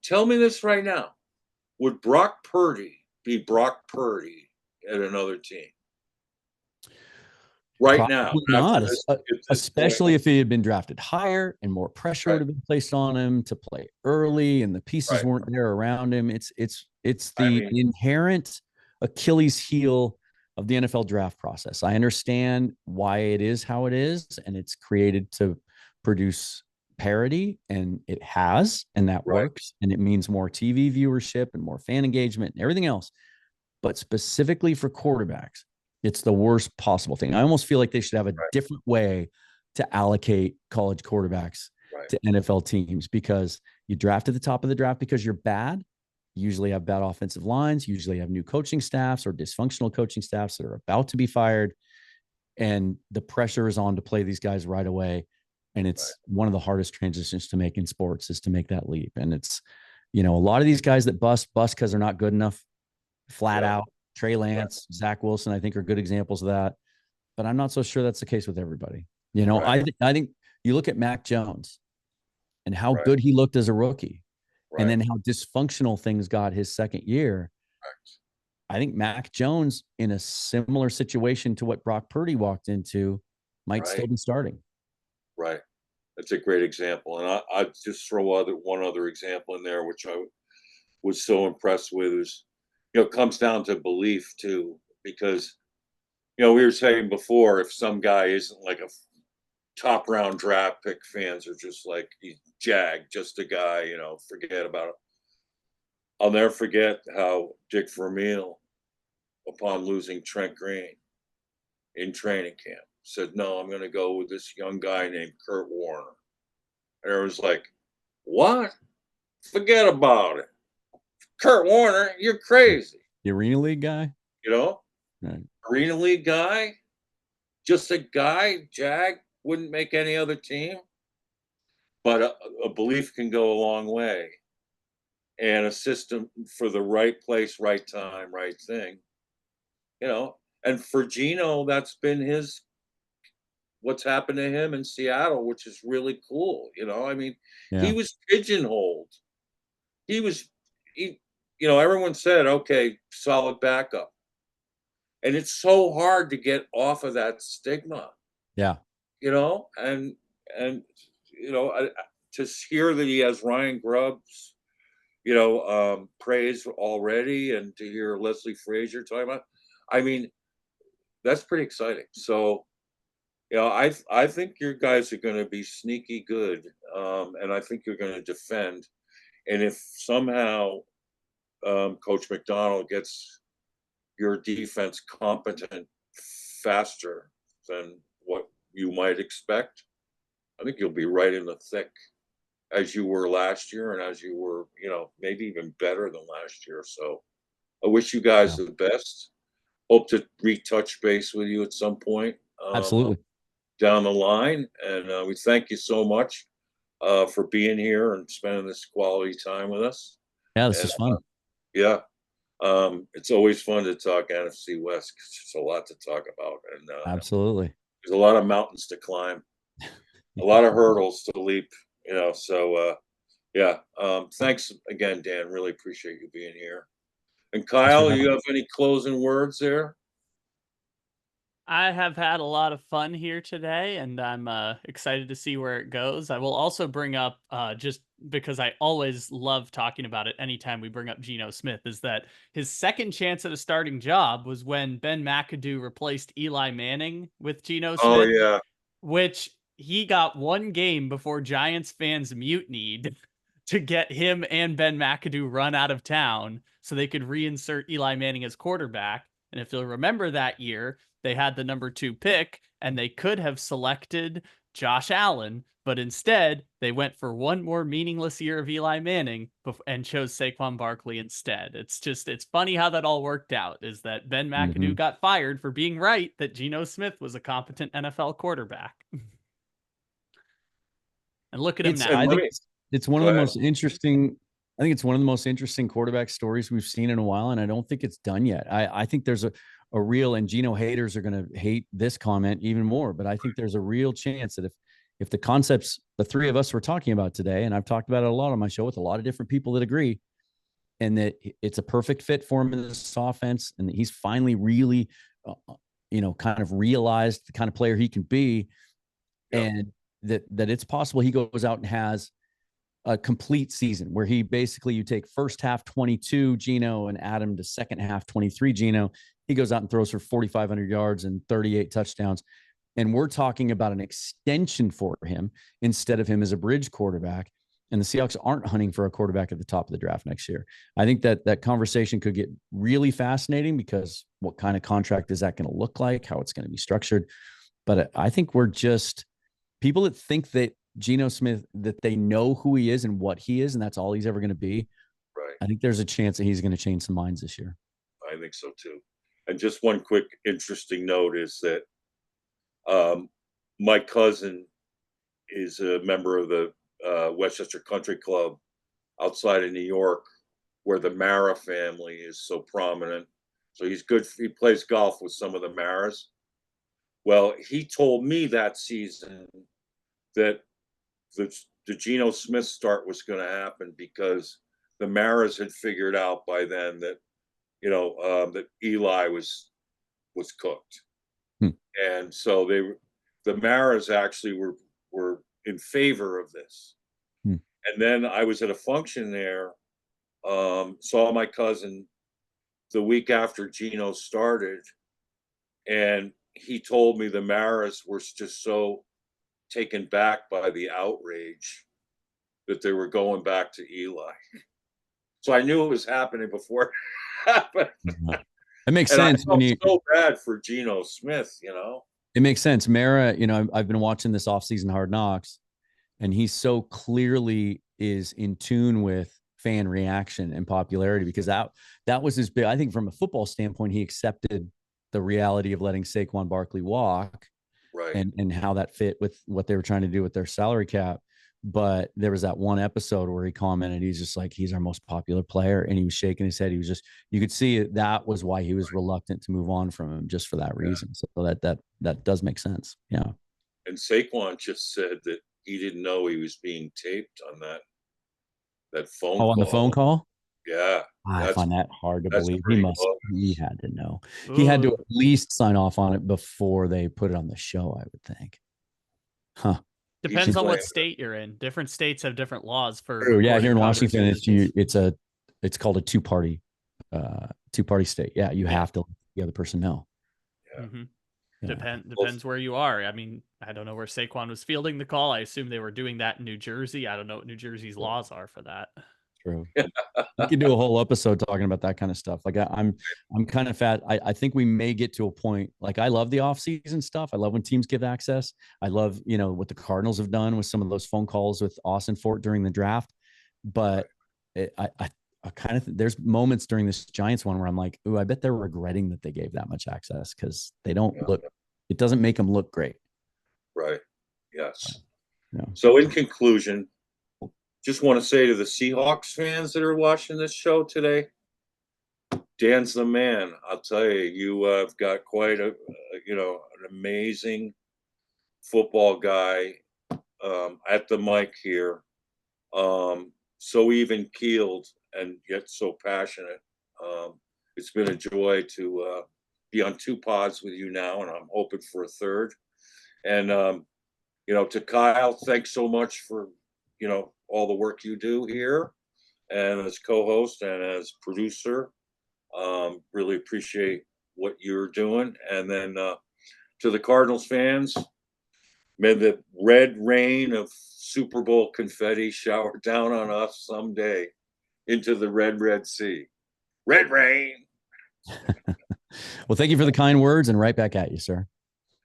Tell me this right now. Would Brock Purdy be Brock Purdy at another team? Right now, not, especially if he had been drafted higher and more pressure would have been placed on him to play early, and the pieces weren't there around him. It's the inherent Achilles heel of the NFL draft process. I understand why it is how it is, and it's created to produce parity, and it has, and that works, and it means more TV viewership and more fan engagement and everything else. But specifically for quarterbacks, it's the worst possible thing. I almost feel like they should have a different way to allocate college quarterbacks to NFL teams, because you draft at the top of the draft because you're bad. You usually have bad offensive lines, usually have new coaching staffs or dysfunctional coaching staffs that are about to be fired. And the pressure is on to play these guys right away. And it's one of the hardest transitions to make in sports, is to make that leap. And it's, a lot of these guys that bust because they're not good enough, flat out. Trey Lance, Zach Wilson, I think, are good examples of that. But I'm not so sure that's the case with everybody. I think you look at Mac Jones and how good he looked as a rookie, and then how dysfunctional things got his second year. I think Mac Jones, in a similar situation to what Brock Purdy walked into, might still be starting. Right. That's a great example. And I just throw one other example in there, which I was so impressed with, is, it comes down to belief too, because, we were saying before, if some guy isn't like a top round draft pick, fans are just like, he's just a guy, forget about it. I'll never forget how Dick Vermeil, upon losing Trent Green in training camp, said, no, I'm going to go with this young guy named Kurt Warner. And it was like, what? Forget about it. Kurt Warner, you're crazy. The Arena League guy? You know? Right. Arena League guy? Just a guy? Jag wouldn't make any other team? But a belief can go a long way. And a system for the right place, right time, right thing. You know? And for Gino, that's been what's happened to him in Seattle, which is really cool. You know, I mean, he was pigeonholed. Everyone said, okay, solid backup. And it's so hard to get off of that stigma. Yeah. You know, and to hear that he has Ryan Grubb's, praise already, and to hear Leslie Frazier talking about, I mean, that's pretty exciting. So, I think your guys are going to be sneaky good, and I think you're going to defend. And if somehow Coach MacDonald gets your defense competent faster than what you might expect, I think you'll be right in the thick as you were last year, and as you were, maybe even better than last year. So I wish you guys the best. Hope to retouch base with you at some point. Absolutely. Down the line. And we thank you so much for being here and spending this quality time with us. Yeah, this is fun. It's always fun to talk NFC West because there's a lot to talk about. And absolutely, there's a lot of mountains to climb, a lot of hurdles to leap, So, thanks again, Dan. Really appreciate you being here. And Kyle, you have any closing words there? I have had a lot of fun here today, and I'm excited to see where it goes. I will also bring up, just because I always love talking about it anytime we bring up Geno Smith, is that his second chance at a starting job was when Ben McAdoo replaced Eli Manning with Geno Smith. Oh, yeah. Which he got one game before Giants fans mutinied to get him and Ben McAdoo run out of town so they could reinsert Eli Manning as quarterback. And if you'll remember that year, they had the number 2 pick and they could have selected Josh Allen, but instead they went for one more meaningless year of Eli Manning and chose Saquon Barkley instead. It's funny how that all worked out, is that Ben McAdoo got fired for being right that Geno Smith was a competent NFL quarterback. And look at him now. I think it's one of the most interesting. I think it's one of the most interesting quarterback stories we've seen in a while, and I don't think it's done yet. I think there's a real, and Geno haters are going to hate this comment even more, but I think there's a real chance that if the concepts the three of us were talking about today, and I've talked about it a lot on my show with a lot of different people that agree, and that it's a perfect fit for him in this offense, and that he's finally really, kind of realized the kind of player he can be, and that it's possible he goes out and has a complete season where he basically, you take first half 22 Geno and add him to second half 23 Geno. He goes out and throws for 4,500 yards and 38 touchdowns. And we're talking about an extension for him instead of him as a bridge quarterback. And the Seahawks aren't hunting for a quarterback at the top of the draft next year. I think that conversation could get really fascinating, because what kind of contract is that going to look like, how it's going to be structured. But I think we're just people that think that Geno Smith, that they know who he is and what he is, and that's all he's ever going to be. Right. I think there's a chance that he's going to change some minds this year. I think so too. And just one quick interesting note is that my cousin is a member of the Westchester Country Club outside of New York, where the Mara family is so prominent. So he's good. He plays golf with some of the Maras. Well, he told me that season that the Geno Smith start was going to happen because the Maras had figured out by then that, that Eli was cooked. And so the Maras actually were in favor of this. And then I was at a function there, saw my cousin the week after Geno started, and he told me the Maras were just so taken back by the outrage that they were going back to Eli. So I knew it was happening before it happened. It makes sense I felt so bad for Geno Smith, It makes sense. Mara, I've been watching this offseason Hard Knocks, and he so clearly is in tune with fan reaction and popularity, because that was his big. I think from a football standpoint, he accepted the reality of letting Saquon Barkley walk, Right. and how that fit with what they were trying to do with their salary cap. But there was that one episode where he commented, he's just like, he's our most popular player. And he was shaking his head. He was just, you could see that was why he was reluctant to move on from him, just for that reason. So that does make sense. Yeah. And Saquon just said that he didn't know he was being taped on that phone call. On the phone call? Yeah. I find that hard to believe. He had to know. Ooh. He had to at least sign off on it before they put it on the show, I would think. Huh. Depends on what state you're in. Different states have different laws for. True. Yeah, here in Washington, it's called a two-party state. Yeah, you have to let the other person know. Yeah. Mm-hmm. Yeah. Depends where you are. I mean, I don't know where Saquon was fielding the call. I assume they were doing that in New Jersey. I don't know what New Jersey's laws are for that. True. We could do a whole episode talking about that kind of stuff. Like I'm kind of fat. I think we may get to a point. Like, I love the off-season stuff. I love when teams give access. I love, what the Cardinals have done with some of those phone calls with Austin Fort during the draft. But I kind of there's moments during this Giants one where I'm like, ooh, I bet they're regretting that they gave that much access, because they don't look. It doesn't make them look great. Right. Yes. Yeah. So in conclusion, just want to say to the Seahawks fans that are watching this show today, Dan's the man. I'll tell you, you have got quite an amazing football guy at the mic here. So even keeled and yet so passionate. It's been a joy to be on 2 pods with you now, and I'm hoping for a third. And to Kyle, thanks so much for all the work you do here, and as co-host and as producer. Really appreciate what you're doing. And then to the Cardinals fans, may the red rain of Super Bowl confetti shower down on us someday into the red sea. Red rain. Well, thank you for the kind words, and right back at you, sir.